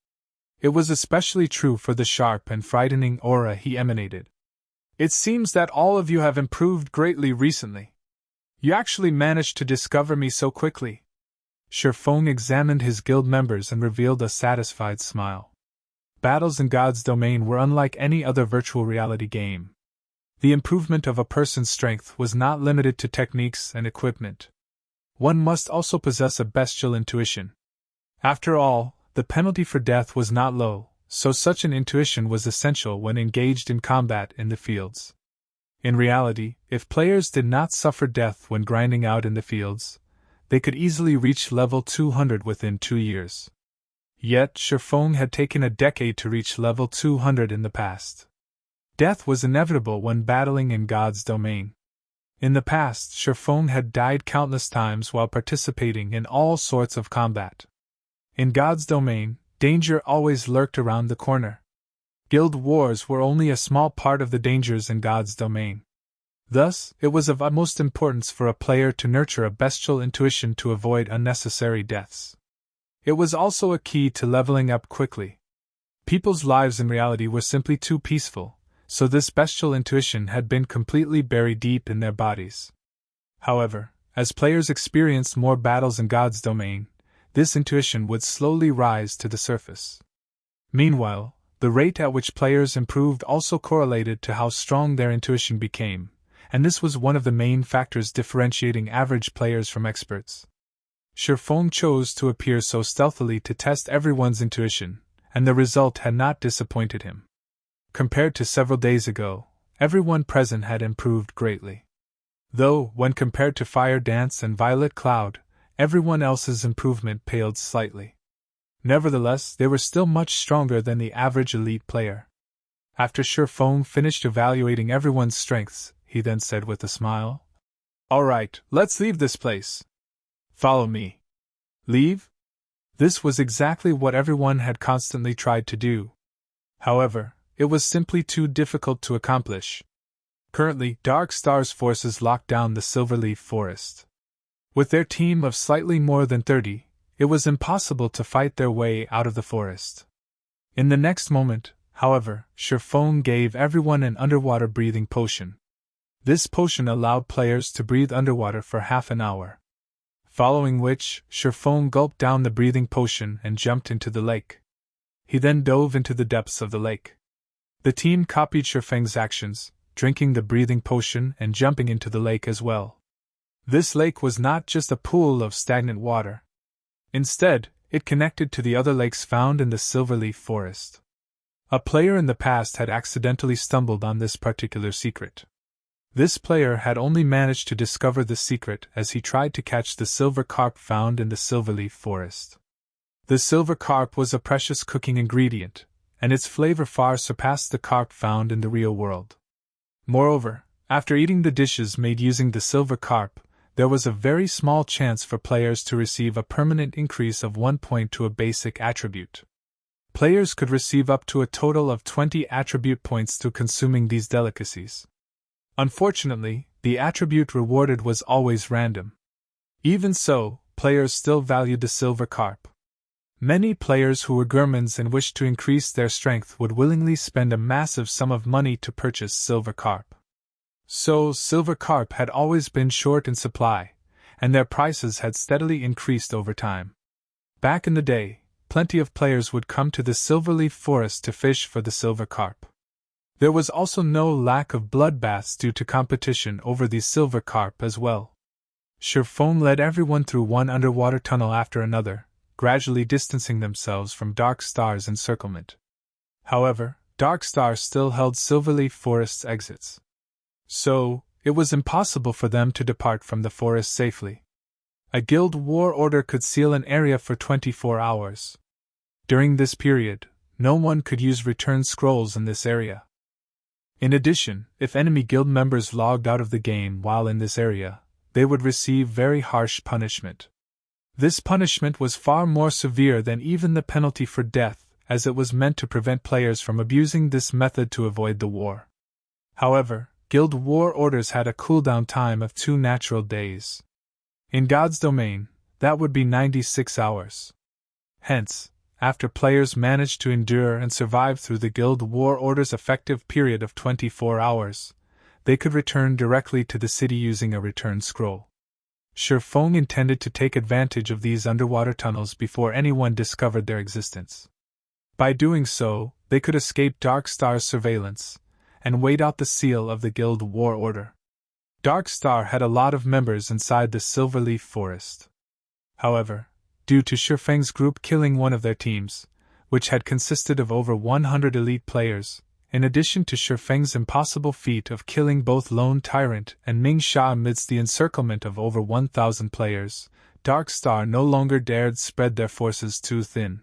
It was especially true for the sharp and frightening aura he emanated. It seems that all of you have improved greatly recently. You actually managed to discover me so quickly. Feng examined his guild members and revealed a satisfied smile. Battles in God's Domain were unlike any other virtual reality game. The improvement of a person's strength was not limited to techniques and equipment. One must also possess a bestial intuition. After all, the penalty for death was not low, so such an intuition was essential when engaged in combat in the fields. In reality, if players did not suffer death when grinding out in the fields, they could easily reach level 200 within 2 years. Yet Feng had taken a decade to reach level 200 in the past. Death was inevitable when battling in God's Domain. In the past, Feng had died countless times while participating in all sorts of combat. In God's Domain, danger always lurked around the corner. Guild wars were only a small part of the dangers in God's Domain. Thus, it was of utmost importance for a player to nurture a bestial intuition to avoid unnecessary deaths. It was also a key to leveling up quickly. People's lives in reality were simply too peaceful, so this bestial intuition had been completely buried deep in their bodies. However, as players experienced more battles in God's Domain, this intuition would slowly rise to the surface. Meanwhile, the rate at which players improved also correlated to how strong their intuition became, and this was one of the main factors differentiating average players from experts. Feng chose to appear so stealthily to test everyone's intuition, and the result had not disappointed him. Compared to several days ago, everyone present had improved greatly. Though, when compared to Fire Dance and Violet Cloud, everyone else's improvement paled slightly. Nevertheless, they were still much stronger than the average elite player. After Feng finished evaluating everyone's strengths, he then said with a smile, "All right, let's leave this place. Follow me." Leave? This was exactly what everyone had constantly tried to do. However, it was simply too difficult to accomplish. Currently, Dark Star's forces locked down the Silverleaf Forest. With their team of slightly more than 30, it was impossible to fight their way out of the forest. In the next moment, however, Feng gave everyone an underwater breathing potion. This potion allowed players to breathe underwater for half an hour. Following which, Feng gulped down the breathing potion and jumped into the lake. He then dove into the depths of the lake. The team copied Feng's actions, drinking the breathing potion and jumping into the lake as well. This lake was not just a pool of stagnant water. Instead, it connected to the other lakes found in the Silverleaf Forest. A player in the past had accidentally stumbled on this particular secret. This player had only managed to discover the secret as he tried to catch the silver carp found in the silverleaf forest. The silver carp was a precious cooking ingredient, and its flavor far surpassed the carp found in the real world. Moreover, after eating the dishes made using the silver carp, there was a very small chance for players to receive a permanent increase of 1 point to a basic attribute. Players could receive up to a total of 20 attribute points through consuming these delicacies. Unfortunately, the attribute rewarded was always random. Even so, players still valued the silver carp. Many players who were gourmands and wished to increase their strength would willingly spend a massive sum of money to purchase silver carp. So, silver carp had always been short in supply, and their prices had steadily increased over time. Back in the day, plenty of players would come to the silverleaf forest to fish for the silver carp. There was also no lack of bloodbaths due to competition over the silver carp as well. Feng led everyone through one underwater tunnel after another, gradually distancing themselves from Dark Star's encirclement. However, Dark Star still held Silverleaf Forest's exits. So, it was impossible for them to depart from the forest safely. A guild war order could seal an area for 24 hours. During this period, no one could use return scrolls in this area. In addition, if enemy guild members logged out of the game while in this area, they would receive very harsh punishment. This punishment was far more severe than even the penalty for death, as it was meant to prevent players from abusing this method to avoid the war. However, guild war orders had a cooldown time of 2 natural days. In God's domain, that would be 96 hours. Hence, after players managed to endure and survive through the Guild War Order's effective period of 24 hours, they could return directly to the city using a return scroll. Feng intended to take advantage of these underwater tunnels before anyone discovered their existence. By doing so, they could escape Dark Star's surveillance and wait out the seal of the Guild War Order. Dark Star had a lot of members inside the Silverleaf Forest. However, due to Feng's group killing one of their teams, which had consisted of over 100 elite players, in addition to Feng's impossible feat of killing both Lone Tyrant and Ming Sha amidst the encirclement of over 1,000 players, Dark Star no longer dared spread their forces too thin.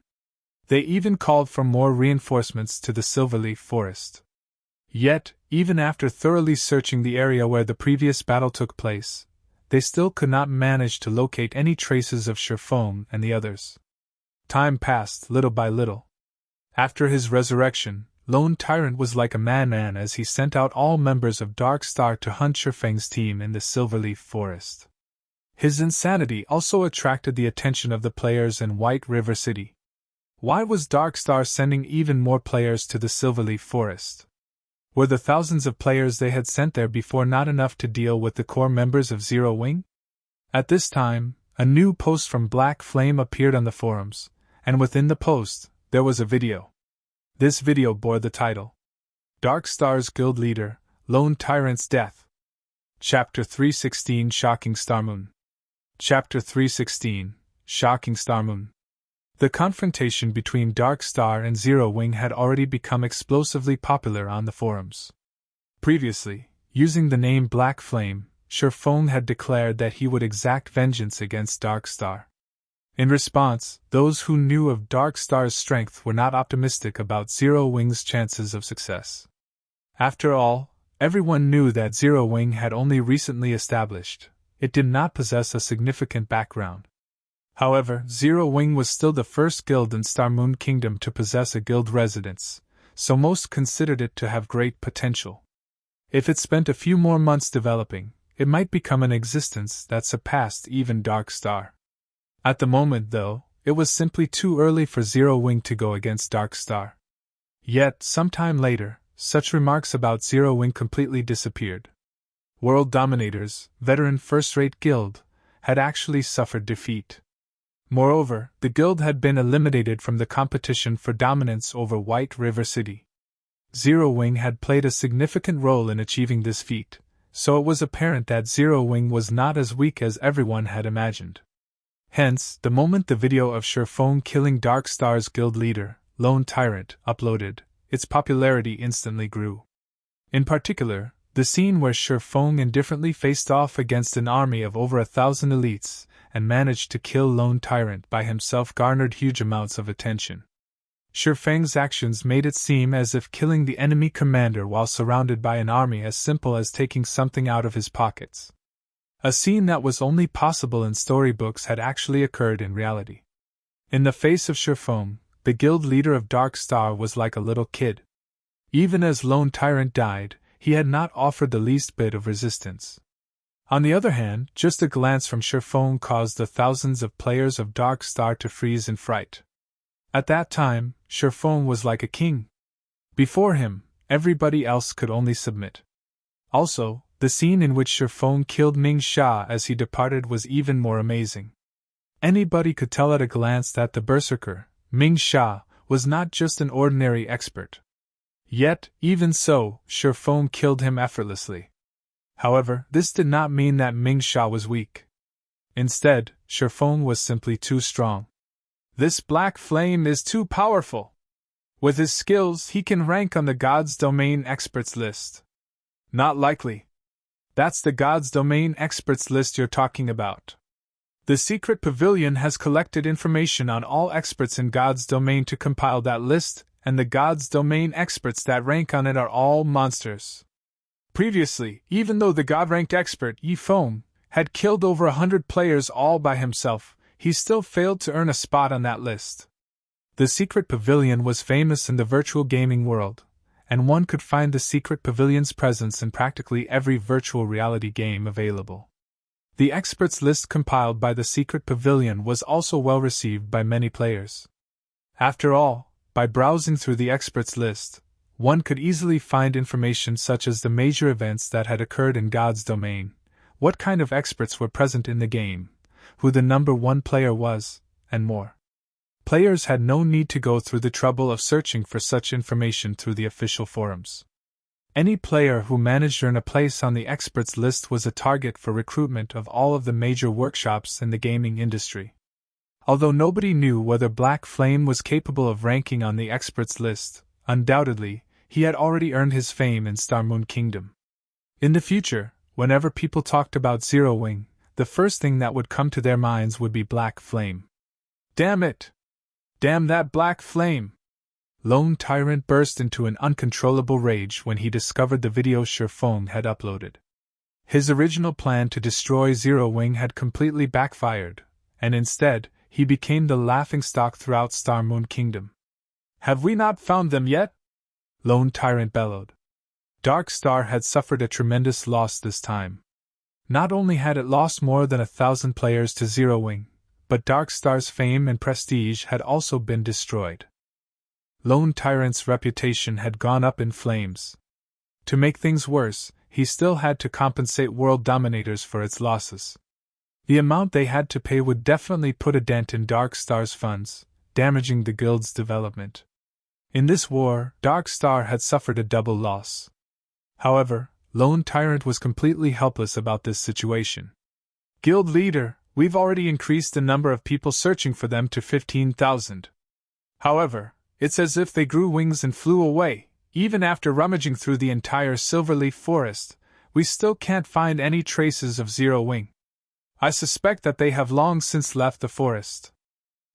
They even called for more reinforcements to the Silverleaf Forest. Yet, even after thoroughly searching the area where the previous battle took place, they still could not manage to locate any traces of Feng and the others. Time passed little by little. After his resurrection, Lone Tyrant was like a madman as he sent out all members of Dark Star to hunt Feng's team in the Silverleaf Forest. His insanity also attracted the attention of the players in White River City. Why was Dark Star sending even more players to the Silverleaf Forest? Were the thousands of players they had sent there before not enough to deal with the core members of Zero Wing? At this time, a new post from Black Flame appeared on the forums, and within the post, there was a video. This video bore the title, Dark Star's Guild Leader, Lone Tyrant's Death. Chapter 316 Shocking Starmoon. Chapter 316 Shocking Starmoon. The confrontation between Dark Star and Zero Wing had already become explosively popular on the forums. Previously, using the name Black Flame, Feng had declared that he would exact vengeance against Dark Star. In response, those who knew of Dark Star's strength were not optimistic about Zero Wing's chances of success. After all, everyone knew that Zero Wing had only recently established. It did not possess a significant background. However, Zero Wing was still the first guild in Starmoon Kingdom to possess a guild residence, so most considered it to have great potential. If it spent a few more months developing, it might become an existence that surpassed even Dark Star. At the moment, though, it was simply too early for Zero Wing to go against Dark Star. Yet, sometime later, such remarks about Zero Wing completely disappeared. World Dominators, veteran first-rate guild, had actually suffered defeat. Moreover, the guild had been eliminated from the competition for dominance over White River City. Zero Wing had played a significant role in achieving this feat, so it was apparent that Zero Wing was not as weak as everyone had imagined. Hence, the moment the video of Feng killing Dark Star's guild leader, Lone Tyrant, uploaded, its popularity instantly grew. In particular, the scene where Feng indifferently faced off against an army of over 1,000 elites and managed to kill Lone Tyrant by himself garnered huge amounts of attention. Feng's actions made it seem as if killing the enemy commander while surrounded by an army as simple as taking something out of his pockets. A scene that was only possible in storybooks had actually occurred in reality. In the face of Feng, the guild leader of Dark Star was like a little kid. Even as Lone Tyrant died, he had not offered the least bit of resistance. On the other hand, just a glance from Feng caused the thousands of players of Dark Star to freeze in fright. At that time, Feng was like a king. Before him, everybody else could only submit. Also, the scene in which Feng killed Ming Sha as he departed was even more amazing. Anybody could tell at a glance that the berserker, Ming Sha, was not just an ordinary expert. Yet, even so, Feng killed him effortlessly. However, this did not mean that Ming Sha was weak. Instead, Feng was simply too strong. This black flame is too powerful. With his skills, he can rank on the God's Domain Experts list. Not likely. That's the God's Domain Experts list you're talking about. The Secret Pavilion has collected information on all experts in God's Domain to compile that list, and the God's Domain experts that rank on it are all monsters. Previously, even though the God-ranked expert, Feng, had killed over 100 players all by himself, he still failed to earn a spot on that list. The Secret Pavilion was famous in the virtual gaming world, and one could find the Secret Pavilion's presence in practically every virtual reality game available. The experts list compiled by the Secret Pavilion was also well received by many players. After all, by browsing through the experts list, one could easily find information such as the major events that had occurred in God's domain, what kind of experts were present in the game, who the number one player was, and more. Players had no need to go through the trouble of searching for such information through the official forums. Any player who managed to earn a place on the experts list was a target for recruitment of all of the major workshops in the gaming industry. Although nobody knew whether Black Flame was capable of ranking on the experts list, undoubtedly, he had already earned his fame in Star Moon Kingdom. In the future, whenever people talked about Zero Wing, the first thing that would come to their minds would be Black Flame. Damn it! Damn that Black Flame! Lone Tyrant burst into an uncontrollable rage when he discovered the video Feng had uploaded. His original plan to destroy Zero Wing had completely backfired, and instead, he became the laughingstock throughout Star Moon Kingdom. Have we not found them yet? Lone Tyrant bellowed. Dark Star had suffered a tremendous loss this time. Not only had it lost more than 1,000 players to Zero Wing, but Dark Star's fame and prestige had also been destroyed. Lone Tyrant's reputation had gone up in flames. To make things worse, he still had to compensate World Dominators for its losses. The amount they had to pay would definitely put a dent in Dark Star's funds, damaging the guild's development. In this war, Dark Star had suffered a double loss. However, Lone Tyrant was completely helpless about this situation. Guild leader, we've already increased the number of people searching for them to 15,000. However, it's as if they grew wings and flew away. Even after rummaging through the entire Silverleaf Forest, we still can't find any traces of Zero Wing. I suspect that they have long since left the forest.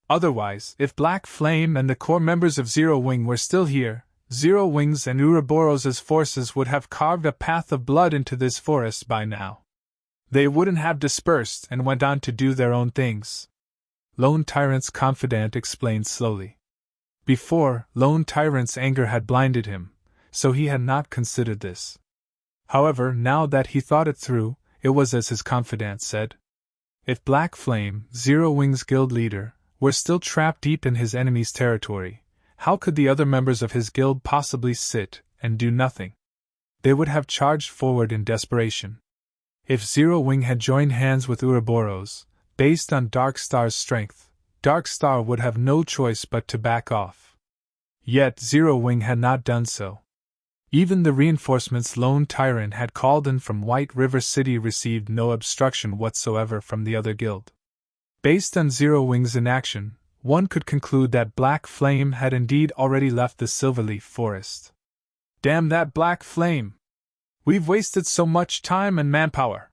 Otherwise, if Black Flame and the core members of Zero Wing were still here, Zero Wing's and Ouroboros' forces would have carved a path of blood into this forest by now. They wouldn't have dispersed and went on to do their own things. Lone Tyrant's confidant explained slowly. Before, Lone Tyrant's anger had blinded him, so he had not considered this. However, now that he thought it through, it was as his confidant said. If Black Flame, Zero Wing's guild leader, were still trapped deep in his enemy's territory, how could the other members of his guild possibly sit and do nothing? They would have charged forward in desperation. If Zero Wing had joined hands with Ouroboros, based on Dark Star's strength, Dark Star would have no choice but to back off. Yet Zero Wing had not done so. Even the reinforcements Lone Tyrant had called in from White River City received no obstruction whatsoever from the other guild. Based on Zero Wing's inaction, one could conclude that Black Flame had indeed already left the Silverleaf Forest. Damn that Black Flame! We've wasted so much time and manpower!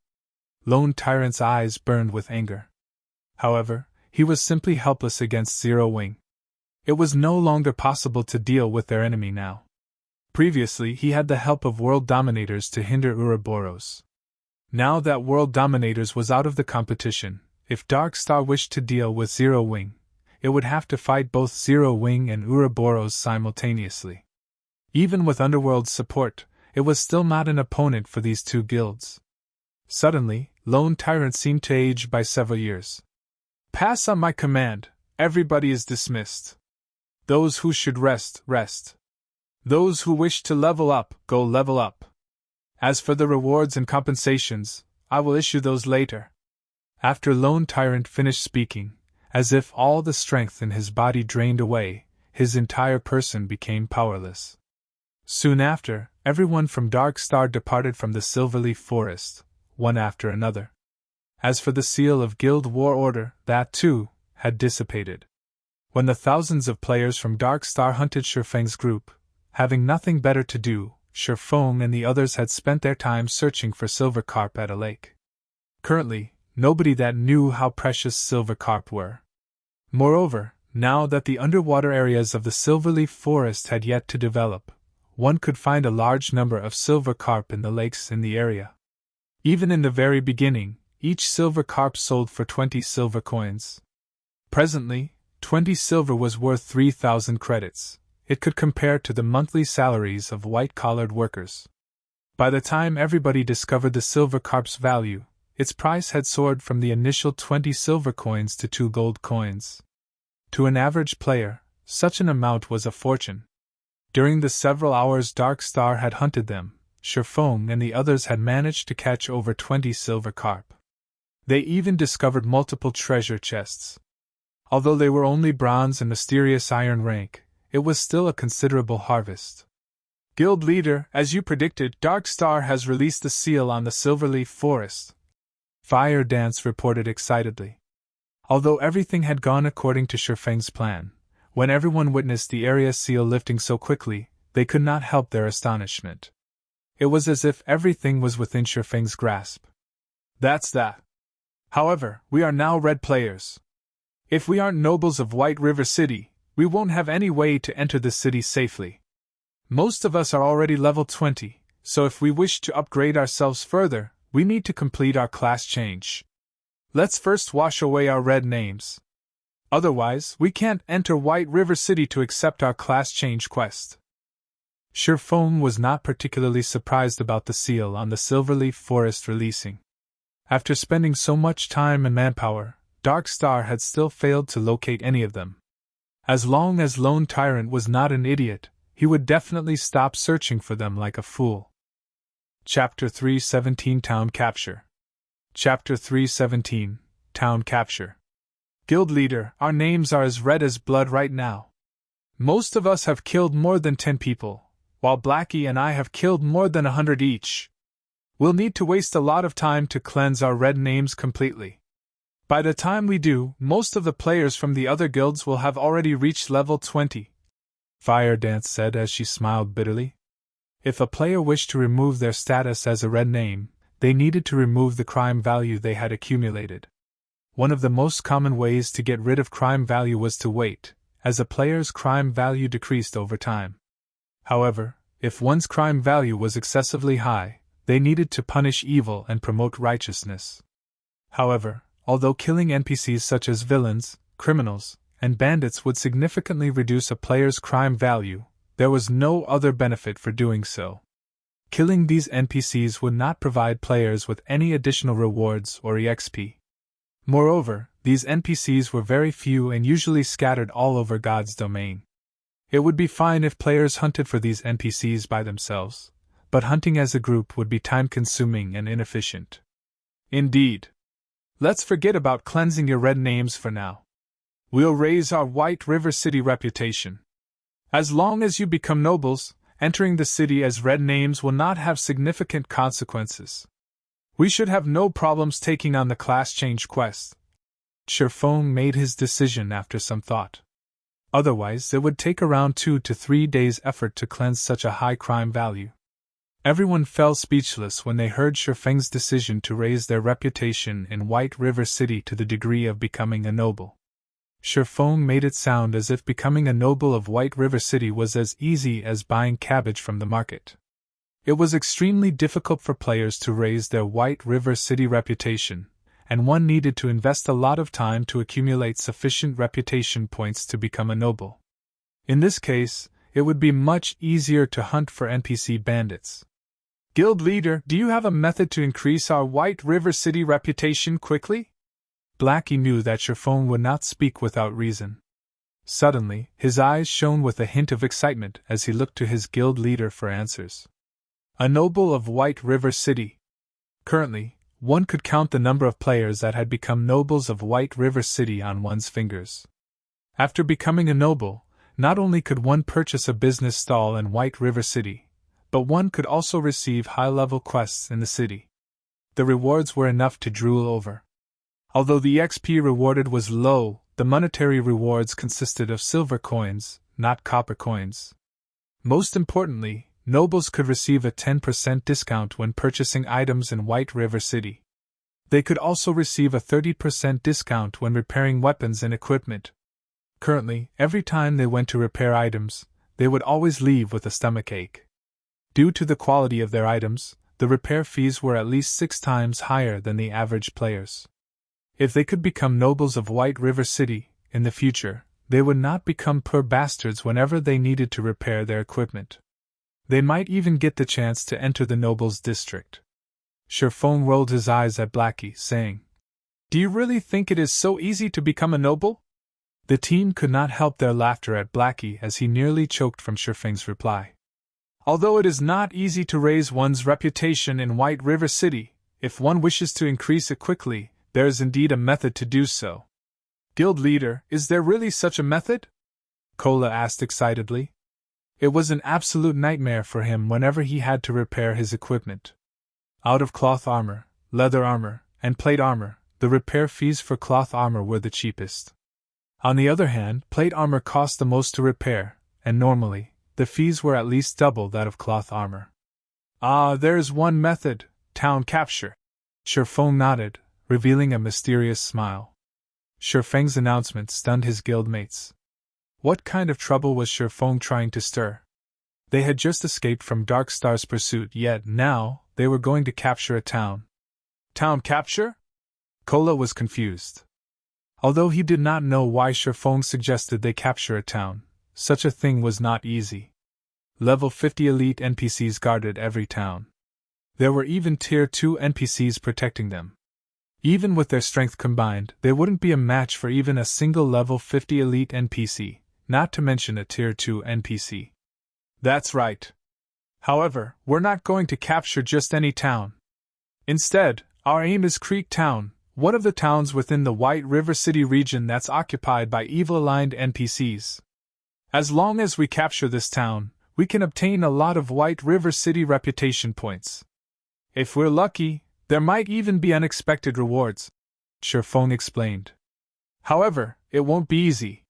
Lone Tyrant's eyes burned with anger. However, he was simply helpless against Zero Wing. It was no longer possible to deal with their enemy now. Previously, he had the help of World Dominators to hinder Ouroboros. Now that World Dominators was out of the competition, if Dark Star wished to deal with Zero Wing, it would have to fight both Zero Wing and Ouroboros simultaneously. Even with Underworld's support, it was still not an opponent for these two guilds. Suddenly, Lone Tyrant seemed to age by several years. Pass on my command, everybody is dismissed. Those who should rest, rest. Those who wish to level up, go level up. As for the rewards and compensations, I will issue those later. After Lone Tyrant finished speaking, as if all the strength in his body drained away, his entire person became powerless. Soon after, everyone from Dark Star departed from the Silverleaf Forest, one after another. As for the seal of Guild War Order, that too had dissipated. When the thousands of players from Dark Star hunted Feng's group, having nothing better to do, Feng and the others had spent their time searching for silver carp at a lake. Currently, nobody that knew how precious silver carp were. Moreover, now that the underwater areas of the Silverleaf Forest had yet to develop, one could find a large number of silver carp in the lakes in the area. Even in the very beginning, each silver carp sold for 20 silver coins. Presently, 20 silver was worth 3,000 credits. It could compare to the monthly salaries of white-collared workers. By the time everybody discovered the silver carp's value, its price had soared from the initial 20 silver coins to 2 gold coins. To an average player, such an amount was a fortune. During the several hours Dark Star had hunted them, Feng and the others had managed to catch over 20 silver carp. They even discovered multiple treasure chests. Although they were only bronze and mysterious iron rank, it was still a considerable harvest. Guild leader, as you predicted, Dark Star has released the seal on the Silverleaf Forest. Fire Dance reported excitedly. Although everything had gone according to Feng's plan, when everyone witnessed the area seal lifting so quickly, they could not help their astonishment. It was as if everything was within Feng's grasp. That's that. However, we are now red players. If we aren't nobles of White River City, we won't have any way to enter the city safely. Most of us are already level 20, so if we wish to upgrade ourselves further, we need to complete our class change. Let's first wash away our red names. Otherwise, we can't enter White River City to accept our class change quest. Feng was not particularly surprised about the seal on the Silverleaf Forest releasing. After spending so much time and manpower, Dark Star had still failed to locate any of them. As long as Lone Tyrant was not an idiot, he would definitely stop searching for them like a fool. Chapter 317 Town Capture. Chapter 317 Town Capture. Guild leader, our names are as red as blood right now. Most of us have killed more than 10 people, while Blackie and I have killed more than 100 each. We'll need to waste a lot of time to cleanse our red names completely. By the time we do, most of the players from the other guilds will have already reached level 20. Fire Dance said as she smiled bitterly. If a player wished to remove their status as a red name, they needed to remove the crime value they had accumulated. One of the most common ways to get rid of crime value was to wait, as a player's crime value decreased over time. However, if one's crime value was excessively high, they needed to punish evil and promote righteousness. However, although killing NPCs such as villains, criminals, and bandits would significantly reduce a player's crime value, there was no other benefit for doing so. Killing these NPCs would not provide players with any additional rewards or EXP. Moreover, these NPCs were very few and usually scattered all over God's domain. It would be fine if players hunted for these NPCs by themselves, but hunting as a group would be time-consuming and inefficient. Indeed. Let's forget about cleansing your red names for now. We'll raise our White River City reputation. As long as you become nobles, entering the city as red names will not have significant consequences. We should have no problems taking on the class change quest. Feng made his decision after some thought. Otherwise, it would take around 2 to 3 days' effort to cleanse such a high crime value. Everyone fell speechless when they heard Feng's decision to raise their reputation in White River City to the degree of becoming a noble. Feng made it sound as if becoming a noble of White River City was as easy as buying cabbage from the market. It was extremely difficult for players to raise their White River City reputation, and one needed to invest a lot of time to accumulate sufficient reputation points to become a noble. In this case, it would be much easier to hunt for NPC bandits. Guild leader, do you have a method to increase our White River City reputation quickly? Blackie knew that Feng would not speak without reason. Suddenly, his eyes shone with a hint of excitement as he looked to his guild leader for answers. A noble of White River City. Currently, one could count the number of players that had become nobles of White River City on one's fingers. After becoming a noble, not only could one purchase a business stall in White River City, but one could also receive high-level quests in the city. The rewards were enough to drool over. Although the XP rewarded was low, the monetary rewards consisted of silver coins, not copper coins. Most importantly, nobles could receive a 10% discount when purchasing items in White River City. They could also receive a 30% discount when repairing weapons and equipment. Currently, every time they went to repair items, they would always leave with a stomachache. Due to the quality of their items, the repair fees were at least 6 times higher than the average players. If they could become nobles of White River City, in the future, they would not become poor bastards whenever they needed to repair their equipment. They might even get the chance to enter the nobles' district. Feng rolled his eyes at Blackie, saying, "Do you really think it is so easy to become a noble?" The team could not help their laughter at Blackie as he nearly choked from Feng's reply. Although it is not easy to raise one's reputation in White River City, if one wishes to increase it quickly, there is indeed a method to do so. Guild leader, is there really such a method? Kola asked excitedly. It was an absolute nightmare for him whenever he had to repair his equipment. Out of cloth armor, leather armor, and plate armor, the repair fees for cloth armor were the cheapest. On the other hand, plate armor cost the most to repair, and normally, the fees were at least double that of cloth armor. Ah, there is one method, town capture. Feng nodded, revealing a mysterious smile. Feng's announcement stunned his guildmates. What kind of trouble was Feng trying to stir? They had just escaped from Darkstar's pursuit, yet now they were going to capture a town. Town capture? Kola was confused. Although he did not know why Feng suggested they capture a town, such a thing was not easy. Level 50 elite NPCs guarded every town. There were even Tier 2 NPCs protecting them. Even with their strength combined, they wouldn't be a match for even a single level 50 elite NPC, not to mention a Tier 2 NPC. That's right. However, we're not going to capture just any town. Instead, our aim is Creek Town, one of the towns within the White River City region that's occupied by evil-aligned NPCs. As long as we capture this town, we can obtain a lot of White River City reputation points. If we're lucky, there might even be unexpected rewards, Feng explained. However, it won't be easy.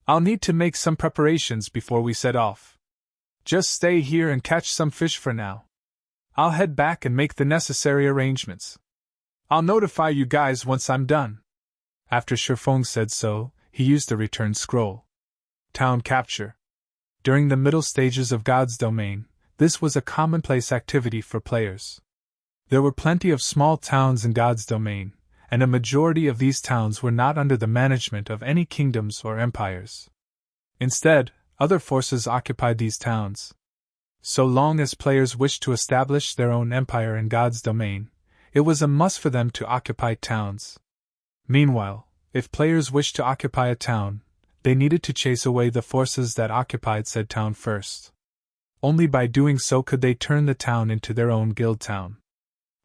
I'll need to make some preparations before we set off. Just stay here and catch some fish for now. I'll head back and make the necessary arrangements. I'll notify you guys once I'm done. After Feng said so, he used the return scroll. Town capture. During the middle stages of God's domain, this was a commonplace activity for players. There were plenty of small towns in God's domain, and a majority of these towns were not under the management of any kingdoms or empires. Instead, other forces occupied these towns. So long as players wished to establish their own empire in God's domain, it was a must for them to occupy towns. Meanwhile, if players wished to occupy a town, they needed to chase away the forces that occupied said town first. Only by doing so could they turn the town into their own guild town.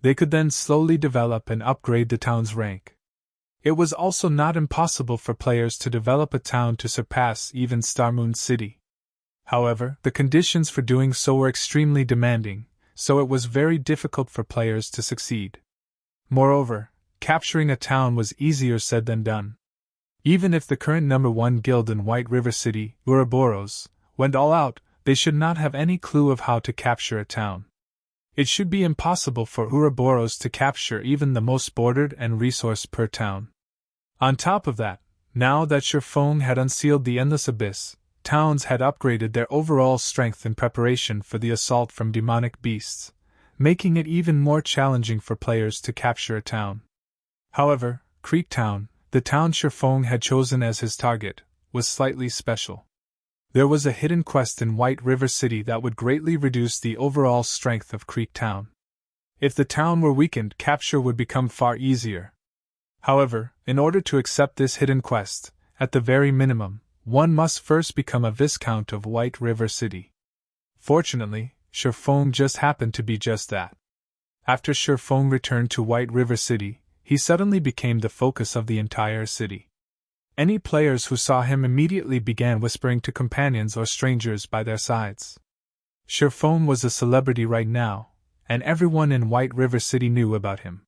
They could then slowly develop and upgrade the town's rank. It was also not impossible for players to develop a town to surpass even Starmoon City. However, the conditions for doing so were extremely demanding, so it was very difficult for players to succeed. Moreover, capturing a town was easier said than done. Even if the current number 1 guild in White River City, Ouroboros, went all out, they should not have any clue of how to capture a town. It should be impossible for Ouroboros to capture even the most bordered and resource-poor town. On top of that, now that Feng had unsealed the Endless Abyss, towns had upgraded their overall strength in preparation for the assault from demonic beasts, making it even more challenging for players to capture a town. However, Creek Town, the town Feng had chosen as his target, was slightly special. There was a hidden quest in White River City that would greatly reduce the overall strength of Creek Town. If the town were weakened, capture would become far easier. However, in order to accept this hidden quest, at the very minimum, one must first become a Viscount of White River City. Fortunately, Feng just happened to be just that. After Feng returned to White River City, he suddenly became the focus of the entire city. Any players who saw him immediately began whispering to companions or strangers by their sides. Feng was a celebrity right now, and everyone in White River City knew about him.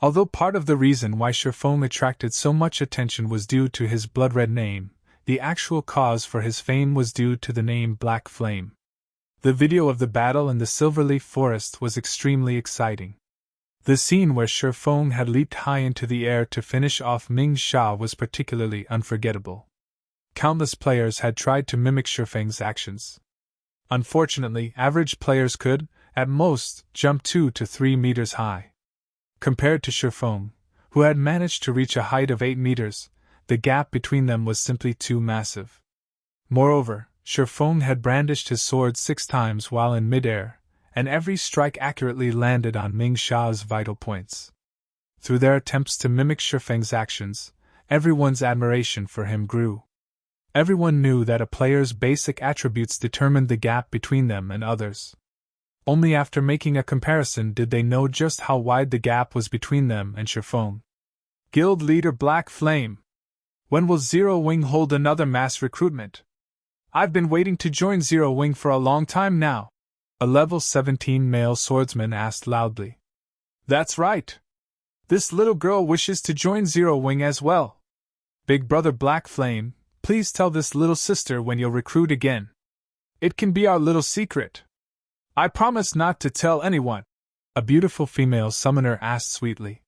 Although part of the reason why Feng attracted so much attention was due to his blood-red name, the actual cause for his fame was due to the name Black Flame. The video of the battle in the Silverleaf Forest was extremely exciting. The scene where Feng had leaped high into the air to finish off Ming Sha was particularly unforgettable. Countless players had tried to mimic Feng's actions. Unfortunately, average players could, at most, jump 2 to 3 meters high. Compared to Feng, who had managed to reach a height of 8 meters, the gap between them was simply too massive. Moreover, Feng had brandished his sword 6 times while in midair, and every strike accurately landed on Ming Sha's vital points. Through their attempts to mimic Feng's actions, everyone's admiration for him grew. Everyone knew that a player's basic attributes determined the gap between them and others. Only after making a comparison did they know just how wide the gap was between them and Feng. Guild Leader Black Flame. When will Zero Wing hold another mass recruitment? I've been waiting to join Zero Wing for a long time now, a level 17 male swordsman asked loudly. That's right. This little girl wishes to join Zero Wing as well. Big Brother Black Flame, please tell this little sister when you'll recruit again. It can be our little secret. I promise not to tell anyone, a beautiful female summoner asked sweetly.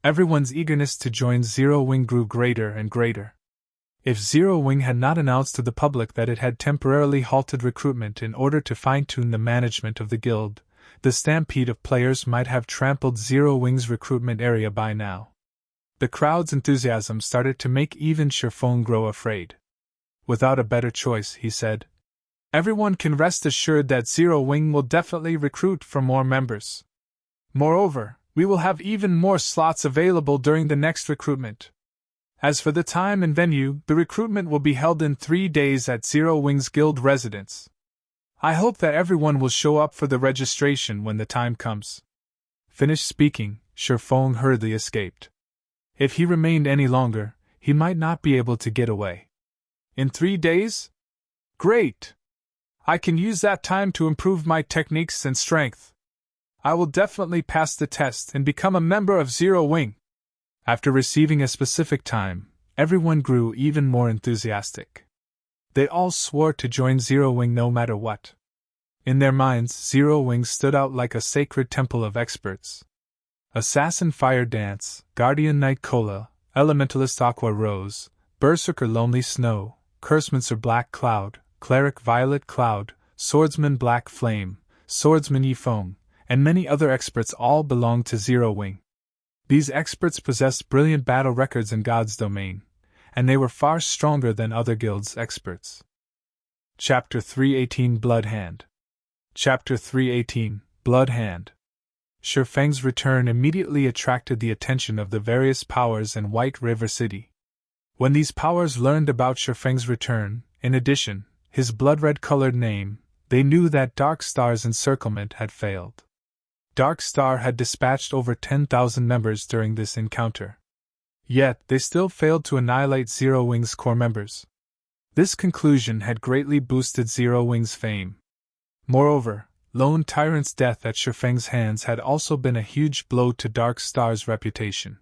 Everyone's eagerness to join Zero Wing grew greater and greater. If Zero Wing had not announced to the public that it had temporarily halted recruitment in order to fine-tune the management of the guild, the stampede of players might have trampled Zero Wing's recruitment area by now. The crowd's enthusiasm started to make even Feng grow afraid. Without a better choice, he said, everyone can rest assured that Zero Wing will definitely recruit for more members. Moreover, we will have even more slots available during the next recruitment. As for the time and venue, the recruitment will be held in 3 days at Zero Wing's guild residence. I hope that everyone will show up for the registration when the time comes. Finished speaking, Feng hurriedly escaped. If he remained any longer, he might not be able to get away. In 3 days? Great! I can use that time to improve my techniques and strength. I will definitely pass the test and become a member of Zero Wing. After receiving a specific time, everyone grew even more enthusiastic. They all swore to join Zero Wing no matter what. In their minds, Zero Wing stood out like a sacred temple of experts. Assassin Fire Dance, Guardian Night Cola, Elementalist Aqua Rose, Berserker Lonely Snow, Cursemancer Black Cloud, Cleric Violet Cloud, Swordsman Black Flame, Swordsman Yifeng, and many other experts all belonged to Zero Wing. These experts possessed brilliant battle records in God's domain, and they were far stronger than other guilds' experts. Chapter 318 Blood Hand. Chapter 318 Blood Hand. Feng's return immediately attracted the attention of the various powers in White River City. When these powers learned about Feng's return, in addition, his blood-red-colored name, they knew that Dark Star's Encirclement had failed. Dark Star had dispatched over 10,000 members during this encounter. Yet, they still failed to annihilate Zero Wing's core members. This conclusion had greatly boosted Zero Wing's fame. Moreover, Lone Tyrant's death at Feng's hands had also been a huge blow to Dark Star's reputation.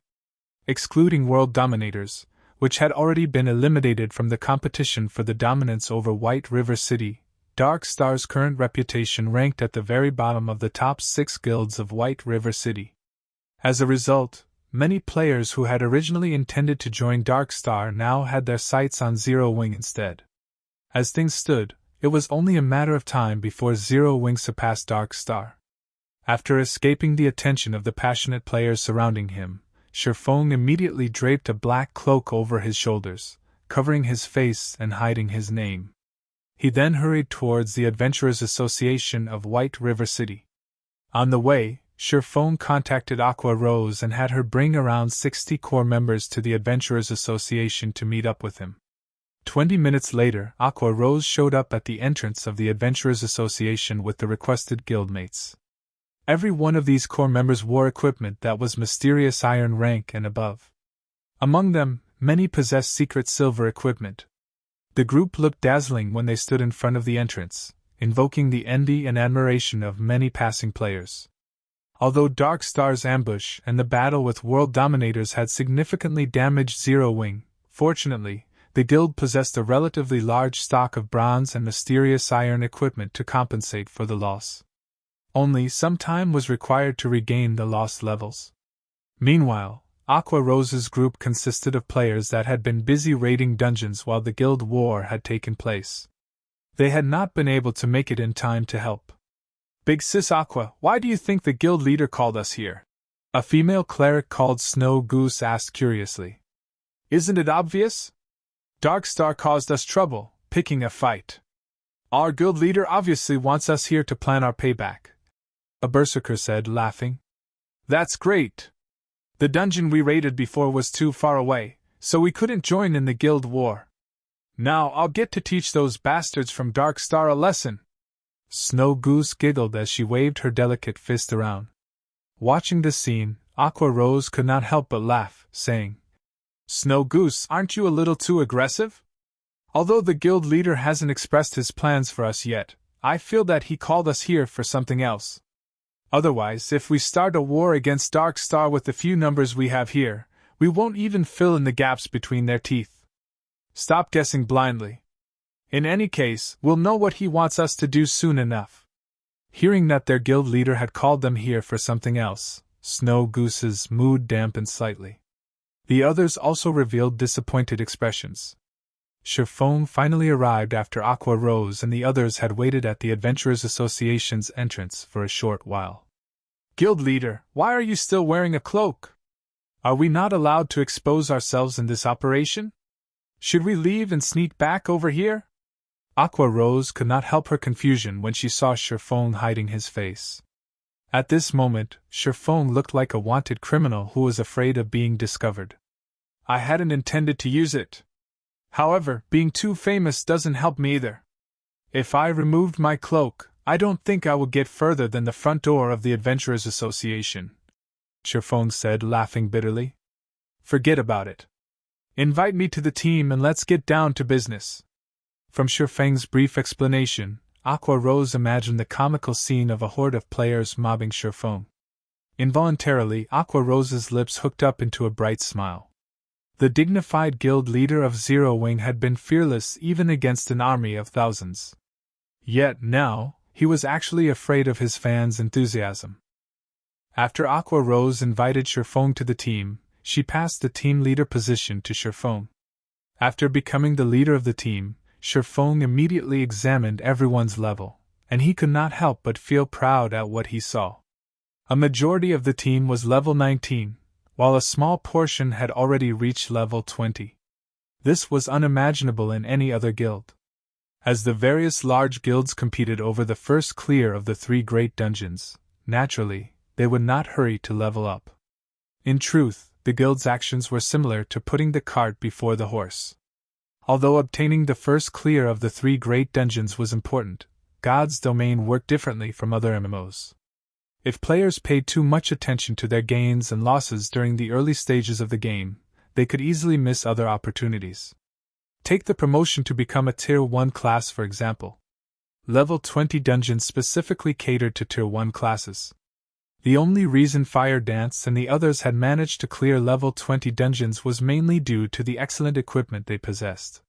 Excluding world dominators, which had already been eliminated from the competition for the dominance over White River City, Dark Star's current reputation ranked at the very bottom of the top 6 guilds of White River City. As a result, many players who had originally intended to join Dark Star now had their sights on Zero Wing instead. As things stood, it was only a matter of time before Zero Wing surpassed Dark Star. After escaping the attention of the passionate players surrounding him, Feng immediately draped a black cloak over his shoulders, covering his face and hiding his name. He then hurried towards the Adventurers Association of White River City. On the way, Feng contacted Aqua Rose and had her bring around 60 core members to the Adventurers Association to meet up with him. 20 minutes later, Aqua Rose showed up at the entrance of the Adventurers Association with the requested guildmates. Every one of these core members wore equipment that was mysterious iron rank and above. Among them, many possessed secret silver equipment. The group looked dazzling when they stood in front of the entrance, invoking the envy and admiration of many passing players. Although Dark Star's ambush and the battle with world dominators had significantly damaged Zero Wing, fortunately, the guild possessed a relatively large stock of bronze and mysterious iron equipment to compensate for the loss. Only some time was required to regain the lost levels. Meanwhile, Aqua Rose's group consisted of players that had been busy raiding dungeons while the guild war had taken place. They had not been able to make it in time to help. "Big Sis Aqua, why do you think the guild leader called us here?" a female cleric called Snow Goose asked curiously. "Isn't it obvious? Dark Star caused us trouble, picking a fight. Our guild leader obviously wants us here to plan our payback," a berserker said, laughing. "That's great. The dungeon we raided before was too far away, so we couldn't join in the guild war. Now I'll get to teach those bastards from Dark Star a lesson." Snow Goose giggled as she waved her delicate fist around. Watching this scene, Aqua Rose could not help but laugh, saying, "Snow Goose, aren't you a little too aggressive? Although the guild leader hasn't expressed his plans for us yet, I feel that he called us here for something else. Otherwise, if we start a war against Dark Star with the few numbers we have here, we won't even fill in the gaps between their teeth. Stop guessing blindly. In any case, we'll know what he wants us to do soon enough." Hearing that their guild leader had called them here for something else, Snow Goose's mood dampened slightly. The others also revealed disappointed expressions. Feng finally arrived after Aqua Rose and the others had waited at the Adventurers Association's entrance for a short while. "Guild leader, why are you still wearing a cloak? Are we not allowed to expose ourselves in this operation? Should we leave and sneak back over here?" Aqua Rose could not help her confusion when she saw Feng hiding his face. At this moment, Feng looked like a wanted criminal who was afraid of being discovered. "I hadn't intended to use it. However, being too famous doesn't help me either. If I removed my cloak, I don't think I would get further than the front door of the Adventurers Association," Feng said, laughing bitterly. "Forget about it. Invite me to the team and let's get down to business." From Feng's brief explanation, Aqua Rose imagined the comical scene of a horde of players mobbing Feng. Involuntarily, Aqua Rose's lips hooked up into a bright smile. The dignified guild leader of Zero Wing had been fearless even against an army of thousands. Yet now, he was actually afraid of his fans' enthusiasm. After Aqua Rose invited Feng to the team, she passed the team leader position to Feng. After becoming the leader of the team, Feng immediately examined everyone's level, and he could not help but feel proud at what he saw. A majority of the team was level 19, while a small portion had already reached level 20. This was unimaginable in any other guild. As the various large guilds competed over the first clear of the 3 great dungeons, naturally, they would not hurry to level up. In truth, the guild's actions were similar to putting the cart before the horse. Although obtaining the first clear of the 3 great dungeons was important, God's Domain worked differently from other MMOs. If players paid too much attention to their gains and losses during the early stages of the game, they could easily miss other opportunities. Take the promotion to become a Tier 1 class for example. Level 20 dungeons specifically catered to Tier 1 classes. The only reason Fire Dance and the others had managed to clear level 20 dungeons was mainly due to the excellent equipment they possessed.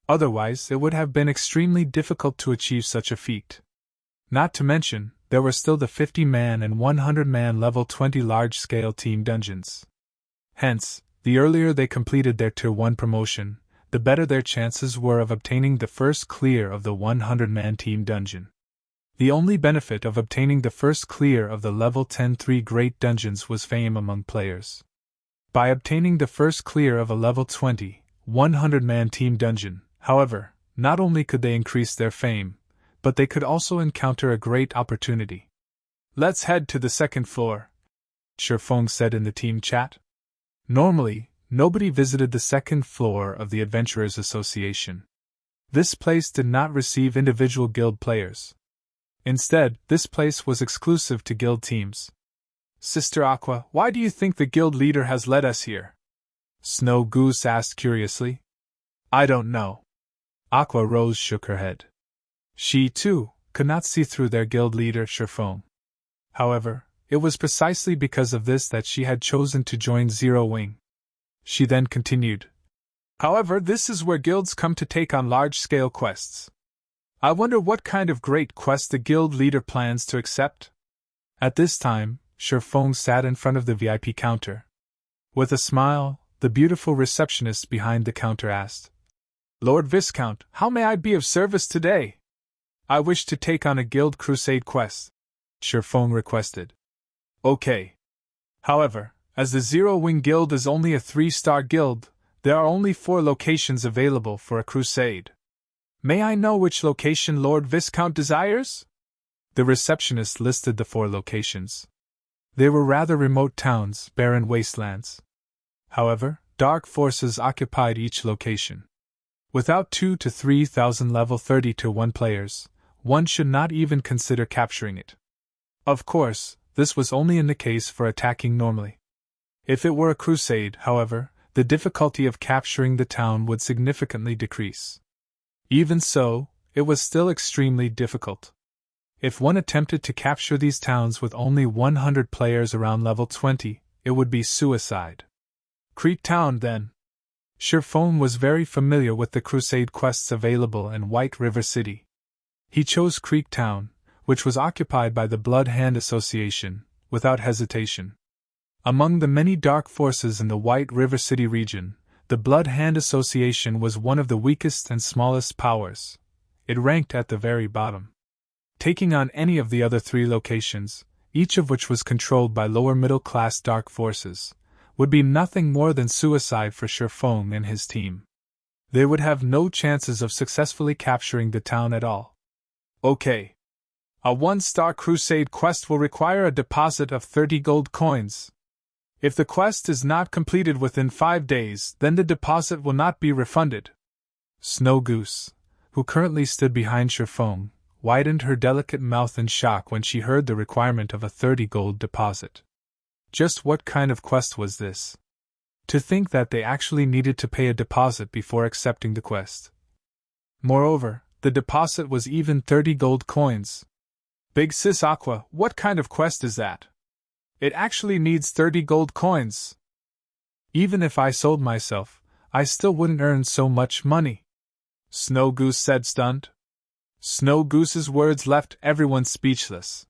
Otherwise, it would have been extremely difficult to achieve such a feat. Not to mention, there were still the 50-man and 100-man level 20 large-scale team dungeons. Hence, the earlier they completed their Tier 1 promotion, the better their chances were of obtaining the first clear of the 100-man team dungeon. The only benefit of obtaining the first clear of the level 10-3 great dungeons was fame among players. By obtaining the first clear of a level 20, 100-man team dungeon, however, not only could they increase their fame, but they could also encounter a great opportunity. "Let's head to the second floor," Feng said in the team chat. Normally, nobody visited the second floor of the Adventurers Association. This place did not receive individual guild players. Instead, this place was exclusive to guild teams. "Sister Aqua, why do you think the guild leader has led us here?" Snow Goose asked curiously. "I don't know." Aqua Rose shook her head. She, too, could not see through their guild leader, Feng. However, it was precisely because of this that she had chosen to join Zero Wing. She then continued. "However, this is where guilds come to take on large-scale quests. I wonder what kind of great quest the guild leader plans to accept?" At this time, Feng sat in front of the VIP counter. With a smile, the beautiful receptionist behind the counter asked, "Lord Viscount, how may I be of service today?" "I wish to take on a guild crusade quest," Feng requested. "Okay. However, as the Zero Wing Guild is only a 3-star guild, there are only 4 locations available for a crusade. May I know which location Lord Viscount desires?" The receptionist listed the 4 locations. They were rather remote towns, barren wastelands. However, dark forces occupied each location. Without 2,000 to 3,000 level 30-1 players, one should not even consider capturing it. Of course, this was only in the case for attacking normally. If it were a crusade, however, the difficulty of capturing the town would significantly decrease. Even so, it was still extremely difficult. If one attempted to capture these towns with only 100 players around level 20, it would be suicide. Creek Town, then. Feng was very familiar with the crusade quests available in White River City. He chose Creek Town, which was occupied by the Blood Hand Association, without hesitation. Among the many dark forces in the White River City region, the Blood Hand Association was one of the weakest and smallest powers. It ranked at the very bottom. Taking on any of the other 3 locations, each of which was controlled by lower middle-class dark forces, would be nothing more than suicide for Feng and his team. They would have no chances of successfully capturing the town at all. Okay. A 1-star crusade quest will require a deposit of 30 gold coins. If the quest is not completed within 5 days, then the deposit will not be refunded. Snow Goose, who currently stood behind Feng, widened her delicate mouth in shock when she heard the requirement of a 30 gold deposit. Just what kind of quest was this? To think that they actually needed to pay a deposit before accepting the quest. Moreover, the deposit was even 30 gold coins. Big Sis Aqua, what kind of quest is that? It actually needs 30 gold coins. Even if I sold myself, I still wouldn't earn so much money. Snow Goose said, stunned. Snow Goose's words left everyone speechless.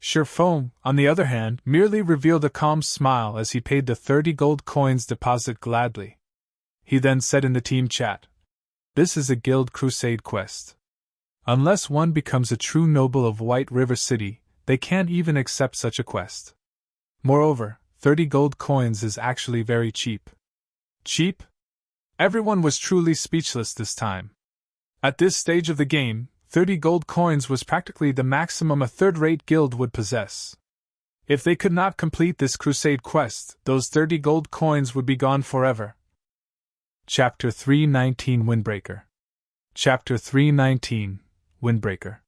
Feng, on the other hand, merely revealed a calm smile as he paid the 30 gold coins deposit gladly. He then said in the team chat, "This is a guild crusade quest. Unless one becomes a true noble of White River City, they can't even accept such a quest. Moreover, 30 gold coins is actually very cheap." Cheap? Everyone was truly speechless this time. At this stage of the game, 30 gold coins was practically the maximum a third-rate guild would possess. If they could not complete this crusade quest, those 30 gold coins would be gone forever. Chapter 319 Windbreaker. Chapter 319 Windbreaker.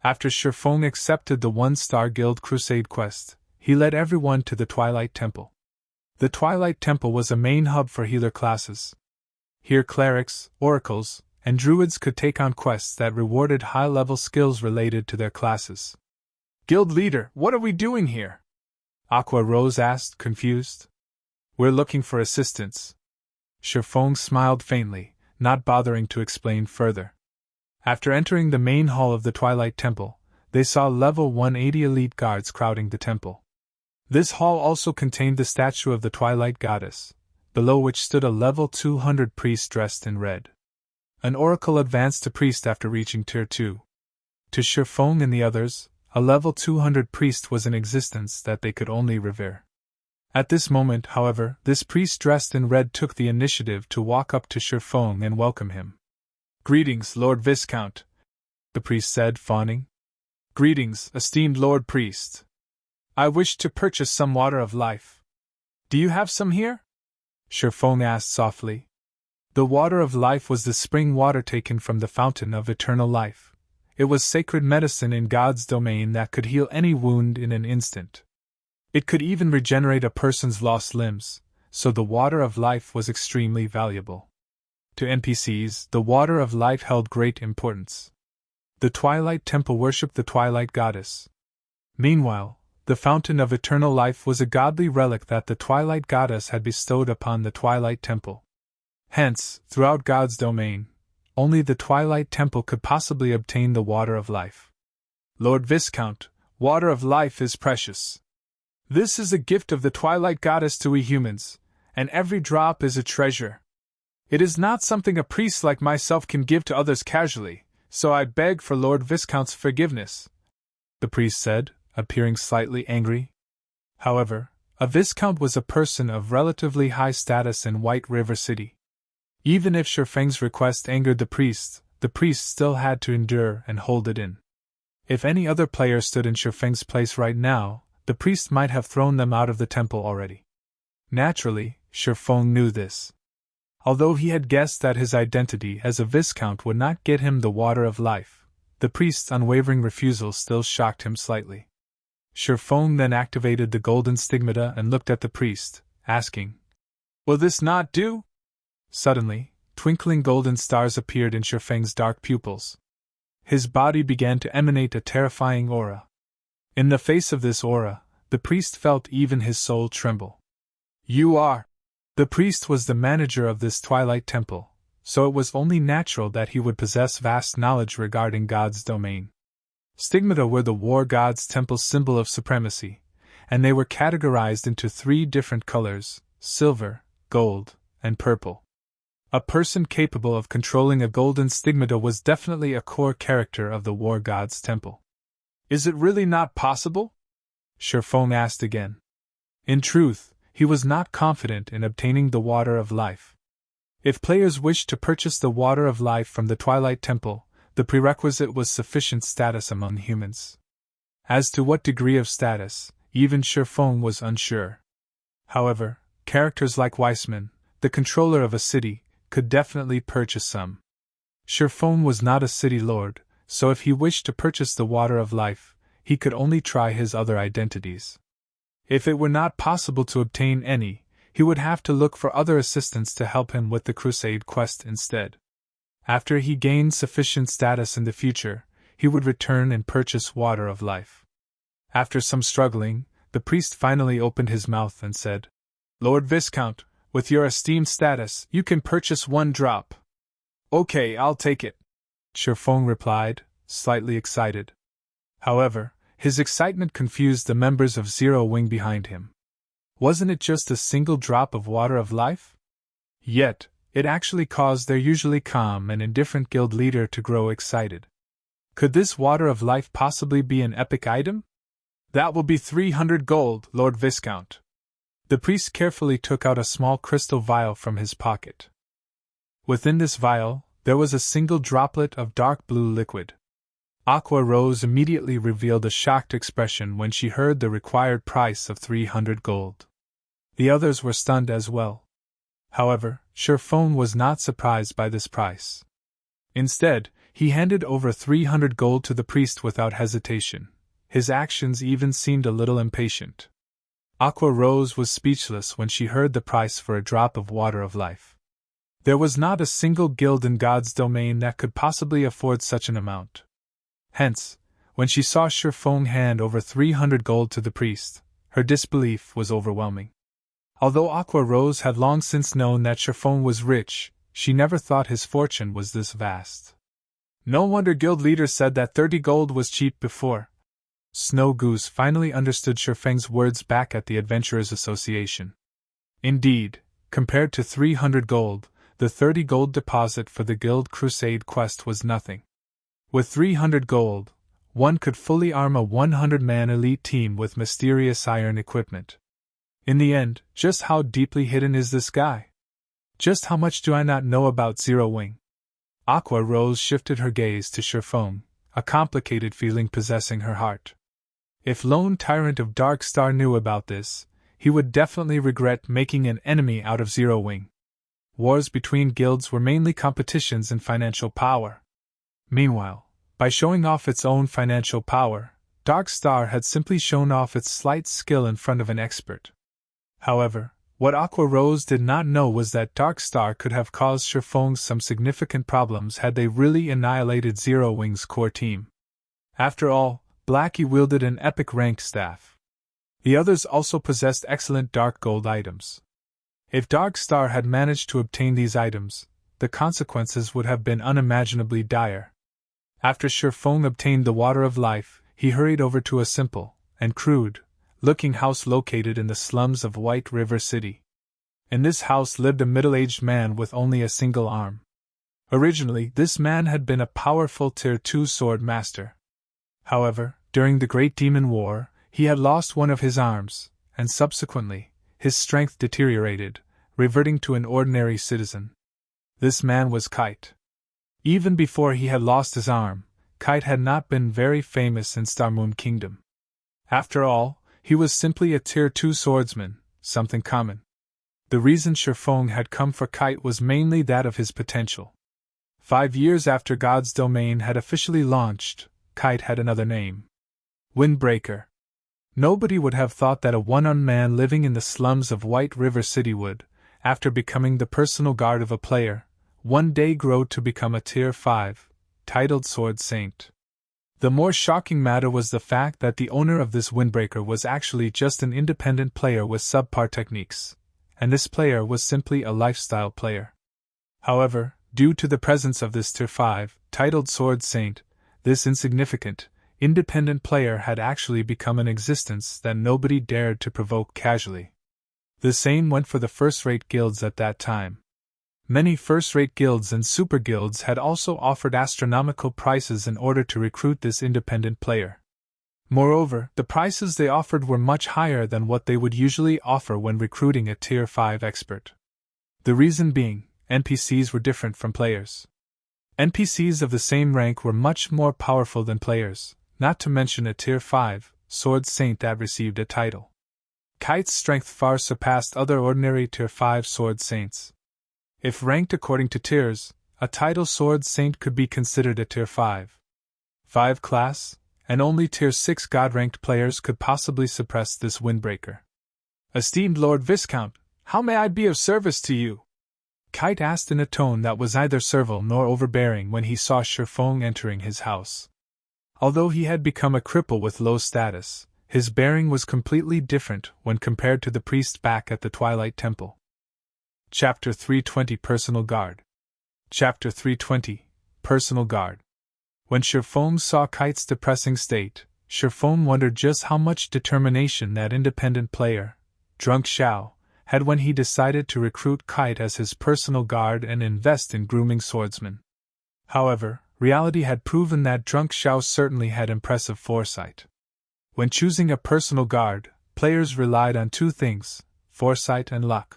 After Feng accepted the 1-star guild crusade quest, he led everyone to the Twilight Temple. The Twilight Temple was a main hub for healer classes. Here clerics, oracles, and druids could take on quests that rewarded high-level skills related to their classes. Guild leader, what are we doing here? Aqua Rose asked, confused. We're looking for assistance. Feng smiled faintly, not bothering to explain further. After entering the main hall of the Twilight Temple, they saw level 180 elite guards crowding the temple. This hall also contained the statue of the Twilight Goddess, below which stood a level 200 priest dressed in red. An oracle advanced to priest after reaching tier 2. To Feng and the others, a level 200 priest was in existence that they could only revere. At this moment, however, this priest dressed in red took the initiative to walk up to Feng and welcome him. Greetings, Lord Viscount, the priest said, fawning. Greetings, esteemed Lord Priest. I wish to purchase some water of life. Do you have some here? Feng asked softly. The water of life was the spring water taken from the fountain of eternal life. It was sacred medicine in God's domain that could heal any wound in an instant. It could even regenerate a person's lost limbs, so the water of life was extremely valuable. To NPCs, the water of life held great importance. The Twilight Temple worshipped the Twilight Goddess. Meanwhile, the Fountain of Eternal Life was a godly relic that the Twilight Goddess had bestowed upon the Twilight Temple. Hence, throughout God's domain, only the Twilight Temple could possibly obtain the water of life. Lord Viscount, water of life is precious. This is a gift of the Twilight Goddess to we humans, and every drop is a treasure. It is not something a priest like myself can give to others casually, so I beg for Lord Viscount's forgiveness, the priest said, appearing slightly angry. However, a Viscount was a person of relatively high status in White River City. Even if Feng's request angered the priest still had to endure and hold it in. If any other player stood in Feng's place right now, the priest might have thrown them out of the temple already. Naturally, Feng knew this. Although he had guessed that his identity as a Viscount would not get him the water of life, the priest's unwavering refusal still shocked him slightly. Feng then activated the golden stigmata and looked at the priest, asking, "Will this not do?" Suddenly, twinkling golden stars appeared in Feng's dark pupils. His body began to emanate a terrifying aura. In the face of this aura, the priest felt even his soul tremble. "You are..." The priest was the manager of this Twilight Temple, so it was only natural that he would possess vast knowledge regarding God's domain. Stigmata were the war god's temple's symbol of supremacy, and they were categorized into 3 different colors: silver, gold, and purple. A person capable of controlling a golden stigmata was definitely a core character of the war god's temple. "Is it really not possible?" Feng asked again. In truth, he was not confident in obtaining the water of life. If players wished to purchase the water of life from the Twilight Temple, the prerequisite was sufficient status among humans. As to what degree of status, even Feng was unsure. However, characters like Weissman, the controller of a city, could definitely purchase some. Feng was not a city lord, so if he wished to purchase the water of life, he could only try his other identities. If it were not possible to obtain any, he would have to look for other assistants to help him with the Crusade quest instead. After he gained sufficient status in the future, he would return and purchase water of life. After some struggling, the priest finally opened his mouth and said, "Lord Viscount, with your esteemed status, you can purchase 1 drop." "Okay, I'll take it," Feng replied, slightly excited. However, his excitement confused the members of Zero Wing behind him. Wasn't it just a single drop of water of life? Yet, it actually caused their usually calm and indifferent guild leader to grow excited. Could this water of life possibly be an epic item? "That will be 300 gold, Lord Viscount." The priest carefully took out a small crystal vial from his pocket. Within this vial, there was a single droplet of dark blue liquid. Aqua Rose immediately revealed a shocked expression when she heard the required price of 300 gold. The others were stunned as well. However, Feng was not surprised by this price. Instead, he handed over 300 gold to the priest without hesitation. His actions even seemed a little impatient. Aqua Rose was speechless when she heard the price for a drop of water of life. There was not a single guild in God's domain that could possibly afford such an amount. Hence, when she saw Feng hand over 300 gold to the priest, her disbelief was overwhelming. Although Aqua Rose had long since known that Feng was rich, she never thought his fortune was this vast. No wonder guild leaders said that 30 gold was cheap before. Snow Goose finally understood Feng's words back at the Adventurers Association. Indeed, compared to 300 gold, the 30 gold deposit for the Guild Crusade quest was nothing. With 300 gold, one could fully arm a 100-man elite team with mysterious iron equipment. In the end, just how deeply hidden is this guy? Just how much do I not know about Zero Wing? Aqua Rose shifted her gaze to Feng, a complicated feeling possessing her heart. If Lone Tyrant of Dark Star knew about this, he would definitely regret making an enemy out of Zero Wing. Wars between guilds were mainly competitions in financial power. Meanwhile, by showing off its own financial power, Dark Star had simply shown off its slight skill in front of an expert. However, what Aqua Rose did not know was that Dark Star could have caused Feng some significant problems had they really annihilated Zero Wing's core team. After all, Blackie wielded an epic ranked staff. The others also possessed excellent dark gold items. If Dark Star had managed to obtain these items, the consequences would have been unimaginably dire. After Feng obtained the Water of Life, he hurried over to a simple and crude-looking house located in the slums of White River City. In this house lived a middle-aged man with only a single arm. Originally, this man had been a powerful Tier 2 sword master. However, during the Great Demon War, he had lost one of his arms, and subsequently, his strength deteriorated, reverting to an ordinary citizen. This man was Kite. Even before he had lost his arm, Kite had not been very famous in Starmoon Kingdom. After all, he was simply a Tier 2 swordsman, something common. The reason Feng had come for Kite was mainly that of his potential. 5 years after God's Domain had officially launched, Kite had another name: Windbreaker. Nobody would have thought that a one-armed man living in the slums of White River City would, after becoming the personal guard of a player, one day grow to become a Tier 5, titled Sword Saint. The more shocking matter was the fact that the owner of this Windbreaker was actually just an independent player with subpar techniques, and this player was simply a lifestyle player. However, due to the presence of this Tier 5, titled Sword Saint, this insignificant, independent player had actually become an existence that nobody dared to provoke casually. The same went for the first-rate guilds at that time. Many first-rate guilds and super guilds had also offered astronomical prices in order to recruit this independent player. Moreover, the prices they offered were much higher than what they would usually offer when recruiting a Tier 5 expert. The reason being, NPCs were different from players. NPCs of the same rank were much more powerful than players, not to mention a Tier 5 Sword Saint that received a title. Kite's strength far surpassed other ordinary Tier 5 Sword Saints. If ranked according to tiers, a title Sword Saint could be considered a Tier 5 class, and only Tier 6 God-ranked players could possibly suppress this Windbreaker. "Esteemed Lord Viscount, how may I be of service to you?" Kite asked in a tone that was neither servile nor overbearing when he saw Feng entering his house. Although he had become a cripple with low status, his bearing was completely different when compared to the priest back at the Twilight Temple. Chapter 320 Personal Guard. Chapter 320 Personal Guard. When Feng saw Kite's depressing state, Feng wondered just how much determination that independent player, Drunk Xiao, had when he decided to recruit Kite as his personal guard and invest in grooming swordsmen. However, reality had proven that Drunk Xiao certainly had impressive foresight. When choosing a personal guard, players relied on two things: foresight and luck.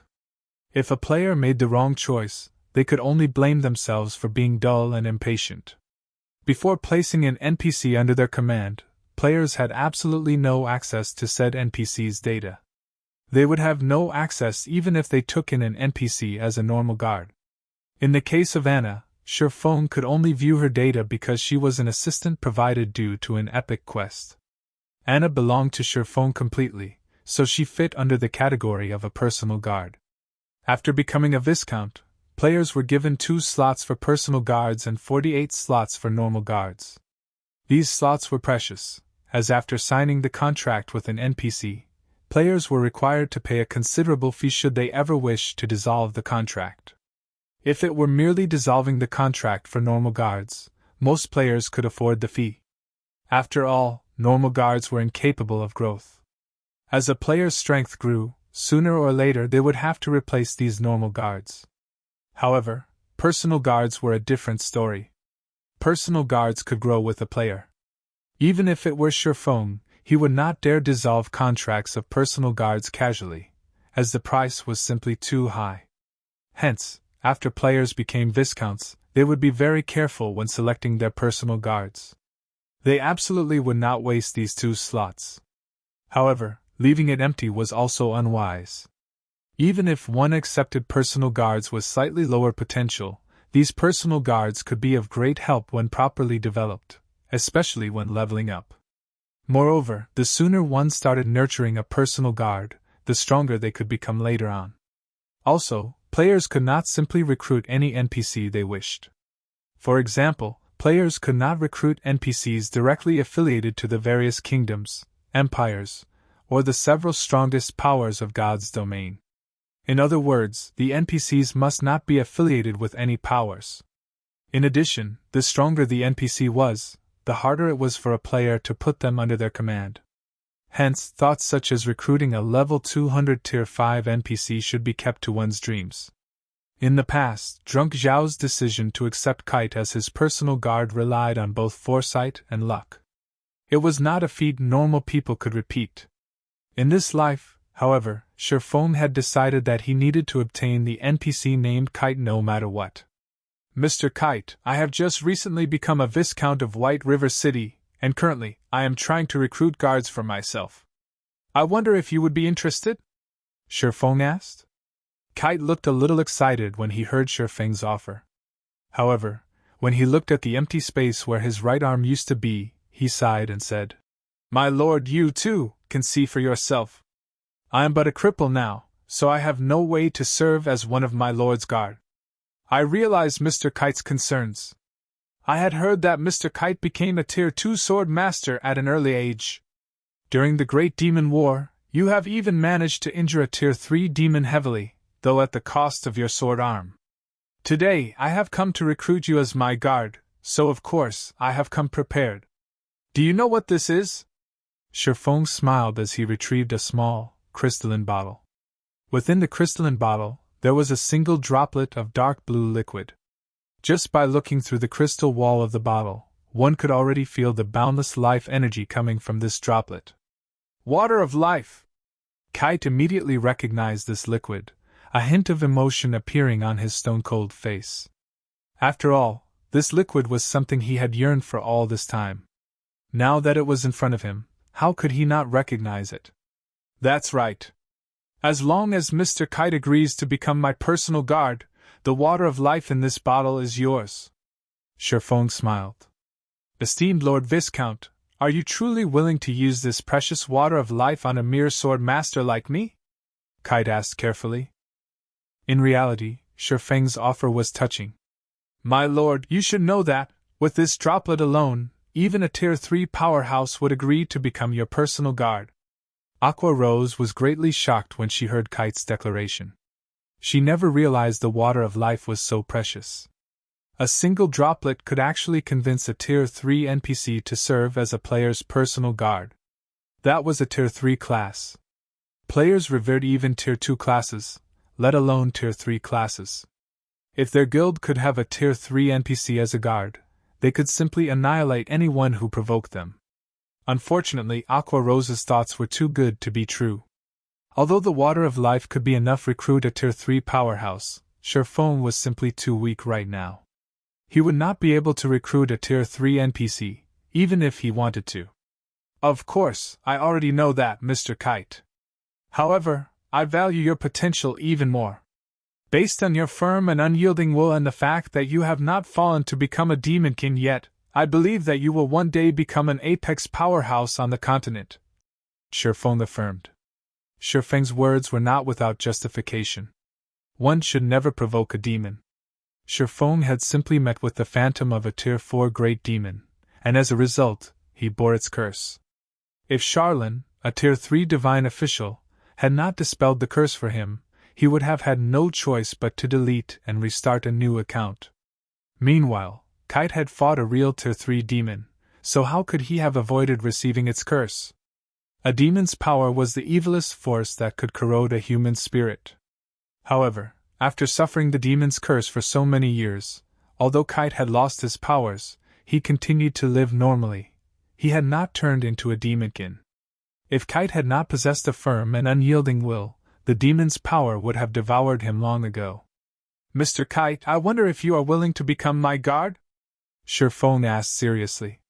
If a player made the wrong choice, they could only blame themselves for being dull and impatient. Before placing an NPC under their command, players had absolutely no access to said NPC's data. They would have no access even if they took in an NPC as a normal guard. In the case of Anna, Feng could only view her data because she was an assistant provided due to an epic quest. Anna belonged to Feng completely, so she fit under the category of a personal guard. After becoming a Viscount, players were given 2 slots for personal guards and 48 slots for normal guards. These slots were precious, as after signing the contract with an NPC, players were required to pay a considerable fee should they ever wish to dissolve the contract. If it were merely dissolving the contract for normal guards, most players could afford the fee. After all, normal guards were incapable of growth. As a player's strength grew, sooner or later they would have to replace these normal guards. However, personal guards were a different story. Personal guards could grow with a player. Even if it were Feng, he would not dare dissolve contracts of personal guards casually, as the price was simply too high. Hence, after players became viscounts, they would be very careful when selecting their personal guards. They absolutely would not waste these 2 slots. However, leaving it empty was also unwise. Even if one accepted personal guards with slightly lower potential, these personal guards could be of great help when properly developed, especially when leveling up. Moreover, the sooner one started nurturing a personal guard, the stronger they could become later on. Also, players could not simply recruit any NPC they wished. For example, players could not recruit NPCs directly affiliated to the various kingdoms, empires, or the several strongest powers of God's domain. In other words, the NPCs must not be affiliated with any powers. In addition, the stronger the NPC was, the harder it was for a player to put them under their command. Hence, thoughts such as recruiting a level 200 Tier 5 NPC should be kept to one's dreams. In the past, Drunk Zhao's decision to accept Kite as his personal guard relied on both foresight and luck. It was not a feat normal people could repeat. In this life, however, Feng had decided that he needed to obtain the NPC named Kite no matter what. Mr. Kite, I have just recently become a Viscount of White River City, and currently, I am trying to recruit guards for myself. I wonder if you would be interested? Feng asked. Kite looked a little excited when he heard Feng's offer. However, when he looked at the empty space where his right arm used to be, he sighed and said, My lord, you, too, can see for yourself. I am but a cripple now, so I have no way to serve as one of my lord's guard. I realized Mr. Kite's concerns. I had heard that Mr. Kite became a Tier 2 sword master at an early age. During the Great Demon War, you have even managed to injure a Tier 3 demon heavily, though at the cost of your sword arm. Today, I have come to recruit you as my guard, so of course, I have come prepared. Do you know what this is? Feng smiled as he retrieved a small, crystalline bottle. Within the crystalline bottle, there was a single droplet of dark blue liquid. Just by looking through the crystal wall of the bottle, one could already feel the boundless life energy coming from this droplet. Water of life! Kite immediately recognized this liquid, a hint of emotion appearing on his stone-cold face. After all, this liquid was something he had yearned for all this time. Now that it was in front of him, how could he not recognize it? That's right. As long as Mr. Kite agrees to become my personal guard, the water of life in this bottle is yours. Feng smiled. Esteemed Lord Viscount, are you truly willing to use this precious water of life on a mere sword master like me? Kite asked carefully. In reality, Feng's offer was touching. My lord, you should know that, with this droplet alone, even a Tier 3 powerhouse would agree to become your personal guard. Aqua Rose was greatly shocked when she heard Kite's declaration. She never realized the water of life was so precious. A single droplet could actually convince a Tier 3 NPC to serve as a player's personal guard. That was a Tier 3 class. Players revered even Tier 2 classes, let alone Tier 3 classes. If their guild could have a Tier 3 NPC as a guard, they could simply annihilate anyone who provoked them. Unfortunately, Aqua Rose's thoughts were too good to be true. Although the water of life could be enough to recruit a Tier 3 powerhouse, Feng was simply too weak right now. He would not be able to recruit a Tier 3 NPC, even if he wanted to. Of course, I already know that, Mr. Kite. However, I value your potential even more. Based on your firm and unyielding will and the fact that you have not fallen to become a demon king yet, I believe that you will one day become an apex powerhouse on the continent. Feng affirmed. Feng's words were not without justification. One should never provoke a demon. Feng had simply met with the phantom of a Tier 4 great demon, and as a result, he bore its curse. If Charlene, a Tier 3 divine official, had not dispelled the curse for him, he would have had no choice but to delete and restart a new account. Meanwhile, Kite had fought a real Tier 3 demon, so how could he have avoided receiving its curse? A demon's power was the evilest force that could corrode a human spirit. However, after suffering the demon's curse for so many years, although Kite had lost his powers, he continued to live normally. He had not turned into a demonkin. If Kite had not possessed a firm and unyielding will, the demon's power would have devoured him long ago. "Mr. Kite, I wonder if you are willing to become my guard?" Feng asked seriously.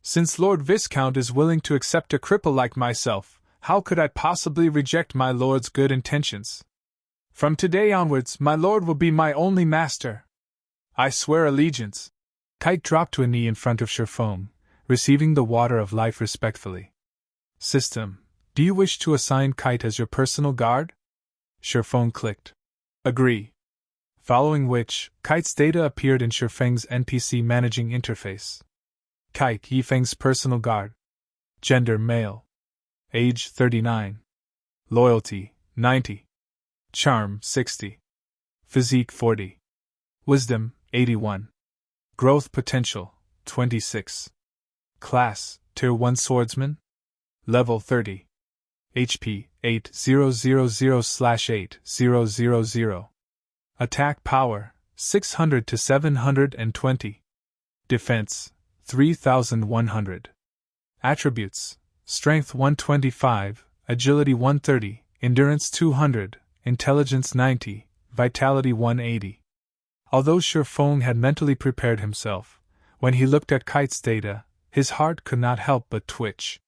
"Since Lord Viscount is willing to accept a cripple like myself, how could I possibly reject my lord's good intentions? From today onwards, my lord will be my only master. I swear allegiance." Kite dropped to a knee in front of Feng, receiving the water of life respectfully. "System, do you wish to assign Kite as your personal guard?" Feng clicked. "Agree." Following which, Kite's data appeared in Feng's NPC managing interface. Kite Feng's personal guard. Gender male. Age 39. Loyalty 90. Charm 60. Physique 40. Wisdom 81. Growth potential 26. Class Tier 1 Swordsman. Level 30. HP 8000/8000. Attack power 600 to 720. Defense 3100. Attributes: Strength 125, Agility 130, Endurance 200, Intelligence 90, Vitality 180. Although Feng had mentally prepared himself, when he looked at Kite's data, his heart could not help but twitch.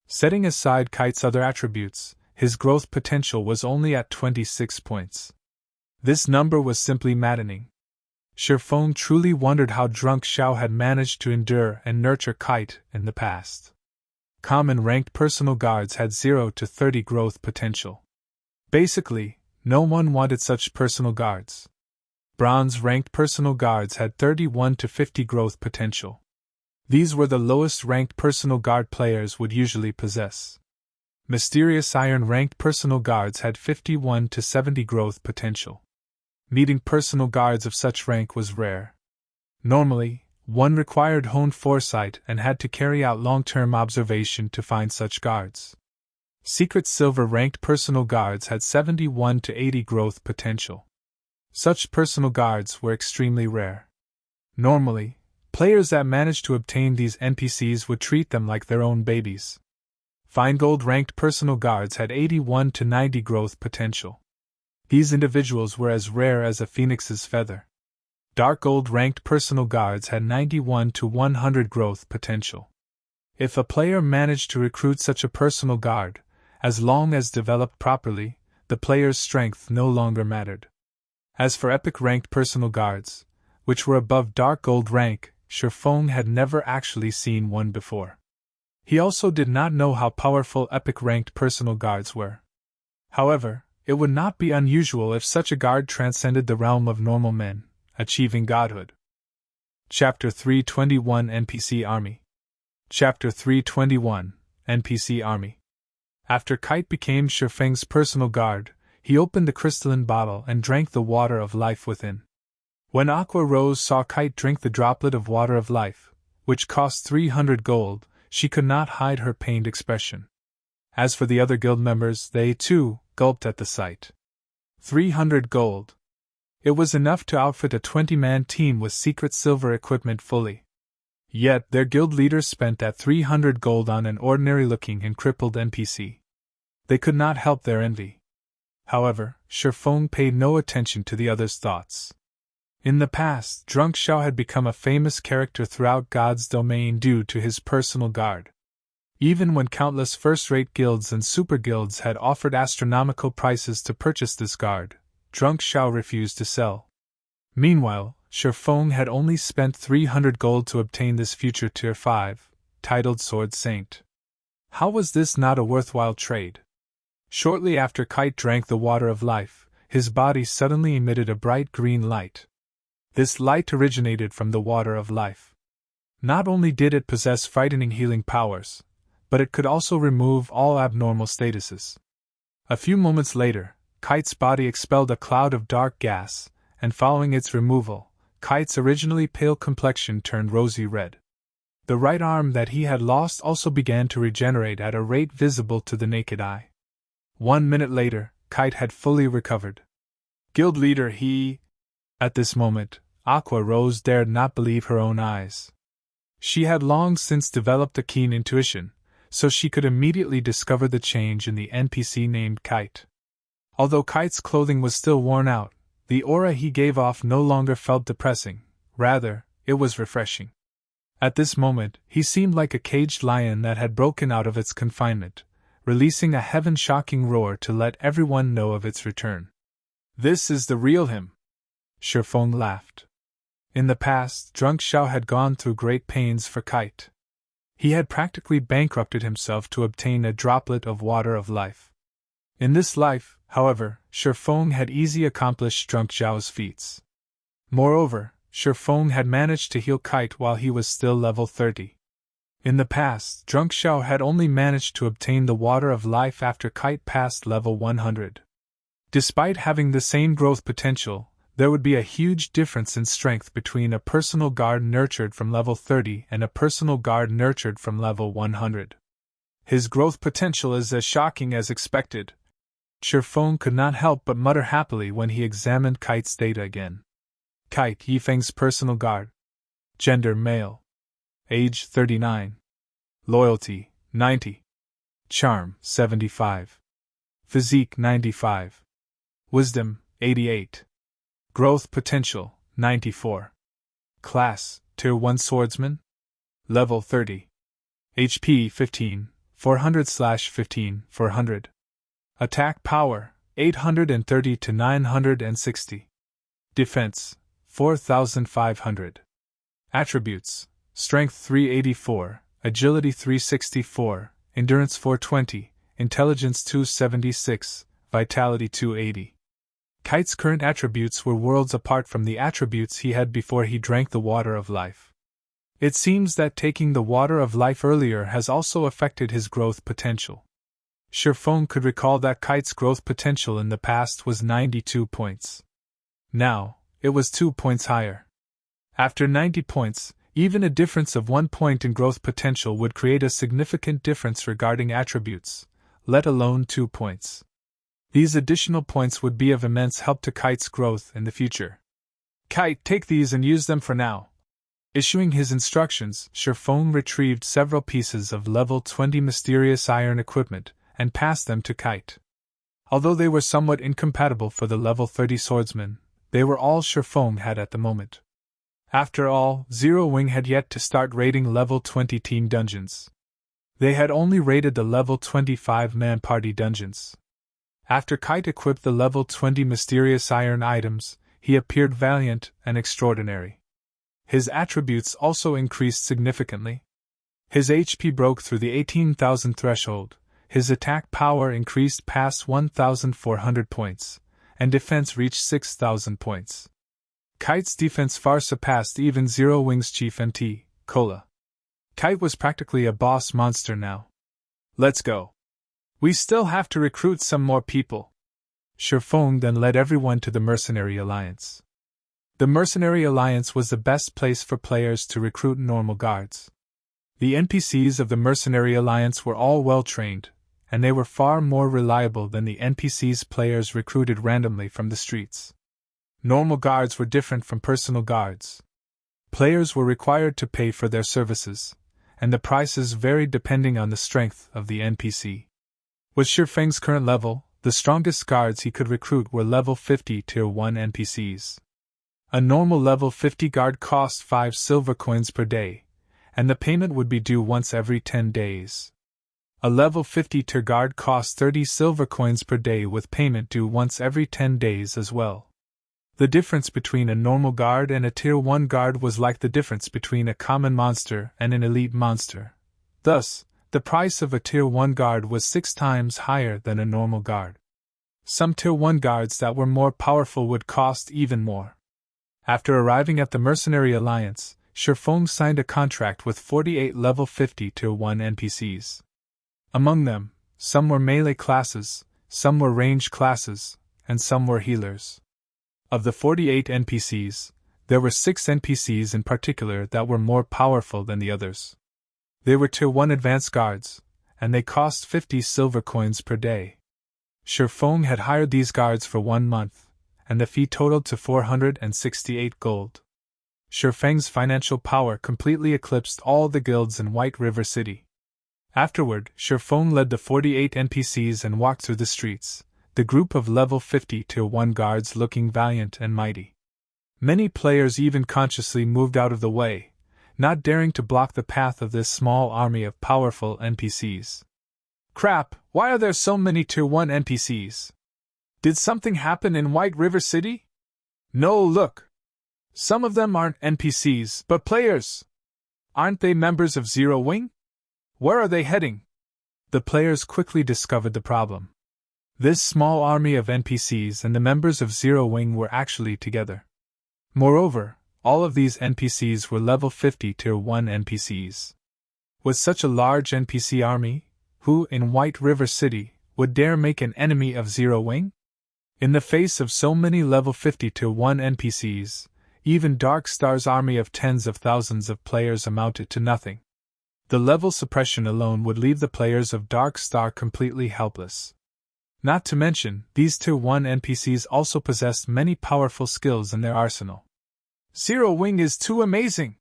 Setting aside Kite's other attributes, his growth potential was only at 26 points. This number was simply maddening. Feng truly wondered how Drunk Xiao had managed to endure and nurture Kite in the past. Common ranked personal guards had 0 to 30 growth potential. Basically, no one wanted such personal guards. Bronze ranked personal guards had 31 to 50 growth potential. These were the lowest ranked personal guard players would usually possess. Mysterious Iron ranked personal guards had 51 to 70 growth potential. Meeting personal guards of such rank was rare. Normally, one required honed foresight and had to carry out long-term observation to find such guards. Secret Silver ranked personal guards had 71 to 80 growth potential. Such personal guards were extremely rare. Normally, players that managed to obtain these NPCs would treat them like their own babies. Fine Gold ranked personal guards had 81 to 90 growth potential. These individuals were as rare as a phoenix's feather. Dark Gold ranked personal guards had 91 to 100 growth potential. If a player managed to recruit such a personal guard, as long as developed properly, the player's strength no longer mattered. As for Epic ranked personal guards, which were above Dark Gold rank, Feng had never actually seen one before. He also did not know how powerful Epic ranked personal guards were. However, it would not be unusual if such a guard transcended the realm of normal men, achieving godhood. Chapter 321 NPC Army. Chapter 321 NPC Army. After Kite became Feng's personal guard, he opened the crystalline bottle and drank the water of life within. When Aqua Rose saw Kite drink the droplet of water of life, which cost 300 gold, she could not hide her pained expression. As for the other guild members, they, too, gulped at the sight. 300 gold. It was enough to outfit a 20-man team with secret silver equipment fully. Yet their guild leaders spent that 300 gold on an ordinary-looking and crippled NPC. They could not help their envy. However, Feng paid no attention to the others' thoughts. In the past, Drunk Xiao had become a famous character throughout God's domain due to his personal guard. Even when countless first-rate guilds and super guilds had offered astronomical prices to purchase this guard, Drunk Xiao refused to sell. Meanwhile, Feng had only spent 300 gold to obtain this future Tier 5, titled Sword Saint. How was this not a worthwhile trade? Shortly after Kite drank the water of life, his body suddenly emitted a bright green light. This light originated from the water of life. Not only did it possess frightening healing powers, but it could also remove all abnormal statuses. A few moments later, Kite's body expelled a cloud of dark gas, and following its removal, Kite's originally pale complexion turned rosy red. The right arm that he had lost also began to regenerate at a rate visible to the naked eye. 1 minute later, Kite had fully recovered. Guild leader, he... At this moment, Aqua Rose dared not believe her own eyes. She had long since developed a keen intuition, so she could immediately discover the change in the NPC named Kite. Although Kite's clothing was still worn out, the aura he gave off no longer felt depressing, rather, it was refreshing. At this moment, he seemed like a caged lion that had broken out of its confinement, releasing a heaven-shocking roar to let everyone know of its return. This is the real him. Feng laughed. In the past, Drunk Xiao had gone through great pains for Kite. He had practically bankrupted himself to obtain a droplet of water of life. In this life, however, Feng had easily accomplished Drunk Xiao's feats. Moreover, Feng had managed to heal Kite while he was still level 30. In the past, Drunk Xiao had only managed to obtain the water of life after Kite passed level 100. Despite having the same growth potential, there would be a huge difference in strength between a personal guard nurtured from level 30 and a personal guard nurtured from level 100. His growth potential is as shocking as expected. Feng could not help but mutter happily when he examined Kite's data again. Kite Yifeng's personal guard. Gender male. Age 39. Loyalty 90. Charm 75. Physique 95. Wisdom 88. Growth potential 94. Class Tier 1 Swordsman. Level 30. HP 15, 400/15, 400. Attack power 830 to 960. Defense 4,500. Attributes: Strength 384, Agility 364, Endurance 420, Intelligence 276, Vitality 280. Kite's current attributes were worlds apart from the attributes he had before he drank the water of life. It seems that taking the water of life earlier has also affected his growth potential. Feng could recall that Kite's growth potential in the past was 92 points. Now, it was 2 points higher. After 90 points, even a difference of 1 point in growth potential would create a significant difference regarding attributes, let alone 2 points. These additional points would be of immense help to Kite's growth in the future. Kite, take these and use them for now. Issuing his instructions, Feng retrieved several pieces of level 20 mysterious iron equipment and passed them to Kite. Although they were somewhat incompatible for the level 30 swordsman, they were all Feng had at the moment. After all, Zero Wing had yet to start raiding level 20 team dungeons. They had only raided the level 25 man party dungeons. After Kite equipped the level 20 mysterious iron items, he appeared valiant and extraordinary. His attributes also increased significantly. His HP broke through the 18,000 threshold, his attack power increased past 1,400 points, and defense reached 6,000 points. Kite's defense far surpassed even Zero Wing's chief MT, Cola. Kite was practically a boss monster now. Let's go. We still have to recruit some more people. Feng then led everyone to the Mercenary Alliance. The Mercenary Alliance was the best place for players to recruit normal guards. The NPCs of the Mercenary Alliance were all well trained, and they were far more reliable than the NPCs players recruited randomly from the streets. Normal guards were different from personal guards. Players were required to pay for their services, and the prices varied depending on the strength of the NPC. With Feng's current level, the strongest guards he could recruit were level 50 Tier 1 NPCs. A normal level 50 guard cost 5 silver coins per day, and the payment would be due once every 10 days. A level 50 tier guard cost 30 silver coins per day with payment due once every 10 days as well. The difference between a normal guard and a Tier 1 guard was like the difference between a common monster and an elite monster. Thus, the price of a Tier 1 guard was 6 times higher than a normal guard. Some Tier 1 guards that were more powerful would cost even more. After arriving at the Mercenary Alliance, Feng signed a contract with 48 level 50 Tier 1 NPCs. Among them, some were melee classes, some were range classes, and some were healers. Of the 48 NPCs, there were 6 NPCs in particular that were more powerful than the others. They were Tier 1 advanced guards, and they cost 50 silver coins per day. Feng had hired these guards for 1 month, and the fee totaled to 468 gold. Feng's financial power completely eclipsed all the guilds in White River City. Afterward, Feng led the 48 NPCs and walked through the streets, the group of level 50 Tier 1 guards looking valiant and mighty. Many players even consciously moved out of the way, not daring to block the path of this small army of powerful NPCs. Crap, why are there so many Tier 1 NPCs? Did something happen in White River City? No, look. Some of them aren't NPCs, but players. Aren't they members of Zero Wing? Where are they heading? The players quickly discovered the problem. This small army of NPCs and the members of Zero Wing were actually together. Moreover, all of these NPCs were level 50 Tier 1 NPCs. With such a large NPC army, who, in White River City, would dare make an enemy of Zero Wing? In the face of so many level 50 Tier 1 NPCs, even Dark Star's army of tens of thousands of players amounted to nothing. The level suppression alone would leave the players of Dark Star completely helpless. Not to mention, these Tier 1 NPCs also possessed many powerful skills in their arsenal. Zero Wing is too amazing!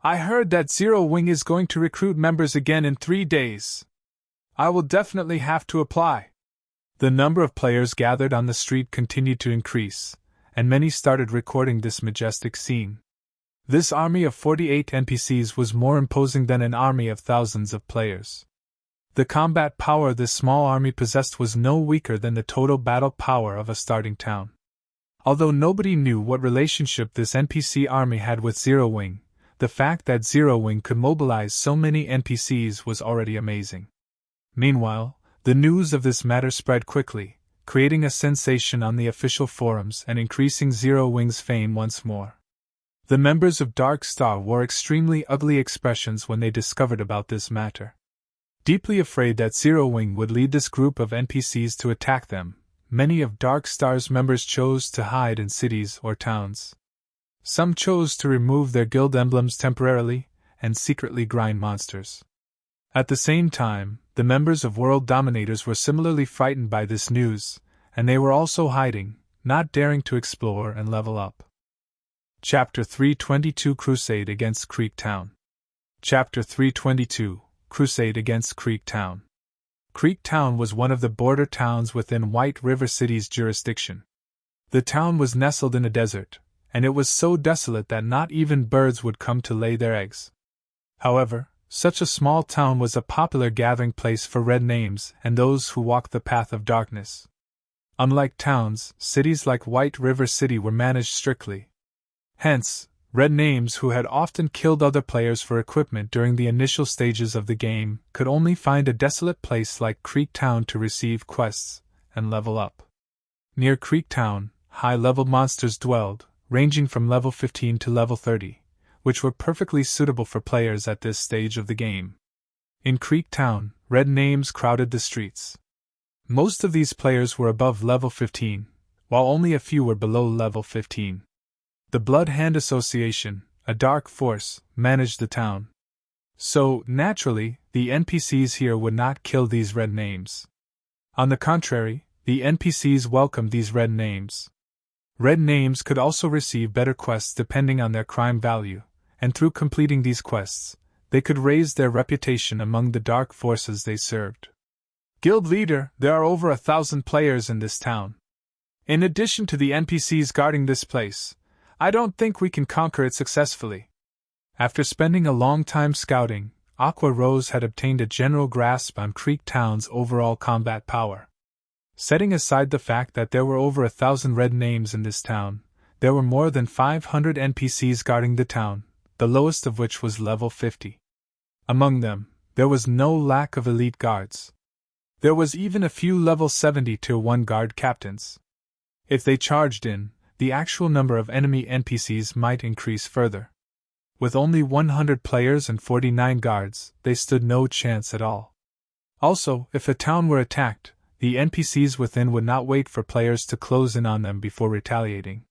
I heard that Zero Wing is going to recruit members again in 3 days. I will definitely have to apply. The number of players gathered on the street continued to increase, and many started recording this majestic scene. This army of 48 NPCs was more imposing than an army of thousands of players. The combat power this small army possessed was no weaker than the total battle power of a starting town. Although nobody knew what relationship this NPC army had with Zero Wing, the fact that Zero Wing could mobilize so many NPCs was already amazing. Meanwhile, the news of this matter spread quickly, creating a sensation on the official forums and increasing Zero Wing's fame once more. The members of Dark Star wore extremely ugly expressions when they discovered about this matter. Deeply afraid that Zero Wing would lead this group of NPCs to attack them, many of Dark Star's members chose to hide in cities or towns. Some chose to remove their guild emblems temporarily and secretly grind monsters. At the same time, the members of World Dominators were similarly frightened by this news, and they were also hiding, not daring to explore and level up. Chapter 322 Crusade against Creek Town. Chapter 322 Crusade against Creek Town. Creek Town was one of the border towns within White River City's jurisdiction. The town was nestled in a desert, and it was so desolate that not even birds would come to lay their eggs. However, such a small town was a popular gathering place for red names and those who walked the path of darkness. Unlike towns, cities like White River City were managed strictly. Hence, red names who had often killed other players for equipment during the initial stages of the game could only find a desolate place like Creek Town to receive quests and level up. Near Creek Town, high-level monsters dwelled, ranging from level 15 to level 30. Which were perfectly suitable for players at this stage of the game. In Creek Town, red names crowded the streets. Most of these players were above level 15, while only a few were below level 15. The Blood Hand Association, a dark force, managed the town. So, naturally, the NPCs here would not kill these red names. On the contrary, the NPCs welcomed these red names. Red names could also receive better quests depending on their crime value, and through completing these quests, they could raise their reputation among the dark forces they served. Guild Leader, there are over 1,000 players in this town. In addition to the NPCs guarding this place, I don't think we can conquer it successfully. After spending a long time scouting, Aqua Rose had obtained a general grasp on Creek Town's overall combat power. Setting aside the fact that there were over 1,000 red names in this town, there were more than 500 NPCs guarding the town, the lowest of which was level 50. Among them, there was no lack of elite guards. There was even a few level 70 Tier 1 guard captains. If they charged in, the actual number of enemy NPCs might increase further. With only 100 players and 49 guards, they stood no chance at all. Also, if a town were attacked, the NPCs within would not wait for players to close in on them before retaliating.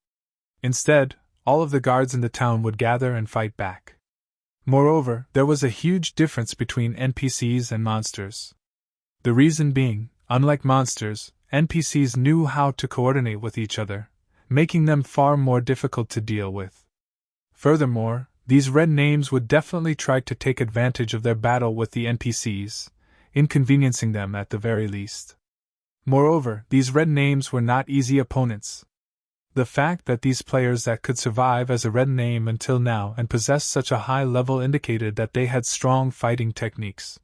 Instead, all of the guards in the town would gather and fight back. Moreover, there was a huge difference between NPCs and monsters. The reason being, unlike monsters, NPCs knew how to coordinate with each other, making them far more difficult to deal with. Furthermore, these red names would definitely try to take advantage of their battle with the NPCs, inconveniencing them at the very least. Moreover, these red names were not easy opponents. The fact that these players that could survive as a red name until now and possess such a high level indicated that they had strong fighting techniques.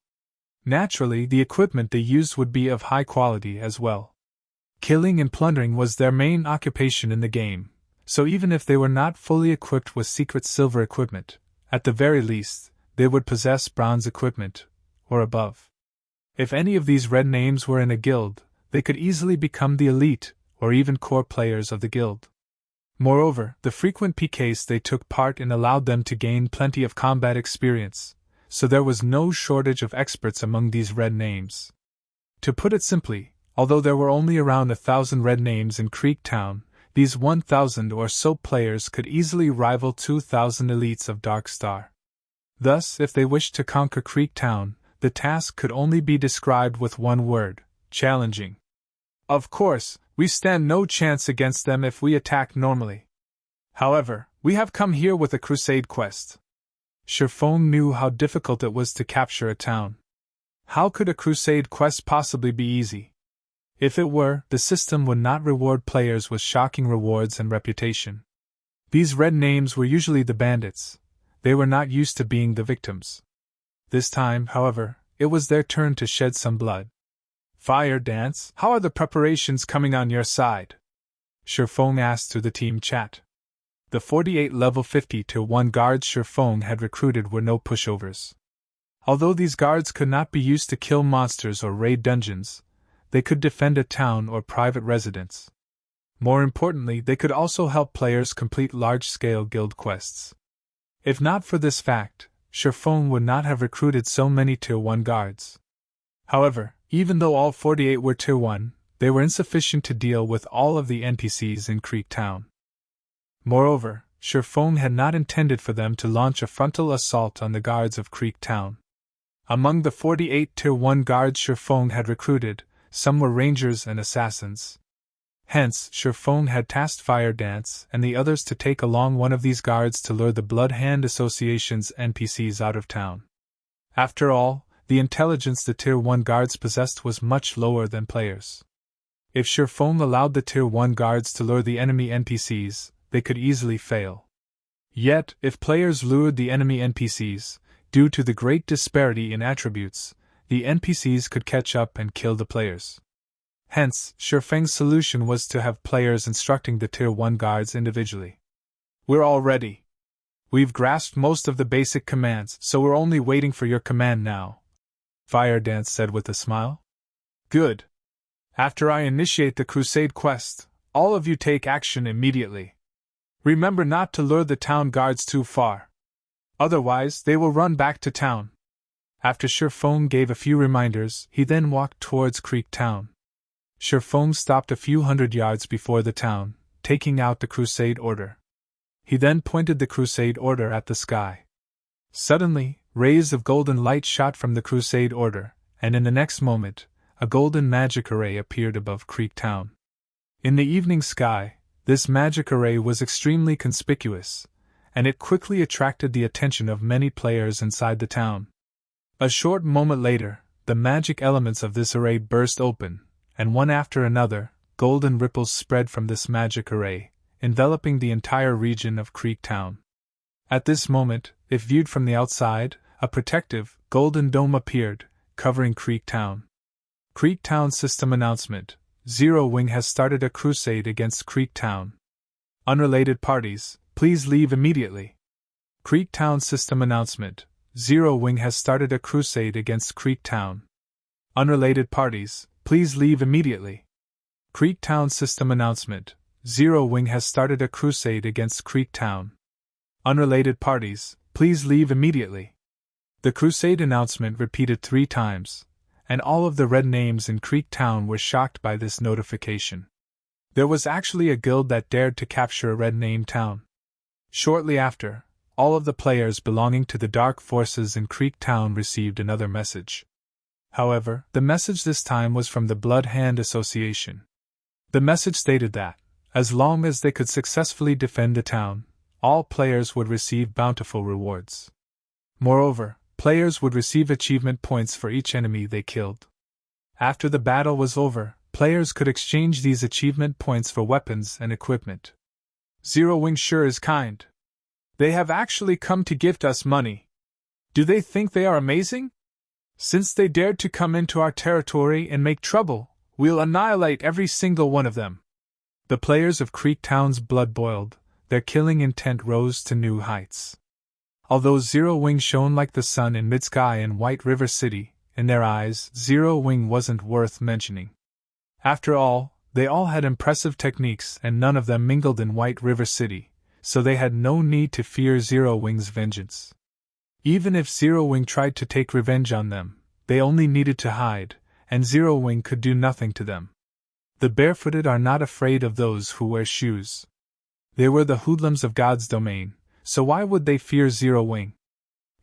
Naturally, the equipment they used would be of high quality as well. Killing and plundering was their main occupation in the game, so even if they were not fully equipped with secret silver equipment, at the very least, they would possess bronze equipment, or above. If any of these red names were in a guild, they could easily become the elite, or even core players of the guild. Moreover, the frequent PKs they took part in allowed them to gain plenty of combat experience, so there was no shortage of experts among these red names. To put it simply, although there were only around 1,000 red names in Creek Town, these 1,000 or so players could easily rival 2,000 elites of Dark Star. Thus, if they wished to conquer Creek Town, the task could only be described with one word: challenging. Of course, we stand no chance against them if we attack normally. However, we have come here with a Crusade quest. Feng knew how difficult it was to capture a town. How could a Crusade quest possibly be easy? If it were, the system would not reward players with shocking rewards and reputation. These red names were usually the bandits. They were not used to being the victims. This time, however, it was their turn to shed some blood. Fire Dance, how are the preparations coming on your side? Feng asked through the team chat. The 48 level 50 Tier 1 guards Feng had recruited were no pushovers. Although these guards could not be used to kill monsters or raid dungeons, they could defend a town or private residence. More importantly, they could also help players complete large-scale guild quests. If not for this fact, Feng would not have recruited so many Tier 1 guards. However, even though all 48 were Tier 1, they were insufficient to deal with all of the NPCs in Creek Town. Moreover, Feng had not intended for them to launch a frontal assault on the guards of Creek Town. Among the 48 Tier 1 guards Feng had recruited, some were rangers and assassins. Hence, Feng had tasked Fire Dance and the others to take along one of these guards to lure the Blood Hand Association's NPCs out of town. After all, the intelligence the Tier 1 guards possessed was much lower than players. If Feng allowed the Tier 1 guards to lure the enemy NPCs, they could easily fail. Yet, if players lured the enemy NPCs, due to the great disparity in attributes, the NPCs could catch up and kill the players. Hence, Feng's solution was to have players instructing the Tier 1 guards individually. We're all ready. We've grasped most of the basic commands, so we're only waiting for your command now, Fire Dance said with a smile. Good. After I initiate the Crusade quest, all of you take action immediately. Remember not to lure the town guards too far. Otherwise, they will run back to town. After Feng gave a few reminders, he then walked towards Creek Town. Feng stopped a few hundred yards before the town, taking out the Crusade order. He then pointed the Crusade order at the sky. Suddenly, rays of golden light shot from the Crusade order, and in the next moment, a golden magic array appeared above Creek Town. In the evening sky, this magic array was extremely conspicuous, and it quickly attracted the attention of many players inside the town. A short moment later, the magic elements of this array burst open, and one after another, golden ripples spread from this magic array, enveloping the entire region of Creek Town. At this moment, if viewed from the outside, a protective, golden dome appeared, covering Creek Town. Creek Town System Announcement: Zero Wing has started a crusade against Creek Town. Unrelated parties, please leave immediately. Creek Town System Announcement: Zero Wing has started a crusade against Creek Town. Unrelated parties, please leave immediately. Creek Town System Announcement: Zero Wing has started a crusade against Creek Town. Unrelated parties, please leave immediately. The crusade announcement repeated 3 times, and all of the red names in Creek Town were shocked by this notification. There was actually a guild that dared to capture a red name town. Shortly after, all of the players belonging to the dark forces in Creek Town received another message. However, the message this time was from the Blood Hand Association. The message stated that, as long as they could successfully defend the town, all players would receive bountiful rewards. Moreover, players would receive achievement points for each enemy they killed. After the battle was over, players could exchange these achievement points for weapons and equipment. Zero Wing sure is kind. They have actually come to gift us money. Do they think they are amazing? Since they dared to come into our territory and make trouble, we'll annihilate every single one of them. The players of Creek Town's blood boiled, their killing intent rose to new heights. Although Zero Wing shone like the sun in mid-sky in White River City, in their eyes, Zero Wing wasn't worth mentioning. After all, they all had impressive techniques and none of them mingled in White River City, so they had no need to fear Zero Wing's vengeance. Even if Zero Wing tried to take revenge on them, they only needed to hide, and Zero Wing could do nothing to them. The barefooted are not afraid of those who wear shoes. They were the hoodlums of God's domain, so why would they fear Zero Wing?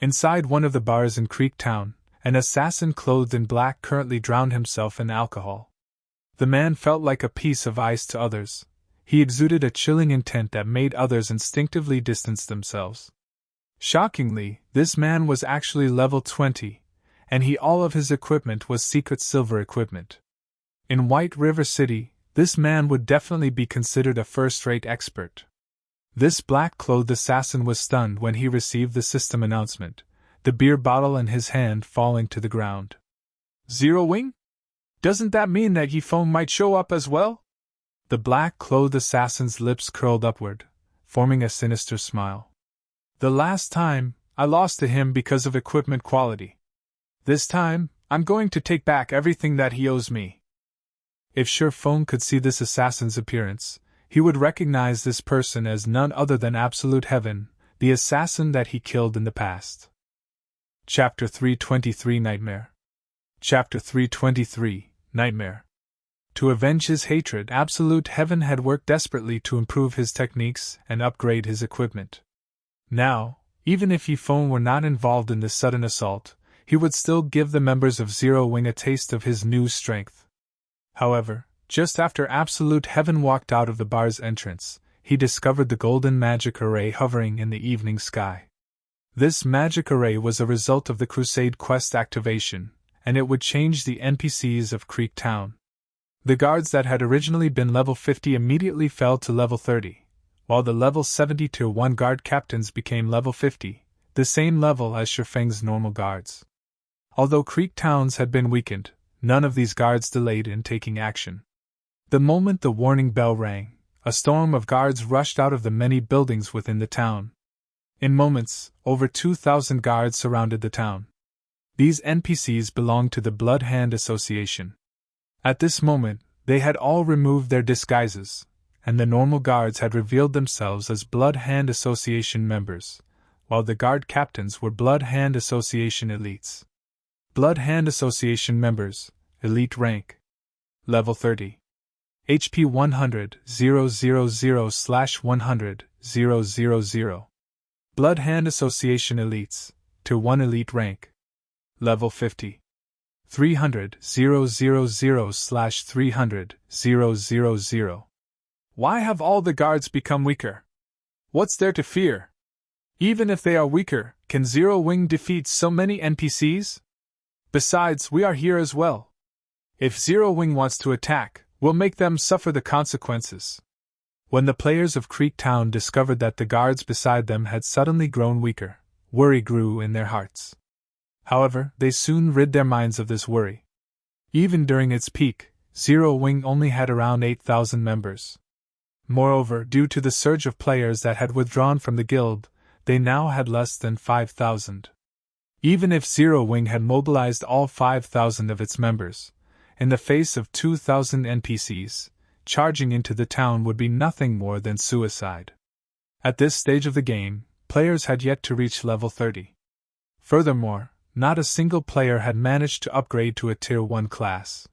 Inside one of the bars in Creek Town, an assassin clothed in black currently drowned himself in alcohol. The man felt like a piece of ice to others. He exuded a chilling intent that made others instinctively distance themselves. Shockingly, this man was actually level 20, and all of his equipment was secret silver equipment. In White River City, this man would definitely be considered a first-rate expert. This black-clothed assassin was stunned when he received the system announcement, the beer bottle in his hand falling to the ground. Zero Wing? Doesn't that mean that Feng might show up as well? The black-clothed assassin's lips curled upward, forming a sinister smile. The last time, I lost to him because of equipment quality. This time, I'm going to take back everything that he owes me. If Feng could see this assassin's appearance, he would recognize this person as none other than Absolute Heaven, the assassin that he killed in the past. Chapter 323 Nightmare. Chapter 323 Nightmare. To avenge his hatred, Absolute Heaven had worked desperately to improve his techniques and upgrade his equipment. Now, even if Feng were not involved in this sudden assault, he would still give the members of Zero Wing a taste of his new strength. However, just after Absolute Heaven walked out of the bar's entrance, he discovered the golden magic array hovering in the evening sky. This magic array was a result of the Crusade quest activation, and it would change the NPCs of Creek Town. The guards that had originally been level 50 immediately fell to level 30, while the level 70 Tier 1 guard captains became level 50, the same level as Feng's normal guards. Although Creek Towns had been weakened, none of these guards delayed in taking action. The moment the warning bell rang, a storm of guards rushed out of the many buildings within the town. In moments, over 2,000 guards surrounded the town. These NPCs belonged to the Blood Hand Association. At this moment, they had all removed their disguises, and the normal guards had revealed themselves as Blood Hand Association members, while the guard captains were Blood Hand Association elites. Blood Hand Association members, elite rank. Level 30. HP 100, 000/100, 000. Blood Hand Association elites, Tier 1 elite rank. Level 50. 300, 000/300, 000. Why have all the guards become weaker? What's there to fear? Even if they are weaker, can Zero Wing defeat so many NPCs? Besides, we are here as well. If Zero Wing wants to attack, we'll make them suffer the consequences. When the players of Creek Town discovered that the guards beside them had suddenly grown weaker, worry grew in their hearts. However, they soon rid their minds of this worry. Even during its peak, Zero Wing only had around 8,000 members. Moreover, due to the surge of players that had withdrawn from the guild, they now had less than 5,000. Even if Zero Wing had mobilized all 5,000 of its members, in the face of 2,000 NPCs, charging into the town would be nothing more than suicide. At this stage of the game, players had yet to reach level 30. Furthermore, not a single player had managed to upgrade to a Tier 1 class.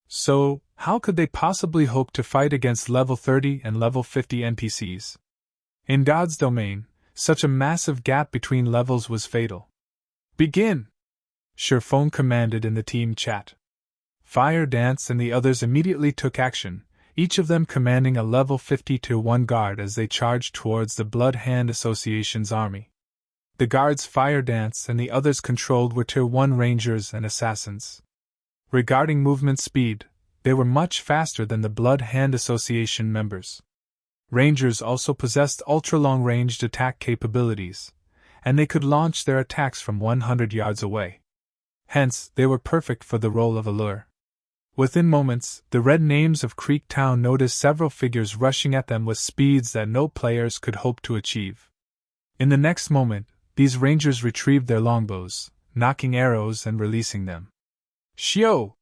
So, how could they possibly hope to fight against level 30 and level 50 NPCs? In God's domain, such a massive gap between levels was fatal. Begin! Feng commanded in the team chat. Fire Dance and the others immediately took action, each of them commanding a level 50 Tier 1 guard as they charged towards the Blood Hand Association's army. The guards Fire Dance and the others controlled were Tier 1 rangers and assassins. Regarding movement speed, they were much faster than the Blood Hand Association members. Rangers also possessed ultra-long-ranged attack capabilities, and they could launch their attacks from 100 yards away. Hence, they were perfect for the role of a lure. Within moments, the red names of Creek Town noticed several figures rushing at them with speeds that no players could hope to achieve. In the next moment, these rangers retrieved their longbows, knocking arrows and releasing them. Shio!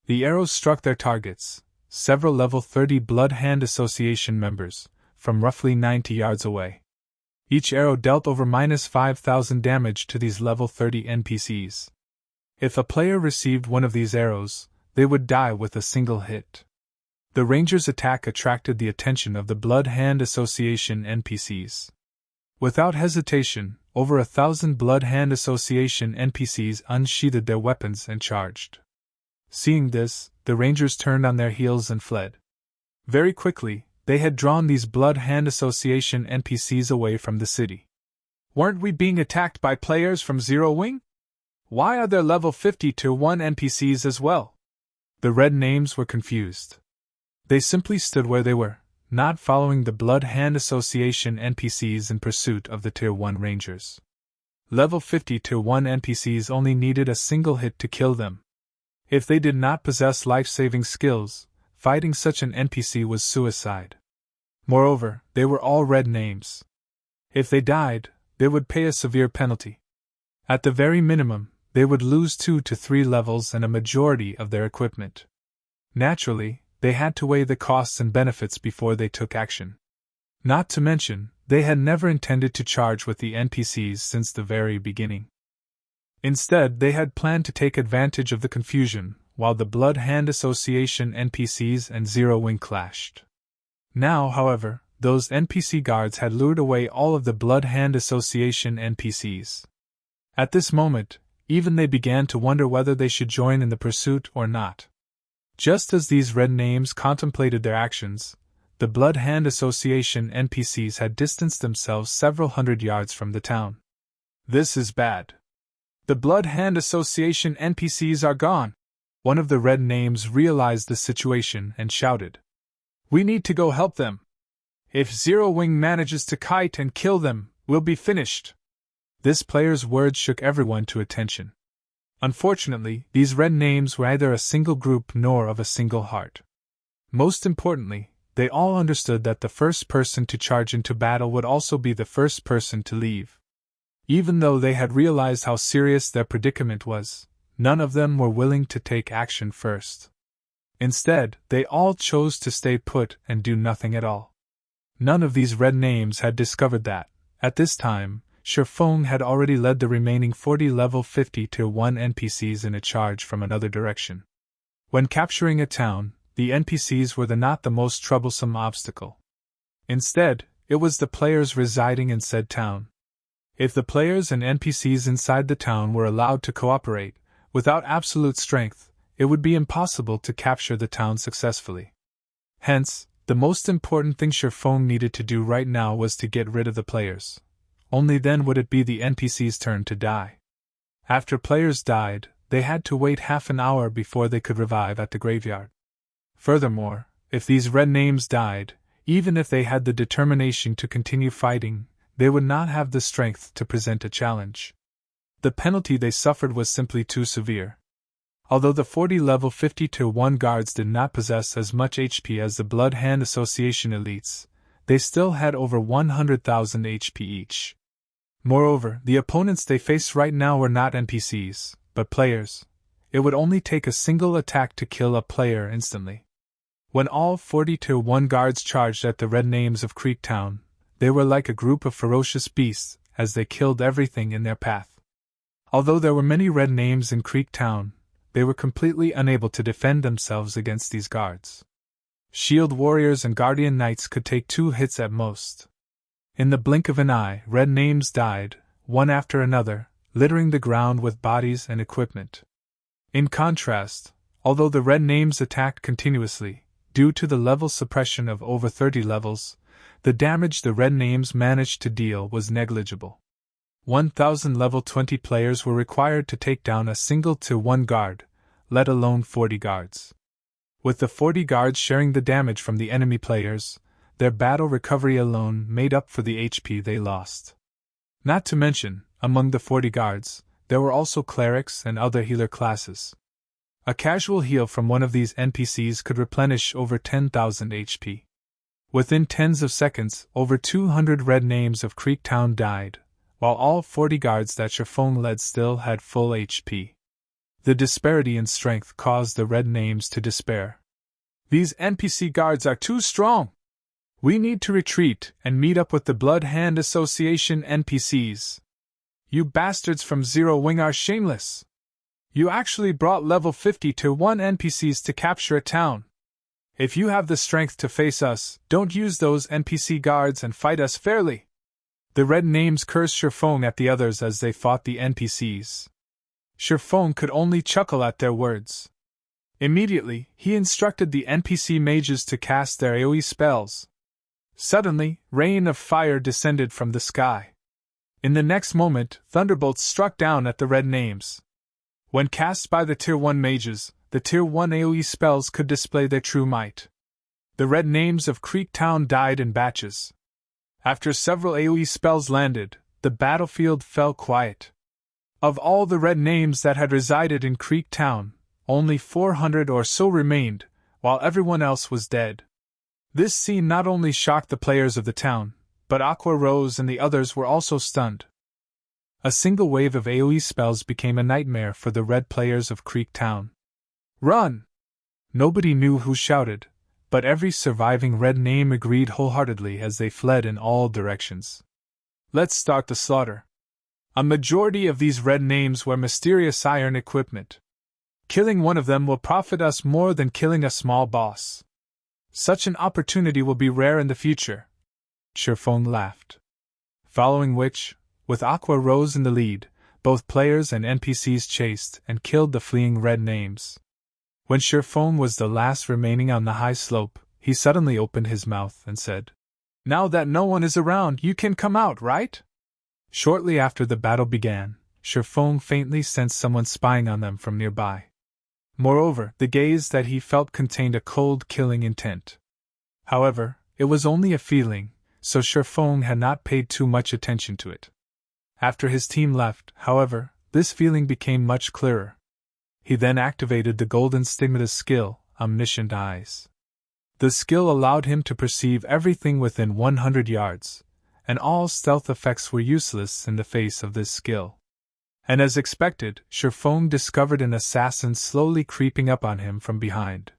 The arrows struck their targets, several level 30 Blood Hand Association members, from roughly 90 yards away. Each arrow dealt over -5,000 damage to these level 30 NPCs. If a player received one of these arrows, they would die with a single hit. The Rangers' attack attracted the attention of the Blood Hand Association NPCs. Without hesitation, over 1,000 Blood Hand Association NPCs unsheathed their weapons and charged. Seeing this, the Rangers turned on their heels and fled. Very quickly, they had drawn these Blood Hand Association NPCs away from the city. Weren't we being attacked by players from Zero Wing? Why are there level 50 Tier 1 NPCs as well? The red names were confused. They simply stood where they were, not following the Blood Hand Association NPCs in pursuit of the Tier 1 Rangers. Level 50 Tier 1 NPCs only needed a single hit to kill them. If they did not possess life-saving skills, fighting such an NPC was suicide. Moreover, they were all red names. If they died, they would pay a severe penalty. At the very minimum, they would lose 2 to 3 levels and a majority of their equipment. Naturally, they had to weigh the costs and benefits before they took action. Not to mention, they had never intended to charge with the NPCs since the very beginning. Instead, they had planned to take advantage of the confusion, while the Blood Hand Association NPCs and Zero Wing clashed. Now, however, those NPC guards had lured away all of the Blood Hand Association NPCs. At this moment, even they began to wonder whether they should join in the pursuit or not. Just as these red names contemplated their actions, the Blood Hand Association NPCs had distanced themselves several hundred yards from the town. This is bad. The Blood Hand Association NPCs are gone. One of the red names realized the situation and shouted. We need to go help them. If Zero Wing manages to kite and kill them, we'll be finished. This player's words shook everyone to attention. Unfortunately, these red names were neither a single group nor of a single heart. Most importantly, they all understood that the first person to charge into battle would also be the first person to leave. Even though they had realized how serious their predicament was, none of them were willing to take action first. Instead, they all chose to stay put and do nothing at all. None of these red names had discovered that, at this time, Feng had already led the remaining 40 level 50 Tier 1 NPCs in a charge from another direction. When capturing a town, the NPCs were not the most troublesome obstacle. Instead, it was the players residing in said town. If the players and NPCs inside the town were allowed to cooperate, without absolute strength, it would be impossible to capture the town successfully. Hence, the most important thing Feng needed to do right now was to get rid of the players. Only then would it be the NPC's turn to die. After players died, they had to wait half an hour before they could revive at the graveyard. Furthermore, if these red names died, even if they had the determination to continue fighting, they would not have the strength to present a challenge. The penalty they suffered was simply too severe. Although the 40 level 50 Tier 1 guards did not possess as much HP as the Blood Hand Association elites, they still had over 100,000 HP each. Moreover, the opponents they faced right now were not NPCs, but players. It would only take a single attack to kill a player instantly. When all 40 Tier 1 guards charged at the red names of Creektown, they were like a group of ferocious beasts as they killed everything in their path. Although there were many red names in Creektown, they were completely unable to defend themselves against these guards. Shield warriors and guardian knights could take 2 hits at most. In the blink of an eye, red names died, one after another, littering the ground with bodies and equipment. In contrast, although the red names attacked continuously, due to the level suppression of over 30 levels, the damage the red names managed to deal was negligible. 1,000 level 20 players were required to take down a single Tier 1 guard, let alone 40 guards. With the 40 guards sharing the damage from the enemy players, their battle recovery alone made up for the HP they lost. Not to mention, among the 40 guards, there were also clerics and other healer classes. A casual heal from one of these NPCs could replenish over 10,000 HP. Within tens of seconds, over 200 red names of Creektown died, while all 40 guards that Feng led still had full HP. The disparity in strength caused the red names to despair. These NPC guards are too strong. We need to retreat and meet up with the Blood Hand Association NPCs. You bastards from Zero Wing are shameless. You actually brought level 50 Tier 1 NPCs to capture a town. If you have the strength to face us, don't use those NPC guards and fight us fairly. The red names cursed Feng at the others as they fought the NPCs. Feng could only chuckle at their words. Immediately, he instructed the NPC mages to cast their AoE spells. Suddenly, rain of fire descended from the sky. In the next moment, thunderbolts struck down at the red names. When cast by the Tier 1 mages, the Tier 1 AoE spells could display their true might. The red names of Creektown died in batches. After several AoE spells landed, the battlefield fell quiet. Of all the red names that had resided in Creektown, only 400 or so remained, while everyone else was dead. This scene not only shocked the players of the town, but Aqua Rose and the others were also stunned. A single wave of AoE spells became a nightmare for the red players of Creektown. Run! Nobody knew who shouted, but every surviving red name agreed wholeheartedly as they fled in all directions. Let's start the slaughter. A majority of these red names wear mysterious iron equipment. Killing one of them will profit us more than killing a small boss. Such an opportunity will be rare in the future. Feng laughed. Following which, with Aqua Rose in the lead, both players and NPCs chased and killed the fleeing red names. When Feng was the last remaining on the high slope, he suddenly opened his mouth and said, "Now that no one is around, you can come out, right?" Shortly after the battle began, Feng faintly sensed someone spying on them from nearby. Moreover, the gaze that he felt contained a cold, killing intent. However, it was only a feeling, so Feng had not paid too much attention to it. After his team left, however, this feeling became much clearer. He then activated the Golden Stigmata skill, Omniscient Eyes. The skill allowed him to perceive everything within 100 yards, and all stealth effects were useless in the face of this skill. And as expected, Feng discovered an assassin slowly creeping up on him from behind.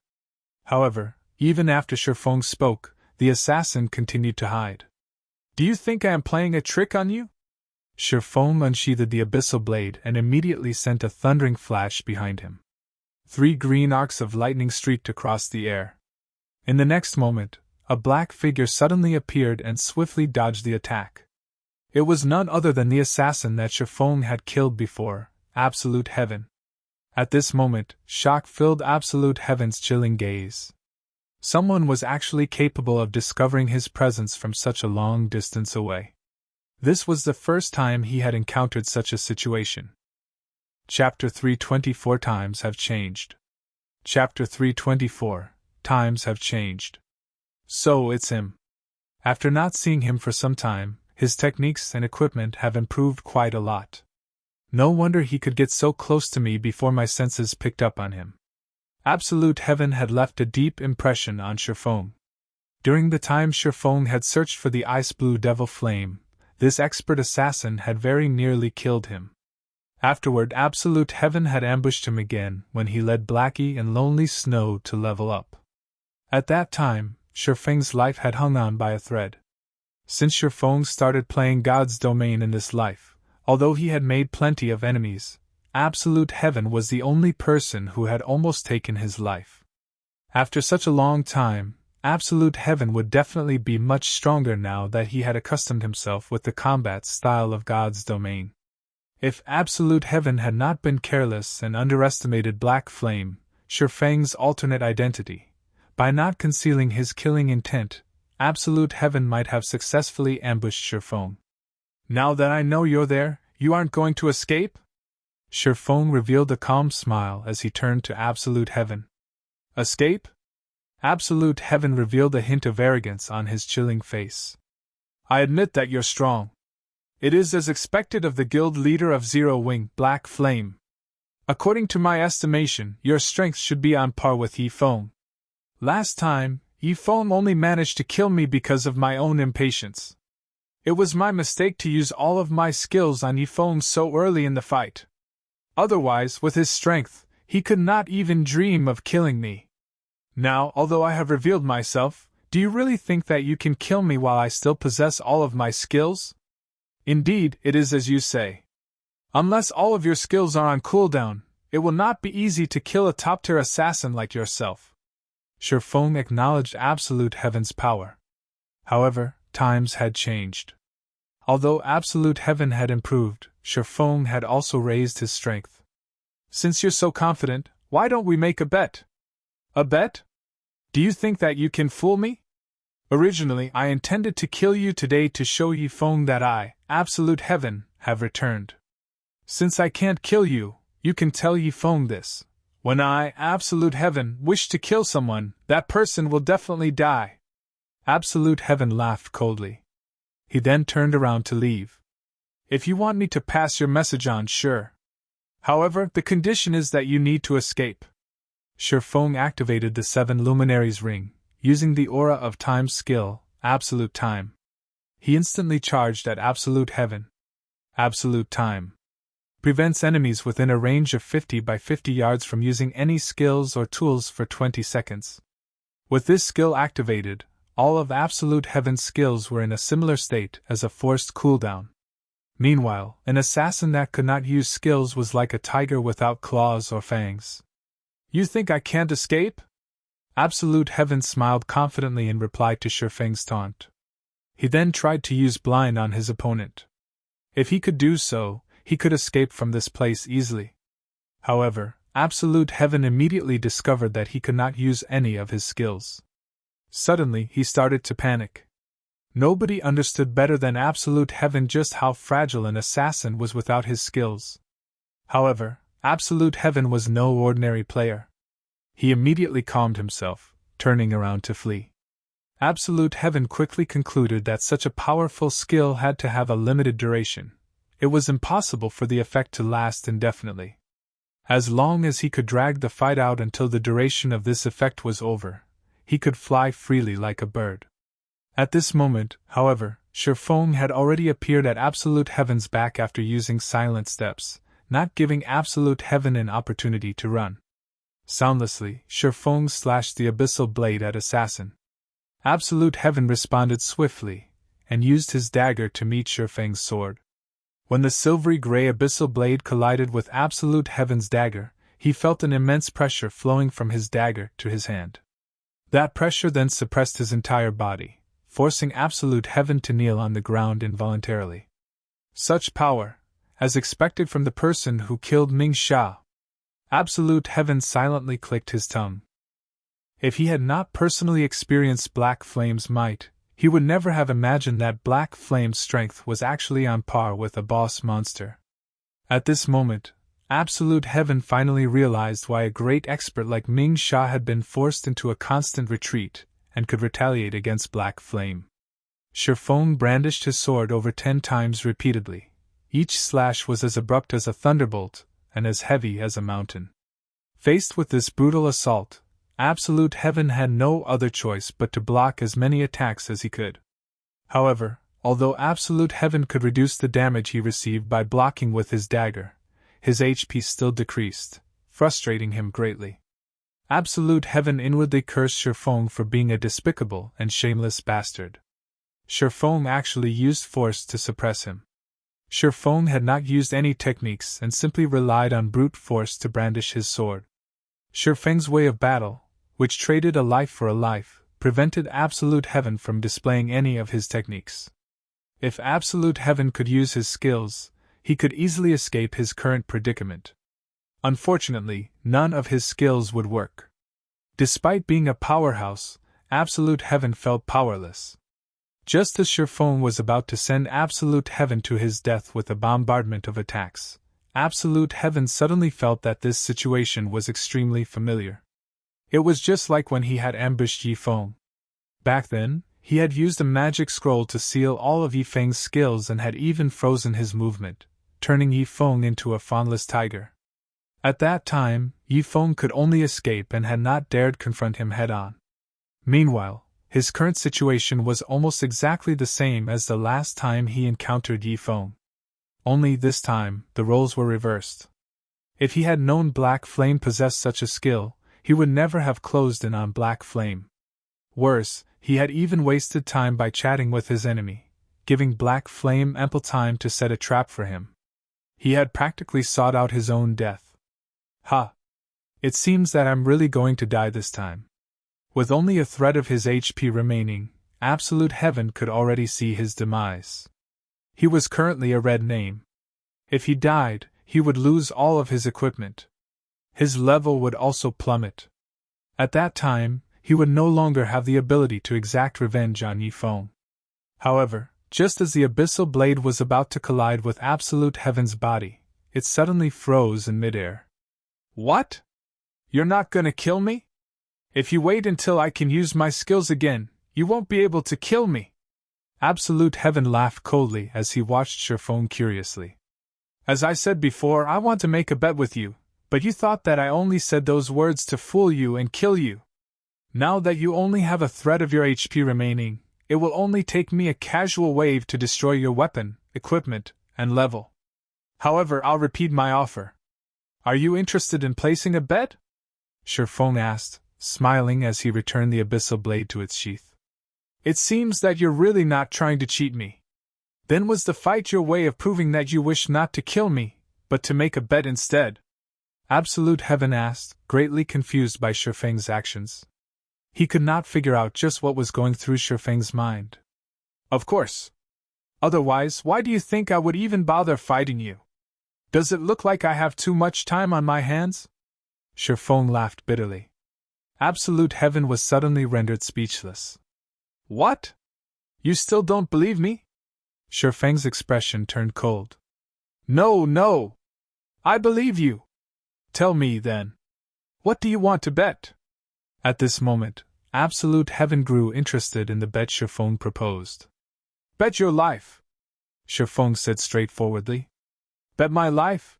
However, even after Feng spoke, the assassin continued to hide. "Do you think I am playing a trick on you?" Feng unsheathed the abyssal blade and immediately sent a thundering flash behind him. 3 green arcs of lightning streaked across the air. In the next moment, a black figure suddenly appeared and swiftly dodged the attack. It was none other than the assassin that Feng had killed before, Absolute Heaven. At this moment, shock filled Absolute Heaven's chilling gaze. Someone was actually capable of discovering his presence from such a long distance away. This was the first time he had encountered such a situation. Chapter 324 Times have changed. Chapter 324 Times have changed. So it's him. After not seeing him for some time, his techniques and equipment have improved quite a lot. No wonder he could get so close to me before my senses picked up on him. Absolute Heaven had left a deep impression on Feng. During the time Feng had searched for the ice blue devil flame, this expert assassin had very nearly killed him. Afterward, Absolute Heaven had ambushed him again when he led Blackie and Lonely Snow to level up. At that time, Feng's life had hung on by a thread. Since Feng started playing God's domain in this life, although he had made plenty of enemies, Absolute Heaven was the only person who had almost taken his life. After such a long time, Absolute Heaven would definitely be much stronger now that he had accustomed himself with the combat style of God's domain. If Absolute Heaven had not been careless and underestimated Black Flame, Feng's alternate identity, by not concealing his killing intent, Absolute Heaven might have successfully ambushed Feng. Now that I know you're there, you aren't going to escape? Feng revealed a calm smile as he turned to Absolute Heaven. Escape? Absolute Heaven revealed a hint of arrogance on his chilling face. I admit that you're strong. It is as expected of the guild leader of Zero Wing, Black Flame. According to my estimation, your strength should be on par with Feng. Last time, Feng only managed to kill me because of my own impatience. It was my mistake to use all of my skills on Feng so early in the fight. Otherwise, with his strength, he could not even dream of killing me. Now, although I have revealed myself, do you really think that you can kill me while I still possess all of my skills? Indeed, it is as you say. Unless all of your skills are on cooldown, it will not be easy to kill a top-tier assassin like yourself. Feng acknowledged Absolute Heaven's power. However, times had changed. Although Absolute Heaven had improved, Feng had also raised his strength. Since you're so confident, why don't we make a bet? A bet? Do you think that you can fool me? Originally, I intended to kill you today to show Feng that I, Absolute Heaven, have returned. Since I can't kill you, you can tell Feng this. When I, Absolute Heaven, wish to kill someone, that person will definitely die. Absolute Heaven laughed coldly. He then turned around to leave. If you want me to pass your message on, sure. However, the condition is that you need to escape. Feng activated the 7 Luminaries ring, using the Aura of Time skill, Absolute Time. He instantly charged at Absolute Heaven. Absolute Time prevents enemies within a range of 50 by 50 yards from using any skills or tools for 20 seconds. With this skill activated, all of Absolute Heaven's skills were in a similar state as a forced cooldown. Meanwhile, an assassin that could not use skills was like a tiger without claws or fangs. You think I can't escape? Absolute Heaven smiled confidently in reply to Feng's taunt. He then tried to use blind on his opponent. If he could do so, he could escape from this place easily. However, Absolute Heaven immediately discovered that he could not use any of his skills. Suddenly, he started to panic. Nobody understood better than Absolute Heaven just how fragile an assassin was without his skills. However, Absolute Heaven was no ordinary player. He immediately calmed himself, turning around to flee. Absolute Heaven quickly concluded that such a powerful skill had to have a limited duration. It was impossible for the effect to last indefinitely. As long as he could drag the fight out until the duration of this effect was over, he could fly freely like a bird. At this moment, however, Feng had already appeared at Absolute Heaven's back after using silent steps, not giving Absolute Heaven an opportunity to run. Soundlessly, Feng slashed the abyssal blade at Assassin. Absolute Heaven responded swiftly, and used his dagger to meet Feng's sword. When the silvery gray abyssal blade collided with Absolute Heaven's dagger, he felt an immense pressure flowing from his dagger to his hand. That pressure then suppressed his entire body, forcing Absolute Heaven to kneel on the ground involuntarily. Such power, as expected from the person who killed Ming Sha. Absolute Heaven silently clicked his tongue. If he had not personally experienced Black Flame's might, he would never have imagined that Black Flame's strength was actually on par with a boss monster. At this moment, Absolute Heaven finally realized why a great expert like Ming Sha had been forced into a constant retreat, and could retaliate against Black Flame. Feng brandished his sword over 10 times repeatedly. Each slash was as abrupt as a thunderbolt, and as heavy as a mountain. Faced with this brutal assault, Absolute Heaven had no other choice but to block as many attacks as he could. However, although Absolute Heaven could reduce the damage he received by blocking with his dagger, his HP still decreased, frustrating him greatly. Absolute Heaven inwardly cursed Feng for being a despicable and shameless bastard. Feng actually used force to suppress him. Feng had not used any techniques and simply relied on brute force to brandish his sword. Feng's way of battle, which traded a life for a life, prevented Absolute Heaven from displaying any of his techniques. If Absolute Heaven could use his skills, he could easily escape his current predicament. Unfortunately, none of his skills would work. Despite being a powerhouse, Absolute Heaven felt powerless. Just as Feng was about to send Absolute Heaven to his death with a bombardment of attacks, Absolute Heaven suddenly felt that this situation was extremely familiar. It was just like when he had ambushed Feng. Back then, he had used a magic scroll to seal all of Feng's skills and had even frozen his movement, turning Feng into a fawnless tiger. At that time, Feng could only escape and had not dared confront him head-on. Meanwhile, his current situation was almost exactly the same as the last time he encountered Feng. Only this time, the roles were reversed. If he had known Black Flame possessed such a skill, he would never have closed in on Black Flame. Worse, he had even wasted time by chatting with his enemy, giving Black Flame ample time to set a trap for him. He had practically sought out his own death. Ha! It seems that I'm really going to die this time. With only a thread of his HP remaining, Absolute Heaven could already see his demise. He was currently a red name. If he died, he would lose all of his equipment. His level would also plummet. At that time, he would no longer have the ability to exact revenge on Feng. However, just as the abyssal blade was about to collide with Absolute Heaven's body, it suddenly froze in midair. What? You're not gonna kill me? If you wait until I can use my skills again, you won't be able to kill me. Absolute Heaven laughed coldly as he watched Feng curiously. As I said before, I want to make a bet with you, but you thought that I only said those words to fool you and kill you. Now that you only have a thread of your HP remaining, it will only take me a casual wave to destroy your weapon, equipment, and level. However, I'll repeat my offer. Are you interested in placing a bet? Feng asked, smiling as he returned the abyssal blade to its sheath. It seems that you're really not trying to cheat me. Then was the fight your way of proving that you wish not to kill me, but to make a bet instead? Absolute Heaven asked, greatly confused by Feng's actions. He could not figure out just what was going through Feng's mind. Of course. Otherwise, why do you think I would even bother fighting you? Does it look like I have too much time on my hands? Feng laughed bitterly. Absolute Heaven was suddenly rendered speechless. What? You still don't believe me? Feng's expression turned cold. No. I believe you. Tell me, then. What do you want to bet? At this moment, Absolute Heaven grew interested in the bet Feng proposed. Bet your life, Feng said straightforwardly. Bet my life?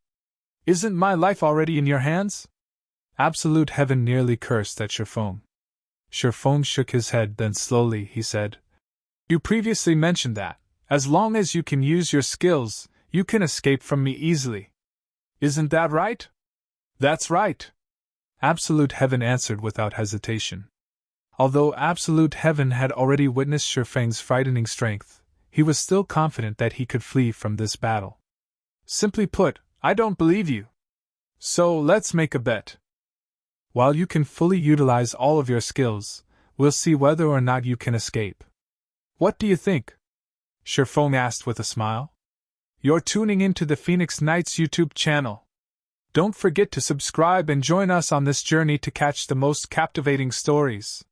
Isn't my life already in your hands? Absolute Heaven nearly cursed at Feng. Feng shook his head, then slowly he said, You previously mentioned that, as long as you can use your skills, you can escape from me easily. Isn't that right? That's right, Absolute Heaven answered without hesitation. Although Absolute Heaven had already witnessed Feng's frightening strength, he was still confident that he could flee from this battle. Simply put, I don't believe you. So let's make a bet. While you can fully utilize all of your skills, we'll see whether or not you can escape. What do you think? Feng asked with a smile. You're tuning into the Phoenix Knights YouTube channel. Don't forget to subscribe and join us on this journey to catch the most captivating stories.